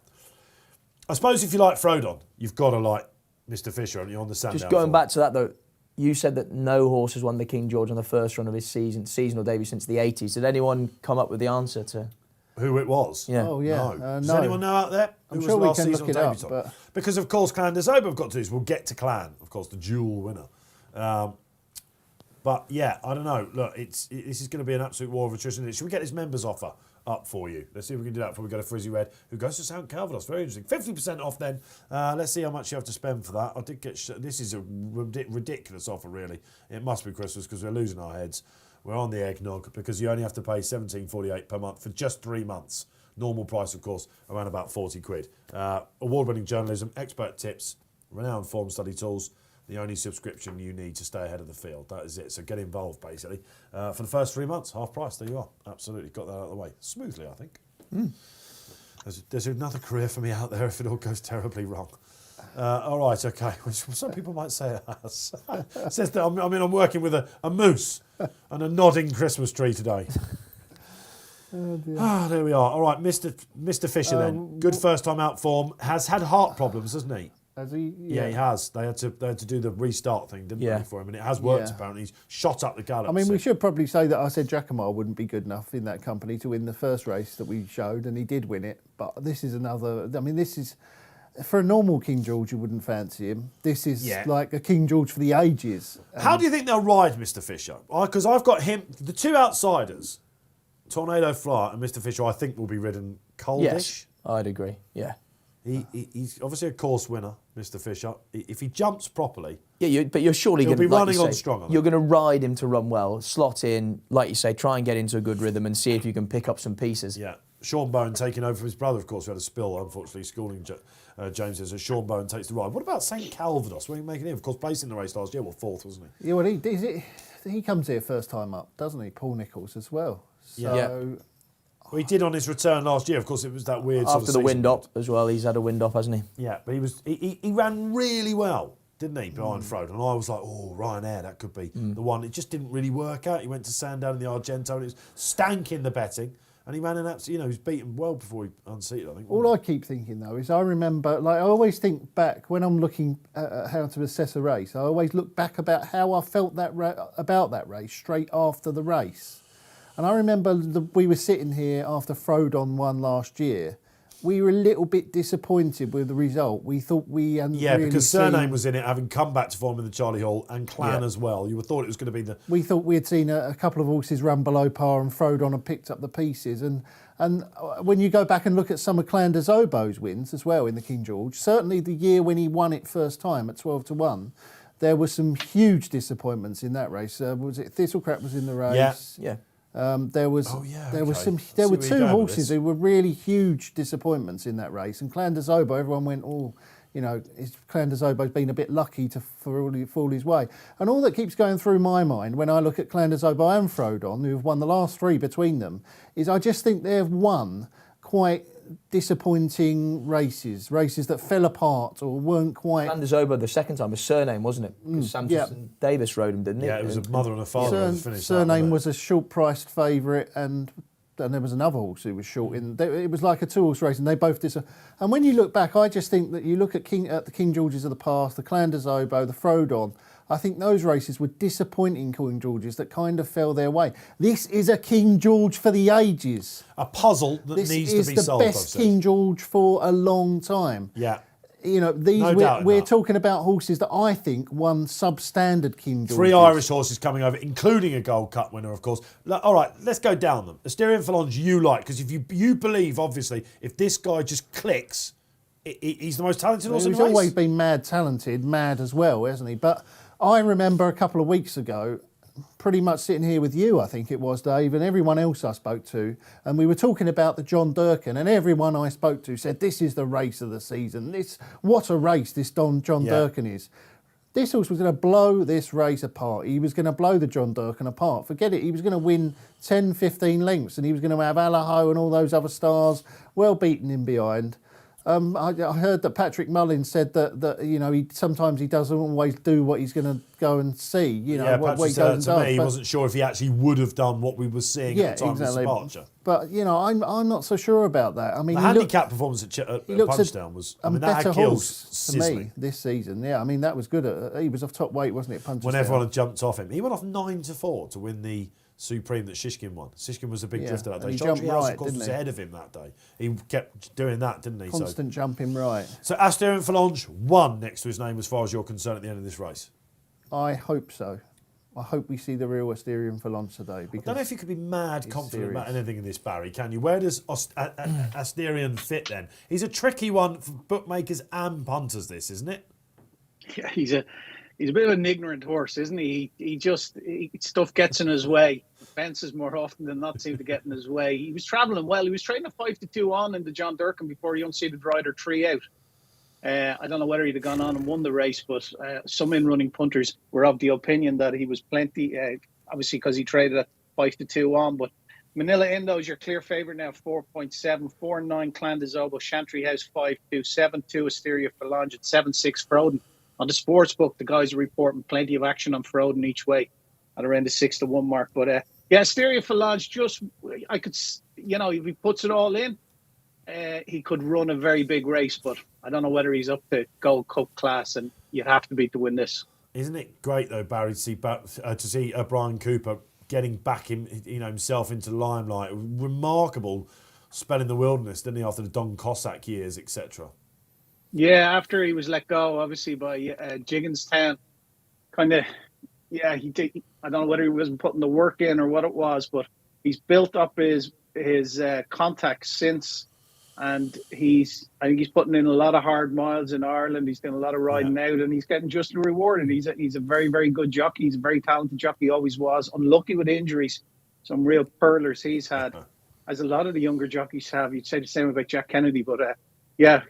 I suppose if you like Frodon, you've got to like Mr. Fisher, and you're on the Sandown. Just going back to that, though, you said that no horse has won the King George on the first run of his seasonal debut since the 80s. Did anyone come up with the answer to who it was? Yeah. Oh, yeah. No. No. Does anyone know out there? I'm sure we can look it up. But because, of course, Clan des Obeaux have got to do this. We'll get to Clan, of course, the dual winner. But, yeah, I don't know. Look, this is going to be an absolute war of attrition. Should we get this members offer up for you? Let's see if we can do that before we go to Frizzy Red, who goes to St Calvados. Very interesting. 50% off then. Let's see how much you have to spend for that. I did get. This is a ridiculous offer, really. It must be Christmas because we're losing our heads. We're on the eggnog because you only have to pay $17.48 per month for just 3 months. Normal price, of course, around about 40 quid. Award-winning journalism, expert tips, renowned form study tools. The only subscription you need to stay ahead of the field. That is it. So get involved, basically. For the first 3 months, half price. There you are. Absolutely got that out of the way. Smoothly, I think. There's another career for me out there if it all goes terribly wrong. All right, okay. Which some people might say it has. Says that I'm working with a moose and a nodding Christmas tree today. oh dear. There we are. All right, Mr. Fisher then. Good first time out form. Has had heart problems, hasn't he? Has he? Yeah, he has. They had to do the restart thing, didn't they, for him? And it has worked, apparently. He's shot up the gallop. I mean, we should probably say that I said Jacamar wouldn't be good enough in that company to win the first race that we showed, and he did win it. But this is another... I mean, this is For a normal King George, you wouldn't fancy him. This is Yeah. like a King George for the ages. How do you think they'll ride Mr. Fisher? Because I've got him, the two outsiders, Tornado Flyer and Mr. Fisher, I think will be ridden coldish. Yes, I'd agree. Yeah. He's obviously a course winner, Mr. Fisher. If he jumps properly, But you're surely he'll going be running on strong. You're going to ride him to run well, slot in, like you say, try and get into a good rhythm and see if you can pick up some pieces. Yeah. Sean Bowen taking over from his brother, of course, who had a spill, unfortunately, schooling James says. So Sean Bowen takes the ride. What about St. Calvados? What are you making him? Of course, placing the race last year, fourth, wasn't he? Yeah, well, he comes here first time up, doesn't he? Paul Nicholls as well. So, Yeah. Well, he did on his return last year. Of course, it was that weird sort of After the season. wind up as well, he's had a wind up, hasn't he? Yeah, but he ran really well, didn't he, behind Frodo? And I was like, oh, Ryanair, that could be the one. It just didn't really work out. He went to Sandown in the Argento, and it was stank in the betting. And he ran an absolute, he was beaten well before he unseated, I think. all I keep thinking though is I remember, I always think back when I'm looking at how to assess a race. I always look back about how I felt about that race straight after the race. And I remember we were sitting here after Frodon won last year. We were a little bit disappointed with the result. We thought we hadn't really because Surname seen, was in it, having come back to form in the Charlie Hall, and Clan as well. You thought it was going to be the... We thought we had seen a couple of horses run below par, and Frodon had picked up the pieces. And when you go back and look at some of Clan des Obo's wins as well in the King George, certainly the year when he won it first time at 12-1, there were some huge disappointments in that race. Was it Thistlecrap was in the race? Yeah. There were two horses who were really huge disappointments in that race, and Clan des Obo, everyone went, Clan des Obo's been a bit lucky to fall his way. And all that keeps going through my mind when I look at Clan des Obo and Frodon, who have won the last three between them, is I just think they've won quite disappointing races that fell apart or weren't quite... Clan des Obo the second time was Surname, wasn't it? Because Samson Davis rode him, didn't he? Yeah, it was a mother and a father who finished that, Surname wasn't it? was a short-priced favourite, and there was another horse who was short. It was like a two-horse race, and they both And when you look back, I just think that you look at the King Georges of the past, the Clan des Obo, the Frodon. I think those races were disappointing King Georges that kind of fell their way. This is a King George for the ages. A puzzle that needs to be solved. This is the best King George for a long time. Yeah. We're talking about horses that I think won substandard King Georges. 3 Irish horses coming over, including a Gold Cup winner, of course. All right, let's go down them. Asterion Phalange, you like, because if you believe, obviously, if this guy just clicks, he's the most talented horse in the race. He's always been mad talented, mad as well, hasn't he? But I remember a couple of weeks ago, pretty much sitting here with you, I think it was, Dave, and everyone else I spoke to, and we were talking about the John Durkan, and everyone I spoke to said, this is the race of the season. What a race this John Durkan is. This horse was going to blow this race apart. He was going to blow the John Durkan apart. Forget it. He was going to win 10, 15 lengths, and he was going to have Allaho and all those other stars well beaten in behind. I heard that Patrick Mullins said that he sometimes he doesn't always do what he's going to go and see. What he goes and does. He wasn't sure if he actually would have done what we were seeing at the time of his departure. But I'm not so sure about that. I mean, the handicap performance at Punchestown was a better horse to me this season. Yeah, I mean that was good. He was off top weight, wasn't it? Punchestown. When everyone had jumped off him, he went off 9-4 to win the Supreme that Shishkin won. Shishkin was a big drifter that day. He jumped right, of course, was ahead of him that day. He kept doing that, didn't he? Constant jumping right. So Asterion Phalange won next to his name as far as you're concerned at the end of this race. I hope so. I hope we see the real Asterion Phalange today. I don't know if you could be mad confident about anything in this, Barry, can you? Where does Asterion fit then? He's a tricky one for bookmakers and punters, this, isn't it? Yeah, he's a bit of an ignorant horse, isn't he? Stuff gets in his way. Fences more often than not seem to get in his way. He was travelling well. He was trading a 5-2 on in the John Durkan before he unseated rider 3 out. I don't know whether he'd have gone on and won the race, but some in-running punters were of the opinion that he was plenty, obviously because he traded at 5-2 on. But Manila Indo is your clear favourite now, 4.7, 4-9 Clan des Obo, Chantry House 5-2, 7-2 Asterion Phalange at 7-6 Frodon. On the sports book, the guys are reporting plenty of action on Frodon each way at around the 6-1 mark. But Asterion Phalange I could, if he puts it all in, he could run a very big race. But I don't know whether he's up to Gold Cup class, and you'd have to beat to win this. Isn't it great though, Barry, to see Brian Cooper getting back himself into the limelight? Remarkable spell in the wilderness, didn't he, after the Don Cossack years, etc. Yeah, after he was let go, obviously by Jigginstown, kind of, yeah, he did. I don't know whether he wasn't putting the work in or what it was, but he's built up his contacts since, and I think he's putting in a lot of hard miles in Ireland. He's doing a lot of riding out, and he's getting justly rewarded. He's a very, very good jockey. He's a very talented jockey. He always was. Unlucky with injuries. Some real pearlers he's had, as a lot of the younger jockeys have. You'd say the same about Jack Kennedy, but yeah,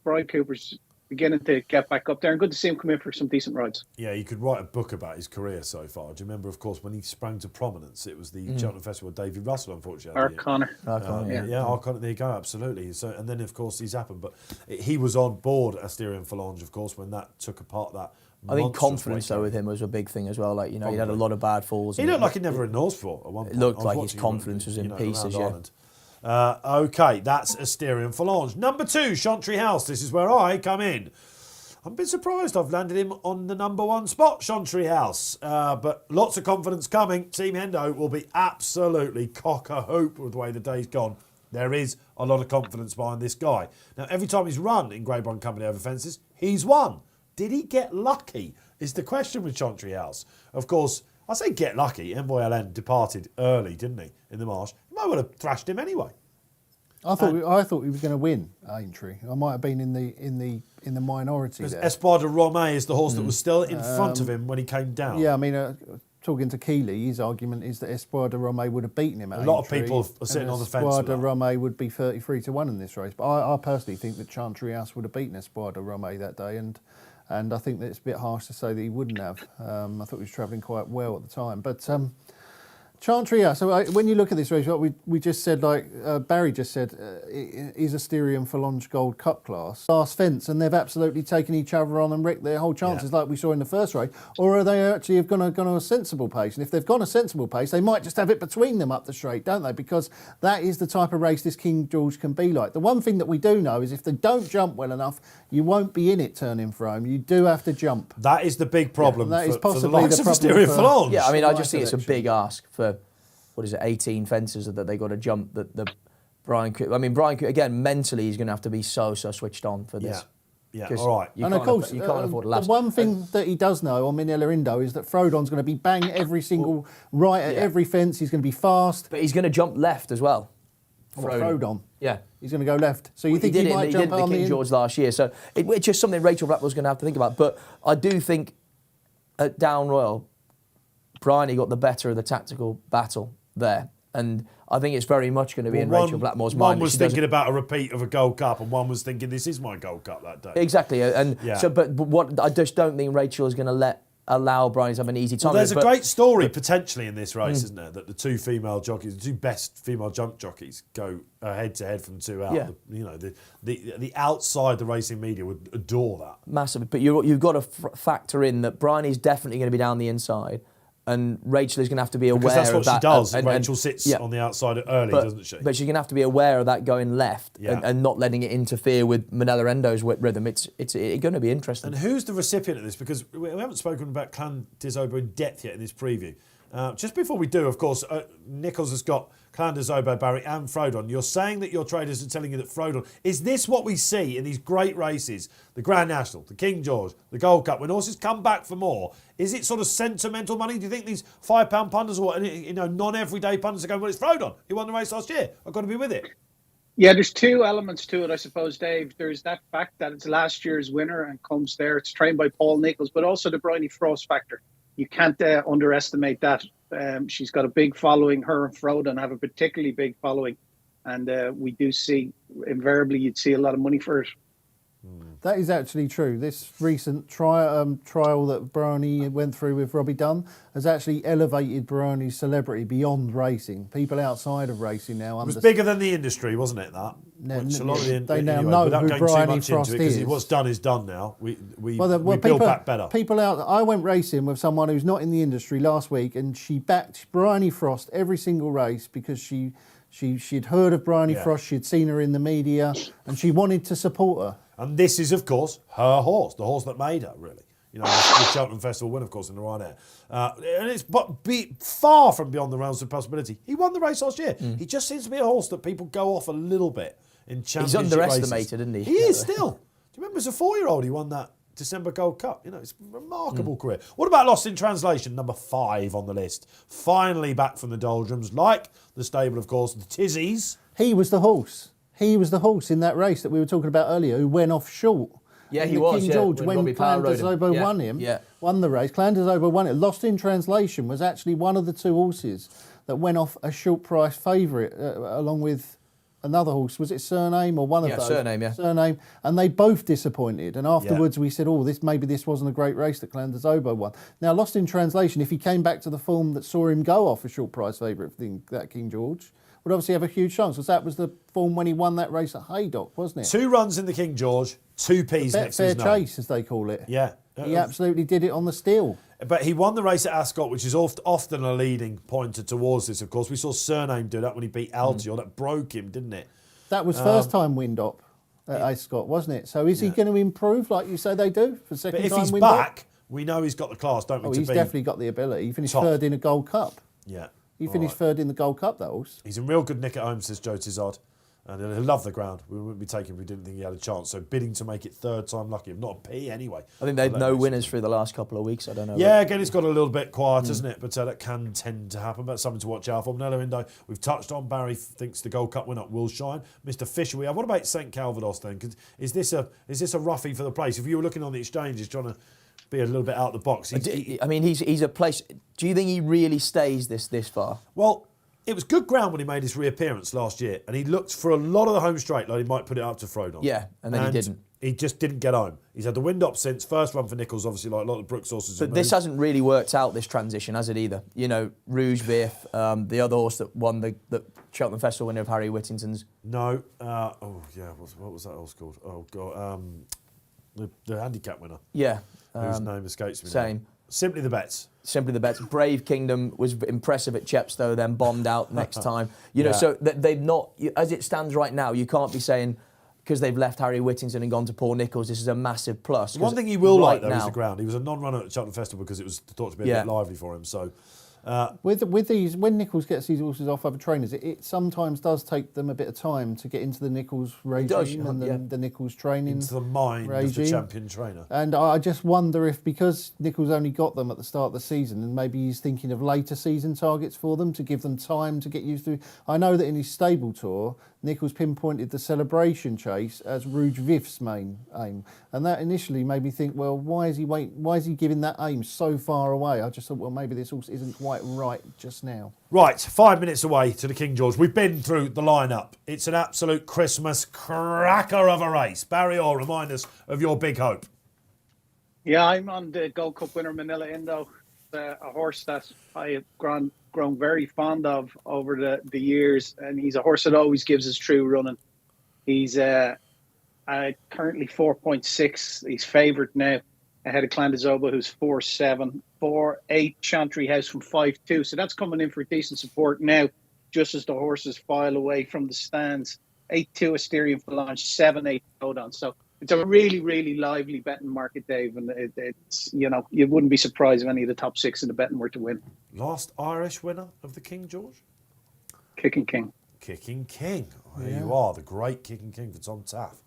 Brian Cooper's beginning to get back up there, and good to see him come in for some decent rides. Yeah, you could write a book about his career so far. Do you remember, of course, when he sprang to prominence? It was the Cheltenham Festival. David Russell, unfortunately. Art Connor. Art Connor. There you go. Absolutely. So, and then, of course, he's happened. But he was on board Asterion Falange, of course, when that took apart that. I think confidence, though, with him was a big thing as well. Like, he had a lot of bad falls. He looked like he never had Norse before at one point. It looked like his confidence was in pieces, Okay, that's Asterion Falange. Number 2, Chantry House. This is where I come in. I'm a bit surprised I've landed him on the number 1 spot, Chantry House. But lots of confidence coming. Team Hendo will be absolutely cock-a-hoop with the way the day's gone. There is a lot of confidence behind this guy. Now, every time he's run in Grade 1 company over fences, he's won. Did he get lucky is the question with Chantry House. Of course, I say get lucky. Envoy LN departed early, didn't he, in the marsh? He might well have thrashed him anyway. I thought he was going to win Aintree. I might have been in the minority there. Espoir de Romay is the horse that was still in front of him when he came down. Yeah, I mean, talking to Keeley, his argument is that Espoir de Romay would have beaten him at A lot of people are sitting on the fence. Espoir de Romay would be 33-1 in this race. But I personally think that Chantry House would have beaten Espoir de Romay that day, and I think that it's a bit harsh to say that he wouldn't have. I thought he was travelling quite well at the time. But Chantry House, so when you look at this race, what we just said, like Barry just said, is Asterion Falange Gold Cup class. Last fence, and they've absolutely taken each other on and wrecked their whole chances like we saw in the first race. Or are they actually have gone a sensible pace? And if they've gone a sensible pace, they might just have it between them up the straight, don't they? Because that is the type of race this King George can be like. The one thing that we do know is if they don't jump well enough, you won't be in it turning for home. You do have to jump. That is the big problem that is for the possibly likes the of problem Asterion Falange. Yeah, I mean, I just think it's a big ask for, 18 fences that they got to jump. That Brian Cooper, again, mentally he's going to have to be so switched on for this. Yeah, all right. And of course, you can't afford to lapse. The one thing that he does know on Minella Indo is that Frodon's going to be bang every single right at every fence. He's going to be fast. But he's going to jump left as well. Frodon. Yeah. He's going to go left. So you think he might jump on the King George last year. So it's just something Rachel Blackmore's going to have to think about. But I do think at Down Royal, Bryony got the better of the tactical battle there. And I think it's very much going to be in Rachel Blackmore's mind. One was thinking about a repeat of a Gold Cup, and one was thinking, this is my Gold Cup that day. Exactly. And so, but what I just don't think Rachel is going to allow Bryony to have an easy time. Well, there's a great story potentially in this race, isn't there? That the two female jockeys, the two best female jump jockeys, go head to head from the two out. Yeah. The outside the racing media would adore that massively. But you've got to factor in that Bryony's definitely going to be down the inside. And Rachel is going to have to be aware of that. Because that's what she does. Rachel sits on the outside early, doesn't she? But she's going to have to be aware of that going left and not letting it interfere with Minella Endo's rhythm. It's going to be interesting. And who's the recipient of this? Because we haven't spoken about Clan des Obeaux in depth yet in this preview. Just before we do, of course, Nichols has got Clan des Obeaux, Barry and Frodon. You're saying that your traders are telling you that Frodon... Is this what we see in these great races, the Grand National, the King George, the Gold Cup, when horses come back for more? Is it sort of sentimental money? Do you think these £5 punters or non-everyday punters are going, well, it's Frodon. He won the race last year. I've got to be with it. Yeah, there's two elements to it, I suppose, Dave. There's that fact that it's last year's winner and comes there. It's trained by Paul Nichols, but also the Bryony Frost factor. You can't underestimate that. She's got a big following. Her and Frodon have a particularly big following. And we do see, invariably, you'd see a lot of money for it. That is actually true. This recent trial that Bryony went through with Robbie Dunn has actually elevated Bryony's celebrity beyond racing. People outside of racing now understand. It was bigger than the industry, wasn't it, that? They now know who Bryony Frost is. What's done is done now. We build back better. People out. I went racing with someone who's not in the industry last week, and she backed Bryony Frost every single race because she'd heard of Bryony Frost, she'd seen her in the media, and she wanted to support her. And this is, of course, her horse, the horse that made her, really. The Cheltenham Festival win, of course, in the Ryanair. And it's far from beyond the realms of possibility. He won the race last year. He just seems to be a horse that people go off a little bit in championship races. He's underestimated, isn't he? He is still. you remember as a 4-year-old he won that December Gold Cup? You know, it's a remarkable career. What about Lost in Translation, number 5 on the list? Finally back from the doldrums, like the stable, of course, the Tizzies. He was the horse. He was the horse in that race that we were talking about earlier, who went off short. Yeah, in he the was. King George, when Clandazobo won him, won the race. Clandazobo won it. Lost in Translation was actually one of the 2 horses that went off a short price favourite, along with another horse. Was it Surname or one of those? Surname. And they both disappointed. And afterwards we said, maybe this wasn't a great race that Clandazobo won. Now, Lost in Translation, if he came back to the form that saw him go off a short price favourite for that King George, would obviously have a huge chance, because that was the form when he won that race at Haydock, wasn't it? 2 runs in the King George, 2 P's next to his Betfair name. Chase, as they call it. Yeah. He absolutely did it on the steel. But he won the race at Ascot, which is often a leading pointer towards this, of course. We saw Surname do that when he beat Altior. That broke him, didn't it? That was first time wind-up at Ascot, wasn't it? So is he going to improve like you say they do for second time But if he's wind-up? back, we know he's got the class, don't we? He's definitely got the ability. He finished top. 3rd in a Gold Cup. Yeah. He finished 3rd in the Gold Cup, that horse. He's in real good nick at home, says Joe Tizard. And he'll love the ground. We wouldn't be taking if we didn't think he had a chance. So bidding to make it 3rd time lucky. Not a P anyway. I think they've no winners through the last couple of weeks. I don't know. Yeah, again, it's got a little bit quiet, isn't it? But that can tend to happen. But something to watch out for. Manella Indo, we've touched on. Barry thinks the Gold Cup winner will shine. Mr. Fisher, we have. What about St Calvados then? Is this a roughie for the place? If you were looking on the exchanges trying to be a little bit out of the box. He's a place. Do you think he really stays this far? Well, it was good ground when he made his reappearance last year, and he looked for a lot of the home straight like he might put it up to Frodon. Yeah, and then he didn't. He just didn't get home. He's had the wind up since. First run for Nichols, obviously, like a lot of Brooks horses. But this hasn't really worked out, this transition, has it either? You know, Rouge Vif, the other horse that won the Cheltenham Festival winner of Harry Whittington's. No. What was that horse called? Oh, God. The handicap winner. Yeah. Whose name escapes me Same. now. Simply the Bets. Simply the Bets. Brave Kingdom was impressive at Chepstow, then bombed out next time. You know, so they've not, as it stands right now, you can't be saying, because they've left Harry Whittington and gone to Paul Nicholls, this is a massive plus. One thing he will like, though, is the ground. He was a non-runner at the Cheltenham Festival because it was thought to be a bit lively for him. So, with these, when Nichols gets these horses off other trainers, it sometimes does take them a bit of time to get into the Nichols regime and the Nichols training into the mind of the champion trainer. And I just wonder if, because Nichols only got them at the start of the season, and maybe he's thinking of later season targets for them to give them time to get used to. I know that in his stable tour, Nichols pinpointed the Celebration Chase as Rouge Vif's main aim, and that initially made me think, well, why is he giving that aim so far away? I just thought, well, maybe this horse isn't quite right just now. Right, 5 minutes away to the King George. We've been through the lineup. It's an absolute Christmas cracker of a race. Barry Orr, remind us of your big hope. Yeah, I'm on the Gold Cup winner Manila Indo, a horse that I have grown very fond of over the years, and he's a horse that always gives us true running. He's currently 4.6. He's favoured now ahead of Clandazobo, who's 4.7, 4.8 Chantry House from 5.2. So that's coming in for decent support now, just as the horses file away from the stands. 8.2 Asterion Phalange, 7.8 Odon. So it's a really, really lively betting market, Dave, and it's, you know, you wouldn't be surprised if any of the top 6 in the betting were to win. Last Irish winner of the King George? Kicking King. Kicking King. Oh, there you are, the great Kicking King for Tom Taff.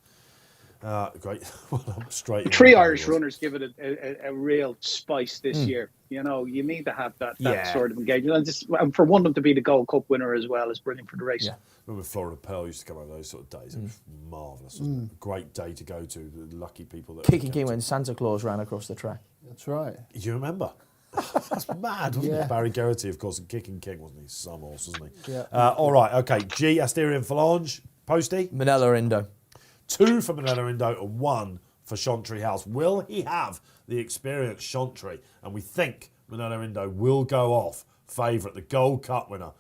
Great. Well, I'm straight. 3 Irish runners give it a real spice this year. You know, you need to have that sort of engagement. And for one of them to be the Gold Cup winner as well is brilliant for the race. Yeah. Remember Florida Pearl used to come out those sort of days. It was marvellous. Wasn't it? A great day to go to. The lucky people that Kicking King when Santa Claus ran across the track. That's right. Do you remember? That's mad, wasn't it? Barry Geraghty, of course, and Kicking King, wasn't he? Some horse, wasn't he? Yeah. All right, okay. G, Asterion Phalange. Poste? Manella Indo. 2 for Manella Indo and 1 for Chantry House. Will he have the experienced Chantry? And we think Manella Indo will go off favourite, the Gold Cup winner.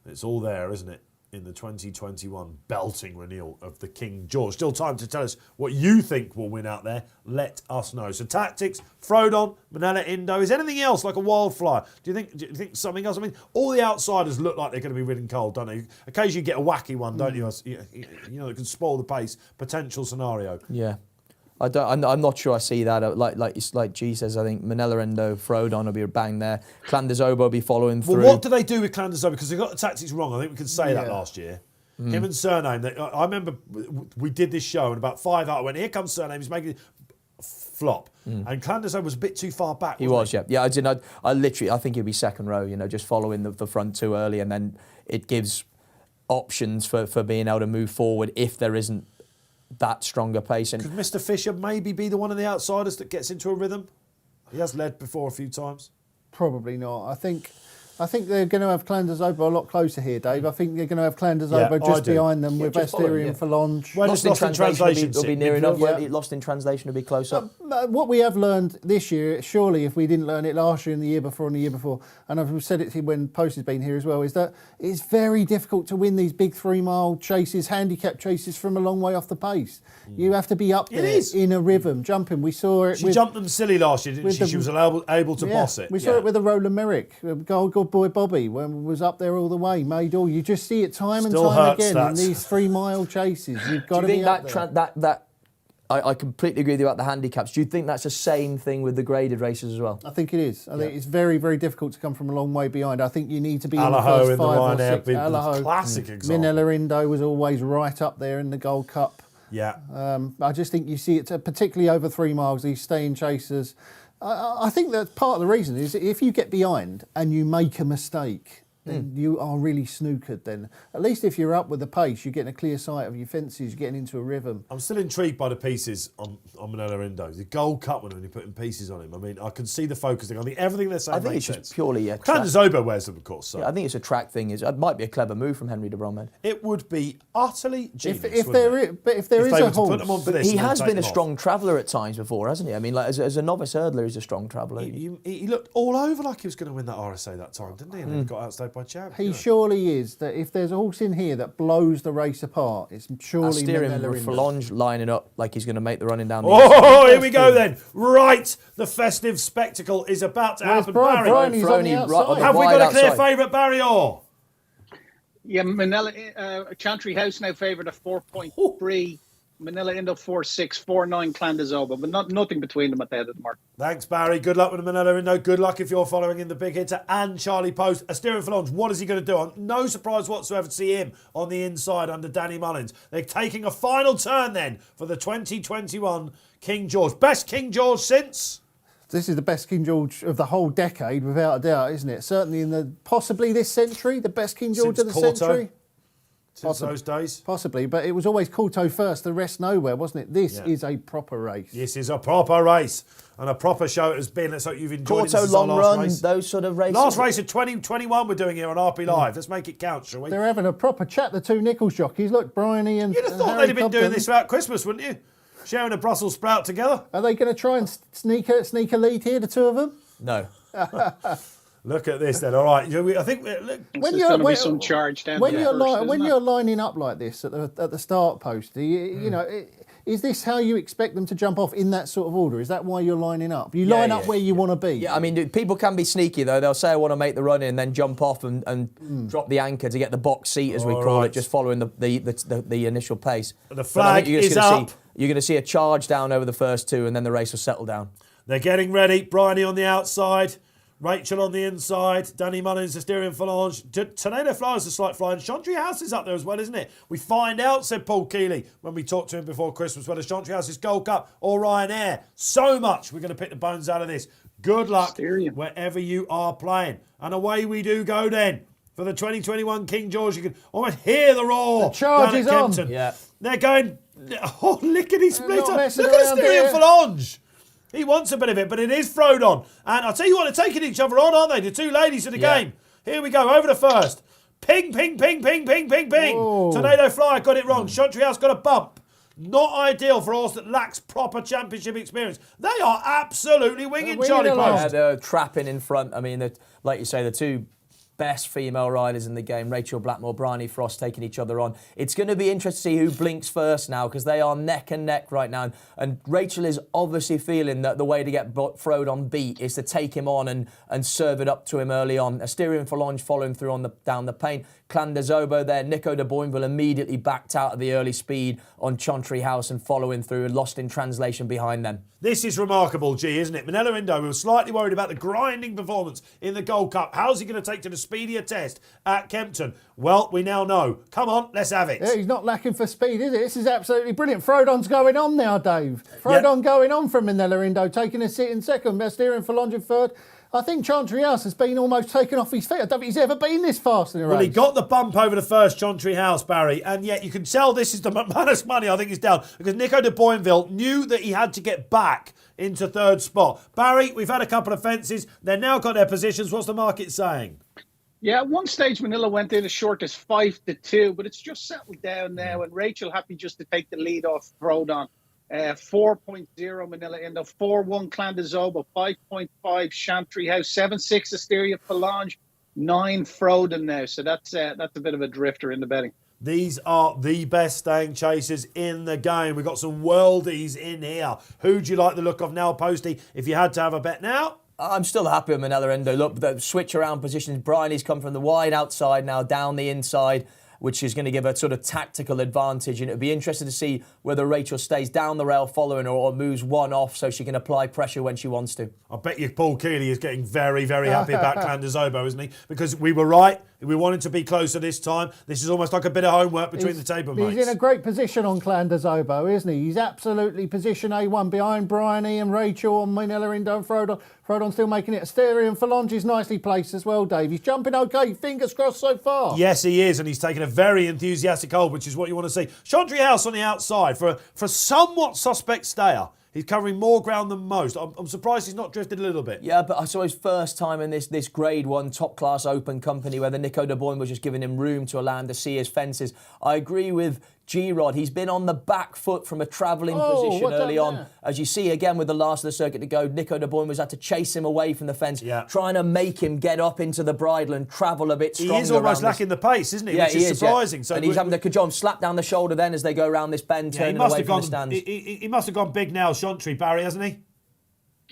It's all there, isn't it, in the 2021 belting renewal of the King George. Still time to tell us what you think will win out there. Let us know. So tactics, Frodon, Manella Indo. Is anything else like a wildflyer? Do you think something else? I mean, all the outsiders look like they're going to be ridden cold, don't they? Occasionally you get a wacky one, don't you? You know, that can spoil the pace. Potential scenario. Yeah. I'm not sure I see that. Like G says, I think Manella Indo, Frodon will be a bang there. Clandazobo will be following through. Well, what do they do with Clandazobo? Because they got the tactics wrong. I think we could say that last year. Him and Surname. I remember we did this show and about 5 out went, here comes Surname, he's making flop. And Clanderso was a bit too far back. He was, yeah. Yeah, I think he'd be second row, just following the front too early, and then it gives options for being able to move forward if there isn't that stronger pace. And could Mr. Fisher maybe be the one of the outsiders that gets into a rhythm? He has led before a few times. Probably not. I think they're going to have Clanderso a lot closer here, Dave. I think they're going to have Clanderso just behind them with Asterion and Falange. Well, lost in translation will be near enough. Lost in translation will be close up. What we have learned this year, surely if we didn't learn it last year and the year before, and I've said it when Poste has been here as well, is that it's very difficult to win these big 3 mile chases, handicap chases from a long way off the pace. You have to be up there in a rhythm, jumping. We saw it. She jumped them silly last year, didn't she? She was able to boss it. We saw it with the Roland Merrick, Gold Boy Bobby, when was up there all the way, made all. You just see it time and time again in these 3 mile chases. You've got to be up there. I completely agree with you about the handicaps. Do you think that's the same thing with the graded races as well? I think it is. I think it's very, very difficult to come from a long way behind. I think you need to be Allaho in the first 5 or 6. Alaho, classic example. Minella Indo was always right up there in the Gold Cup. Yeah. I just think you see it, particularly over 3 miles, these staying chasers. I think that part of the reason is if you get behind and you make a mistake, then you are really snookered then. At least if you're up with the pace, you're getting a clear sight of your fences, you're getting into a rhythm. I'm still intrigued by the pieces on Manila Indo. The Gold Cup one when you're putting pieces on him. I mean, I can see the focusing. I think everything they're saying makes sense. Just purely a Clanderso wears them, of course. So. Yeah, I think it's a track thing. It might be a clever move from Henry de Bromhead. It would be utterly genius, if there is a horse. He has been a strong traveller at times before, hasn't he? I mean, like as a novice hurdler, he's a strong traveller. He looked all over like he was going to win that RSA that time, didn't he? And then got outstayed by Champ. Surely is that if there's a horse in here that blows the race apart, it's surely Asterion Falange lining up like he's going to make the running down the here we go then. Right, the festive spectacle is about to happen. Barry, have we got a clear favourite, Barry, or? Yeah, Manila Chantry House now favoured at 4.3. Manila Indo 4.6, 4.9 Clanderso, but nothing between them at the head of the market. Thanks, Barry. Good luck with the Manila Indo. Good luck if you're following in the big hitter and Charlie Poste. Asterion Falange, what is he going to do? I'm no surprise whatsoever to see him on the inside under Danny Mullins. They're taking a final turn then for the 2021 King George. Best King George since? This is the best King George of the whole decade, without a doubt, isn't it? Certainly possibly this century, the best King George of the century. Since those days? Possibly, but it was always Courtauld first, the rest nowhere, wasn't it? This is a proper race. This is a proper race and a proper show it has been. Let's hope you've enjoyed Courtauld long run, race. Those sort of races. Last race of 2021 we're doing here on RP Live. Let's make it count, shall we? They're having a proper chat, the two Nichols jockeys. Look, Bryony and You'd have thought they'd have been doing this throughout Christmas, wouldn't you? Sharing a Brussels sprout together. Are they going to try and sneak a lead here, the two of them? No. Look at this then. All right, I think when you're going to be some charge down when you're lining up like this at the start post, you know, is this how you expect them to jump off in that sort of order? Is that why you're lining up? You line up where you want to be. Yeah, I mean, people can be sneaky though. They'll say I want to make the run in and then jump off and drop the anchor to get the box seat, as we call it, just following the initial pace. The flag is up. You're going to see a charge down over the first two, and then the race will settle down. They're getting ready. Bryony on the outside. Rachel on the inside, Danny Mullins, Asterion Falange. Tornado Flyers a slight fly, and Chantry House is up there as well, isn't it? We find out, said Paul Keeley when we talked to him before Christmas, whether Chantry House's Gold Cup or Ryanair. So much. We're going to pick the bones out of this. Good luck wherever you are playing. And away we do go then for the 2021 King George. You can almost hear the roar. The charge is on. Yeah. They're going, lickety splitter. Look at Asterion Falange. He wants a bit of it, but it is Frodon. And I'll tell you what, they're taking each other on, aren't they? The two ladies of the game. Here we go, over the first. Ping, ping, ping, ping, ping, ping, ping. Whoa. Tornado Flyer got it wrong. Chantry House got a bump. Not ideal for a horse that lacks proper championship experience. They are absolutely winging Charlie Poste. Yeah, they're trapping in front. I mean, like you say, the two best female riders in the game, Rachel Blackmore, Bryony Frost, taking each other on. It's going to be interesting to see who blinks first now, because they are neck and neck right now. And Rachel is obviously feeling that the way to get Frodon beat is to take him on and serve it up to him early on. Asterion Falange following through down the paint. Clan de Zobo there. Nico de Boinville immediately backed out of the early speed on Chantry House and following through and lost in translation behind them. This is remarkable, G, isn't it? Manila Indo, we were slightly worried about the grinding performance in the Gold Cup. How's he going to take to the speedier test at Kempton? Well, we now know. Come on, let's have it. Yeah, he's not lacking for speed, is it? This is absolutely brilliant. Frodon's going on now, Dave. Frodon going on from Manila Indo, taking a seat in second. They're steering for Longe in third. I think Chantry House has been almost taken off his feet. I don't think he's ever been this fast in a race. Well, he got the bump over the first Chantry House, Barry, and yet you can tell this is the McManus money I think is down, because Nico de Boinville knew that he had to get back into third spot. Barry, we've had a couple of fences. They've now got their positions. What's the market saying? Yeah, at one stage Manila went in as short as 5-2, but it's just settled down now, and Rachel happy just to take the lead off Frodon. 4.0 Manila Indo, 4-1 Clan de Zobo, 5.5 Chantry House, 7-6 Asteria Falange, 9 Frodon now. So that's a bit of a drifter in the betting. These are the best staying chasers in the game. We've got some worldies in here. Who do you like the look of now, Posty, if you had to have a bet now? I'm still happy with Manila Indo. Look, the switch around positions. Bryony's come from the wide outside now down the inside, which is going to give a sort of tactical advantage. And it'll be interesting to see whether Rachel stays down the rail following her or moves one off so she can apply pressure when she wants to. I bet you Paul Keeley is getting very, very happy about Clan de Zobo, isn't he? Because we were right. We wanted to be closer this time. This is almost like a bit of homework between the table mates. He's in a great position on Clan de Zobo, isn't he? He's absolutely position A1 behind Bryony and Rachel and Manila Indo and Frodon. Frodon still making it. Asteria and Falange is nicely placed as well, Dave. He's jumping okay. Fingers crossed so far. Yes, he is, and he's taken a very enthusiastic hold, which is what you want to see. Chantry House on the outside for a somewhat suspect stayer. He's covering more ground than most. I'm surprised he's not drifted a little bit. Yeah, but I saw his first time in this Grade 1 top-class open company where the Nico de Boin was just giving him room to allow him to see his fences. I agree with G-Rod. He's been on the back foot from a travelling position early on. As you see, again, with the last of the circuit to go, Nico de Boin was had to chase him away from the fence, trying to make him get up into the bridle and travel a bit stronger. He is almost lacking the pace, isn't he? Yeah, Which is surprising. Yeah. So and he's having to cajole him, slap down the shoulder then as they go around this bend, turning away from the stands. He must have gone big now, Chantry, Barry, hasn't he?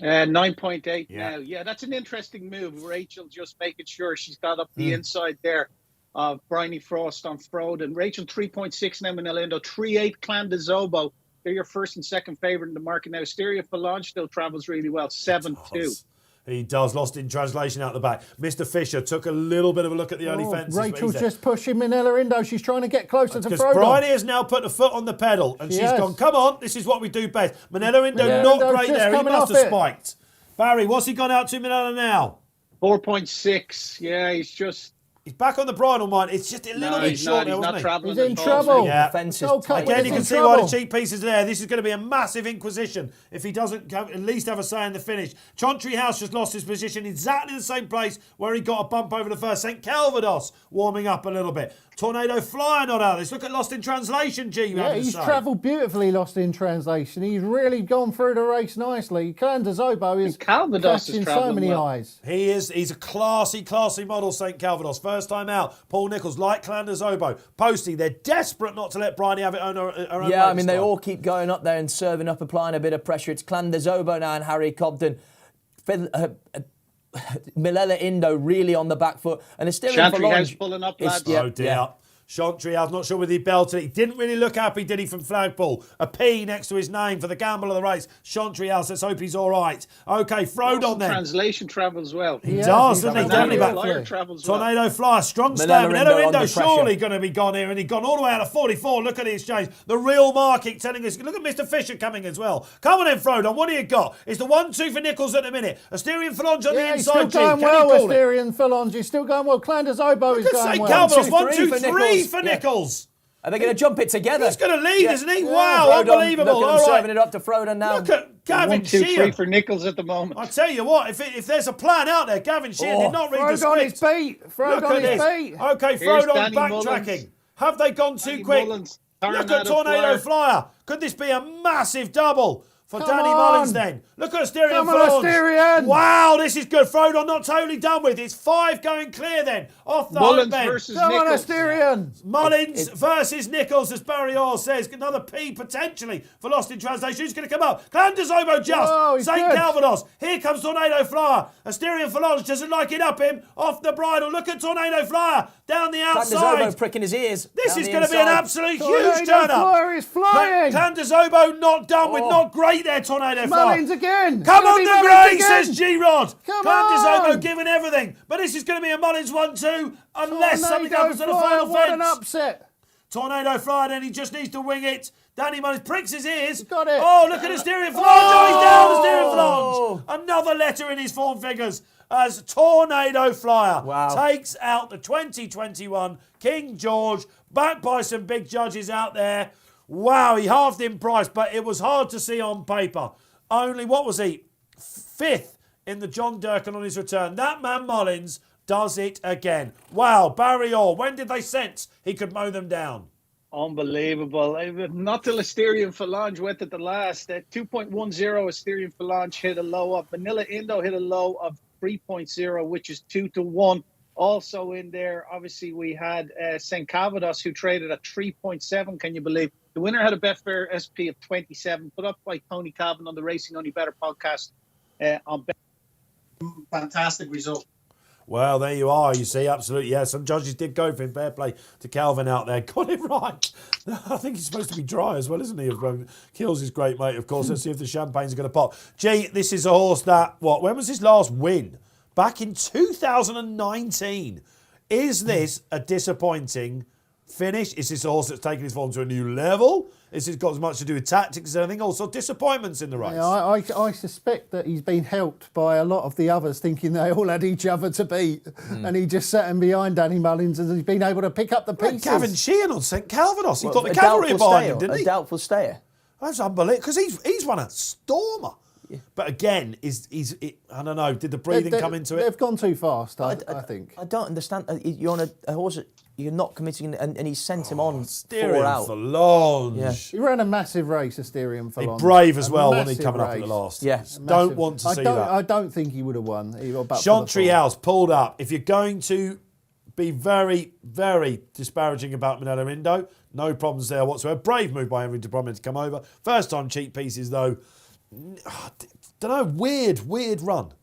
9.8 now. Yeah, that's an interesting move. Rachel just making sure she's got up the inside there of Bryony Frost on Frodon. Rachel 3.6 now Manila Indo, 3.8 Clan de Zobo. They're your first and second favourite in the market now. Asteria Falange still travels really well, 7-2. He does. Lost in translation out the back. Mr. Fisher took a little bit of a look at the early fences. Rachel's just pushing Manila Indo. She's trying to get closer to Frodon. Because Bryony has now put the foot on the pedal and she's gone, come on, this is what we do best. Manila Indo not great there. He must have spiked. Barry, what's he gone out to Manila now? 4.6. Yeah, He's back on the bridle, mine. It's just a little bit short there, wasn't he? He's in trouble. Yeah. Again, you can see why the cheap piece is there. This is going to be a massive inquisition if he doesn't at least have a say in the finish. Chantry House just lost his position exactly the same place where he got a bump over the first. St Calvados warming up a little bit. Tornado Flyer not out of this. Look at Lost in Translation, G. Yeah, he's travelled beautifully, Lost in Translation. He's really gone through the race nicely. Clan de Zobo is catching so many eyes. He's a classy model, St Calvados. First time out. Paul Nicholls, like Clan de Zobo. Posty, they're desperate not to let Bryony have it on her own. Yeah, I mean, they all keep going up there and serving up, applying a bit of pressure. It's Clan de Zobo now and Harry Cobden. Manila Indo really on the back foot. And it's still Chantry House pulling up, lads. Oh, dear. Chantry, I'm not sure whether he belted it. He didn't really look happy, did he, from Flagpole? A P next to his name for the gamble of the race. Chantry House, let's hope he's all right. OK, Frodon then. Translation travels well. He does, doesn't he? Definitely back. Tornado Flyer, strong stand. Manila Indo surely going to be gone here, and he's gone all the way out of 44. Look at the exchange. The real market telling us. Look at Mr. Fisher coming as well. Come on in, Frodon. What do you got? It's the 1-2 for Nicholls at the minute. Asteria and Falange on the inside. He's still going well, Asteria and Falange. He's still going well. Clan de Zobo is going well. Calvados, 1-2-3 for Nicholls. Are they going to jump it together? He's going to lead, isn't he? Wow, Frodon, unbelievable. Look at him serving it up to Frodon now. Look at Gavin Sheehan. 1-2-3 for Nicholls at the moment. I tell you what, if there's a plan out there, Gavin Sheehan did not read the script. Frodon is beat. OK, Frodon backtracking. Have they gone too quick? Look at Tornado Flyer. Could this be a massive double for Come Danny on. Mullins then. Look at Asterion Come on, Forlange. Asterion. Wow, this is good. Frodon not totally done with. It's 5 going clear then. Off the Mullins home versus Come on, Nichols. Asterion. Mullins versus Nichols, as Barry Orr says. Another P potentially for Lost in Translation. Who's going to come up? Clandazobo just. Whoa, he's St. good. Calvados. Here comes Tornado Flyer. Asterion Forlange doesn't like it up him. Off the bridle. Look at Tornado Flyer. Down the outside. Clandazobo pricking his ears. This down is the going to be an inside. absolute Tornado huge turn up. Flyer is flying. Clandazobo not done with. Not great there, Tornado Flyer. Mullins again. Come It's on, gonna the be Gray, Mullins says again. G-Rod. Come Clandazobo on. giving everything. But this is going to be a Mullins 1-2 unless something Tornado happens to the Flyer, final what fence. an upset. Tornado Flyer, then he just needs to wing it. Danny Mullins pricks his ears. Got it. Oh, look at Asterion Forlange. Oh, he's down, Asterion Forlange. Another letter in his form figures as Tornado Flyer takes out the 2021 King George, backed by some big judges out there. Wow, he halved in price, but it was hard to see on paper. Only, what was he? 5th in the John Durkan on his return. That man Mullins does it again. Wow, Barry Orr, when did they sense he could mow them down? Unbelievable. Not till Asterion Forlange went at the last. 2.10 Asterion Forlange hit a low of. Manila Indo hit a low of 3.0, which is 2-1. Also in there, obviously, we had St. Calvados, who traded at 3.7. Can you believe? The winner had a Betfair SP of 27, put up by Tony Calvin on the Racing Only Better podcast. Fantastic result. Well, there you are. You see, absolutely. Yeah, some judges did go for him. Fair play to Calvin out there. Got it right. I think he's supposed to be dry as well, isn't he? Kills his great mate, of course. Let's see if the champagne's going to pop. Gee, this is a horse that, when was his last win? Back in 2019. Is this a disappointing finish? Is this a horse that's taken his form to a new level? Is it got as much to do with tactics as anything? Also, disappointments in the race. Yeah, I suspect that he's been helped by a lot of the others thinking they all had each other to beat. And he just sat in behind Danny Mullins and he's been able to pick up the pieces. Gavin Sheehan on St. Calvados. He got the cavalry behind him, didn't he? A doubtful stayer. That's unbelievable, because he's won a stormer. Yeah. But again, I don't know, did the breathing come into it? They've gone too fast, I think. I don't understand. You're on a horse that you're not committing, and he sent him on 4 Asterion out. Forlange. Yeah. He ran a massive race, Asterion Forlange. Brave as well, wasn't he, coming up at the race. last? Yeah. Don't want to see that. I don't think he would have won. Chantry House pulled up. If you're going to be very, very disparaging about Manila Indo, no problems there whatsoever. Brave move by Henry de Bromhead to come over. First time cheap pieces, though. Don't know, weird run.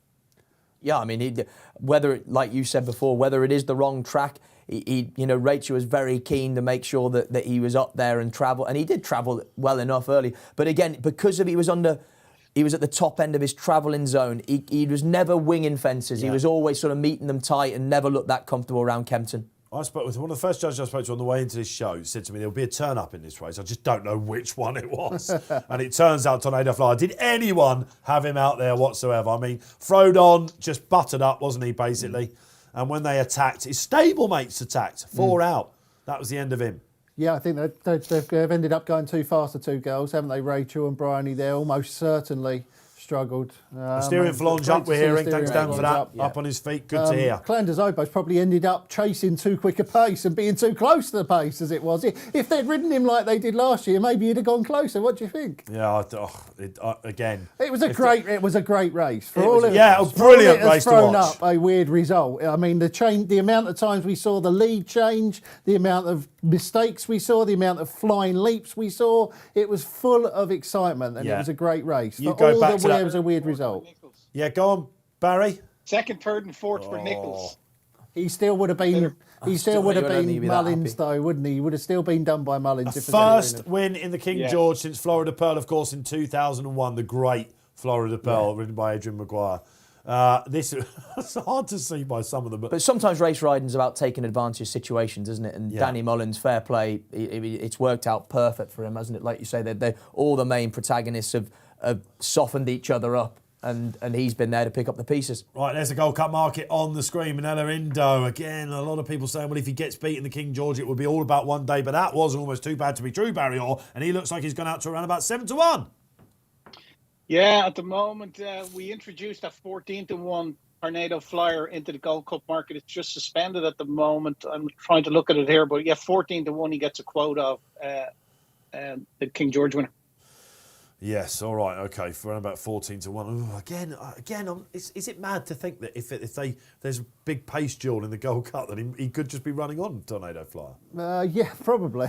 Yeah, I mean, whether, like you said before, whether it is the wrong track, Rachel was very keen to make sure that he was up there and travel, and he did travel well enough early. But again, because he was at the top end of his travelling zone, he was never winging fences. Yeah. He was always sort of meeting them tight and never looked that comfortable around Kempton. I spoke with one of the first judges I spoke to on the way into this show. Said to me, there'll be a turn up in this race. I just don't know which one it was. And it turns out Tornado Flyer. Did anyone have him out there whatsoever? I mean, Frodon just buttered up, wasn't he, basically? And when they attacked, his stablemates attacked. 4 out. That was the end of him. Yeah, I think they've ended up going too fast, the two girls, haven't they? Rachel and Bryony there almost certainly struggled. Asterion Forlange up, we're hearing. Thanks, Dan, for that. Up on his feet. Good to hear. Clandazobo's probably ended up chasing too quick a pace and being too close to the pace as it was. If they'd ridden him like they did last year, maybe he'd have gone closer. What do you think? Yeah, again. It was a great race. A brilliant race to thrown watch. up a weird result. I mean, the amount of times we saw the lead change, the amount of mistakes we saw, the amount of flying leaps we saw, it was full of excitement, and it was a great race. You go back to that. It was a weird result. Yeah, go on, Barry. Second, third, and fourth for Nichols. He still would have been. He still would have I don't think been he'd be that Mullins, happy. though, wouldn't he? He would have still been done by Mullins. First win in the King George since Florida Pearl, of course, in 2001. The great Florida Pearl, ridden by Adrian Maguire. This it's hard to see by some of them, But sometimes race riding's about taking advantage of situations, isn't it? And Danny Mullins, fair play, it's worked out perfect for him, hasn't it? Like you say, all the main protagonists have softened each other up, and he's been there to pick up the pieces. Right, there's the Gold Cup market on the screen. Manila Indo, again, a lot of people saying, well, if he gets beaten the King George, it would be all about one day, but that was almost too bad to be true, Barry Orr, and he looks like he's gone out to around about 7-1. Yeah, at the moment, we introduced a 14-1 Tornado Flyer into the Gold Cup market. It's just suspended at the moment. I'm trying to look at it here, but 14-1, he gets a quote of the King George winner. Yes, all right, okay, for around about 14 to 1. Ooh, again, is it mad to think that if there's a big pace duel in the Gold Cup, that he could just be running on Tornado Flyer? Yeah, probably.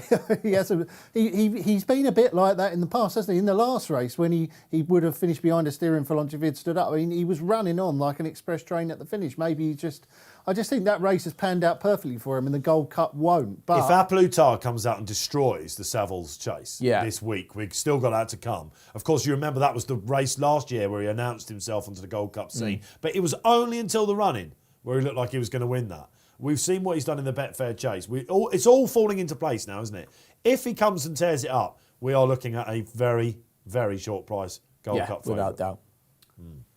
He's been a bit like that in the past, hasn't he? In the last race, when he would have finished behind a steering for long if he'd stood up, I mean, he was running on like an express train at the finish. Maybe I just think that race has panned out perfectly for him, and the Gold Cup won't. But if Aplutar comes out and destroys the Savills Chase this week, we've still got that to come. Of course, you remember that was the race last year where he announced himself onto the Gold Cup scene. But it was only until the run-in where he looked like he was going to win that. We've seen what he's done in the Betfair Chase. It's all falling into place now, isn't it? If he comes and tears it up, we are looking at a very, very short price Gold Cup favourite. Without doubt.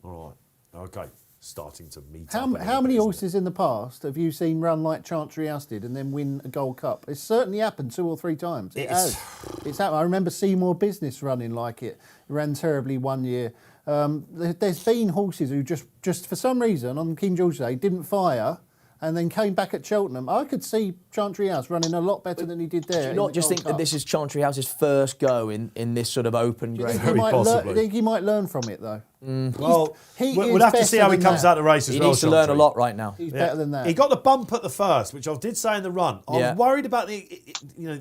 All right. Okay. Starting to meet how up. how many horses in the past have you seen run like Chantry House did and then win a Gold Cup? It's certainly happened 2 or 3 times. It has. It's happened. I remember Seymour Business running like it. It ran terribly one year. There's been horses who just for some reason on King George's Day didn't fire and then came back at Cheltenham. I could see Chantry House running a lot better than he did there. Do you not just think that this is Chantry House's first go in this sort of open grade? Very possibly. I think he might learn from it though. Well, we'll have to see how he comes out the race as well. He needs to learn a lot right now. He's better than that. He got the bump at the first, which I did say in the run. I was worried about the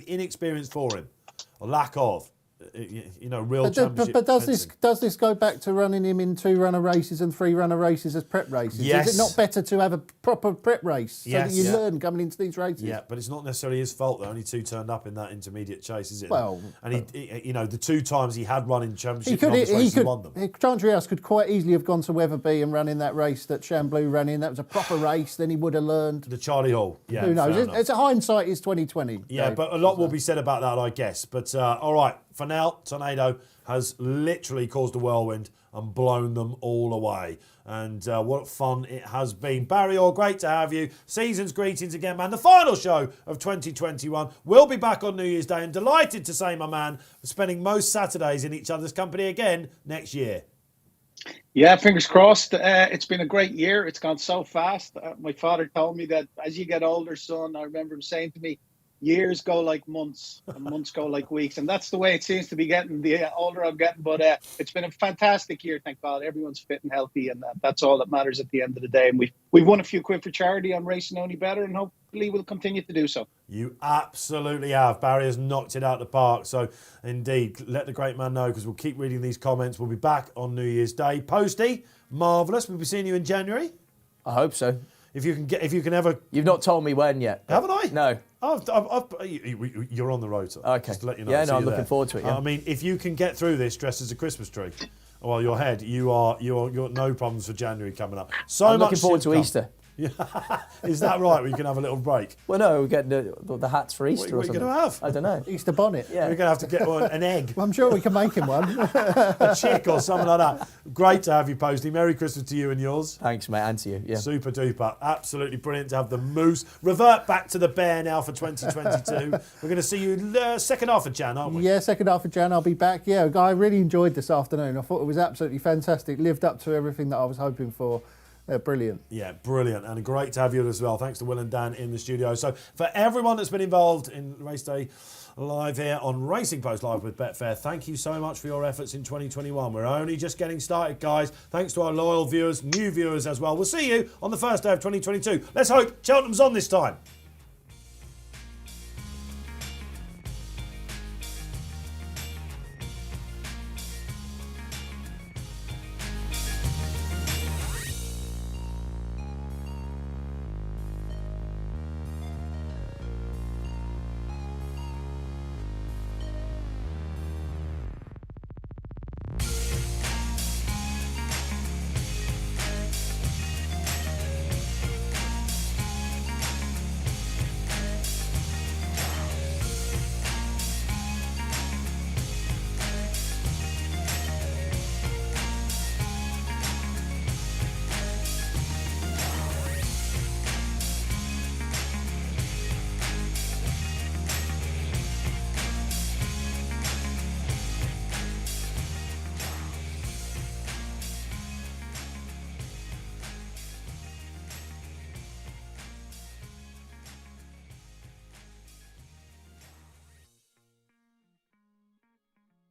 inexperience for him, or lack of. Real championship. But does this go back to running him in 2 runner races and 3 runner races as prep races? Yes. Is it not better to have a proper prep race so that you learn coming into these races? Yeah, but it's not necessarily his fault that only 2 turned up in that intermediate chase, is it? Well, and he the 2 times he had run in championship races, he won them. Chantry House could quite easily have gone to Wetherby and run in that race that Chamblou ran in. That was a proper race. Then he would have learned. The Charlie Hall. Yeah, who knows? It's a hindsight is 2020. Yeah, Dave. but a lot will be said about that, I guess. But all right, for now, Tornado has literally caused a whirlwind and blown them all away. And what fun it has been. Barry Orr, great to have you. Season's greetings again, man. The final show of 2021. We'll be back on New Year's Day and delighted to say, my man, spending most Saturdays in each other's company again next year. Yeah, fingers crossed. It's been a great year. It's gone so fast. My father told me that as you get older, son, I remember him saying to me, years go like months and months go like weeks. And that's the way it seems to be getting the older I'm getting. But it's been a fantastic year, thank God. Everyone's fit and healthy, and that's all that matters at the end of the day. And we've won a few quid for charity on Racing Only Better, and hopefully we'll continue to do so. You absolutely have. Barry has knocked it out the park. So, indeed, let the great man know, because we'll keep reading these comments. We'll be back on New Year's Day. Poste, marvellous. We'll be seeing you in January. I hope so. If you can ever... You've not told me when yet. Haven't I? No. You're on the road. Okay. Just to let you know. Yeah, no, I'm looking forward to it. Yeah. I mean, if you can get through this dressed as a Christmas tree, well, your head, you're no problems for January coming up. I'm looking forward to Easter. Is that right? We can have a little break. Well, no, we're getting the hats for Easter. What are you going to have? I don't know. Easter bonnet. Yeah. We're going to have to get an egg. Well, I'm sure we can make him one. A chick or something like that. Great to have you, Posty. Merry Christmas to you and yours. Thanks, mate, and to you. Yeah. Super duper. Absolutely brilliant to have the moose. Revert back to the bear now for 2022. We're going to see you second half of Jan, aren't we? Yeah, second half of Jan, I'll be back. Yeah, I really enjoyed this afternoon. I thought it was absolutely fantastic. Lived up to everything that I was hoping for. Brilliant. Yeah, brilliant. And great to have you as well. Thanks to Will and Dan in the studio. So for everyone that's been involved in Race Day Live here on Racing Post Live with Betfair, thank you so much for your efforts in 2021. We're only just getting started, guys. Thanks to our loyal viewers, new viewers as well. We'll see you on the first day of 2022. Let's hope Cheltenham's on this time.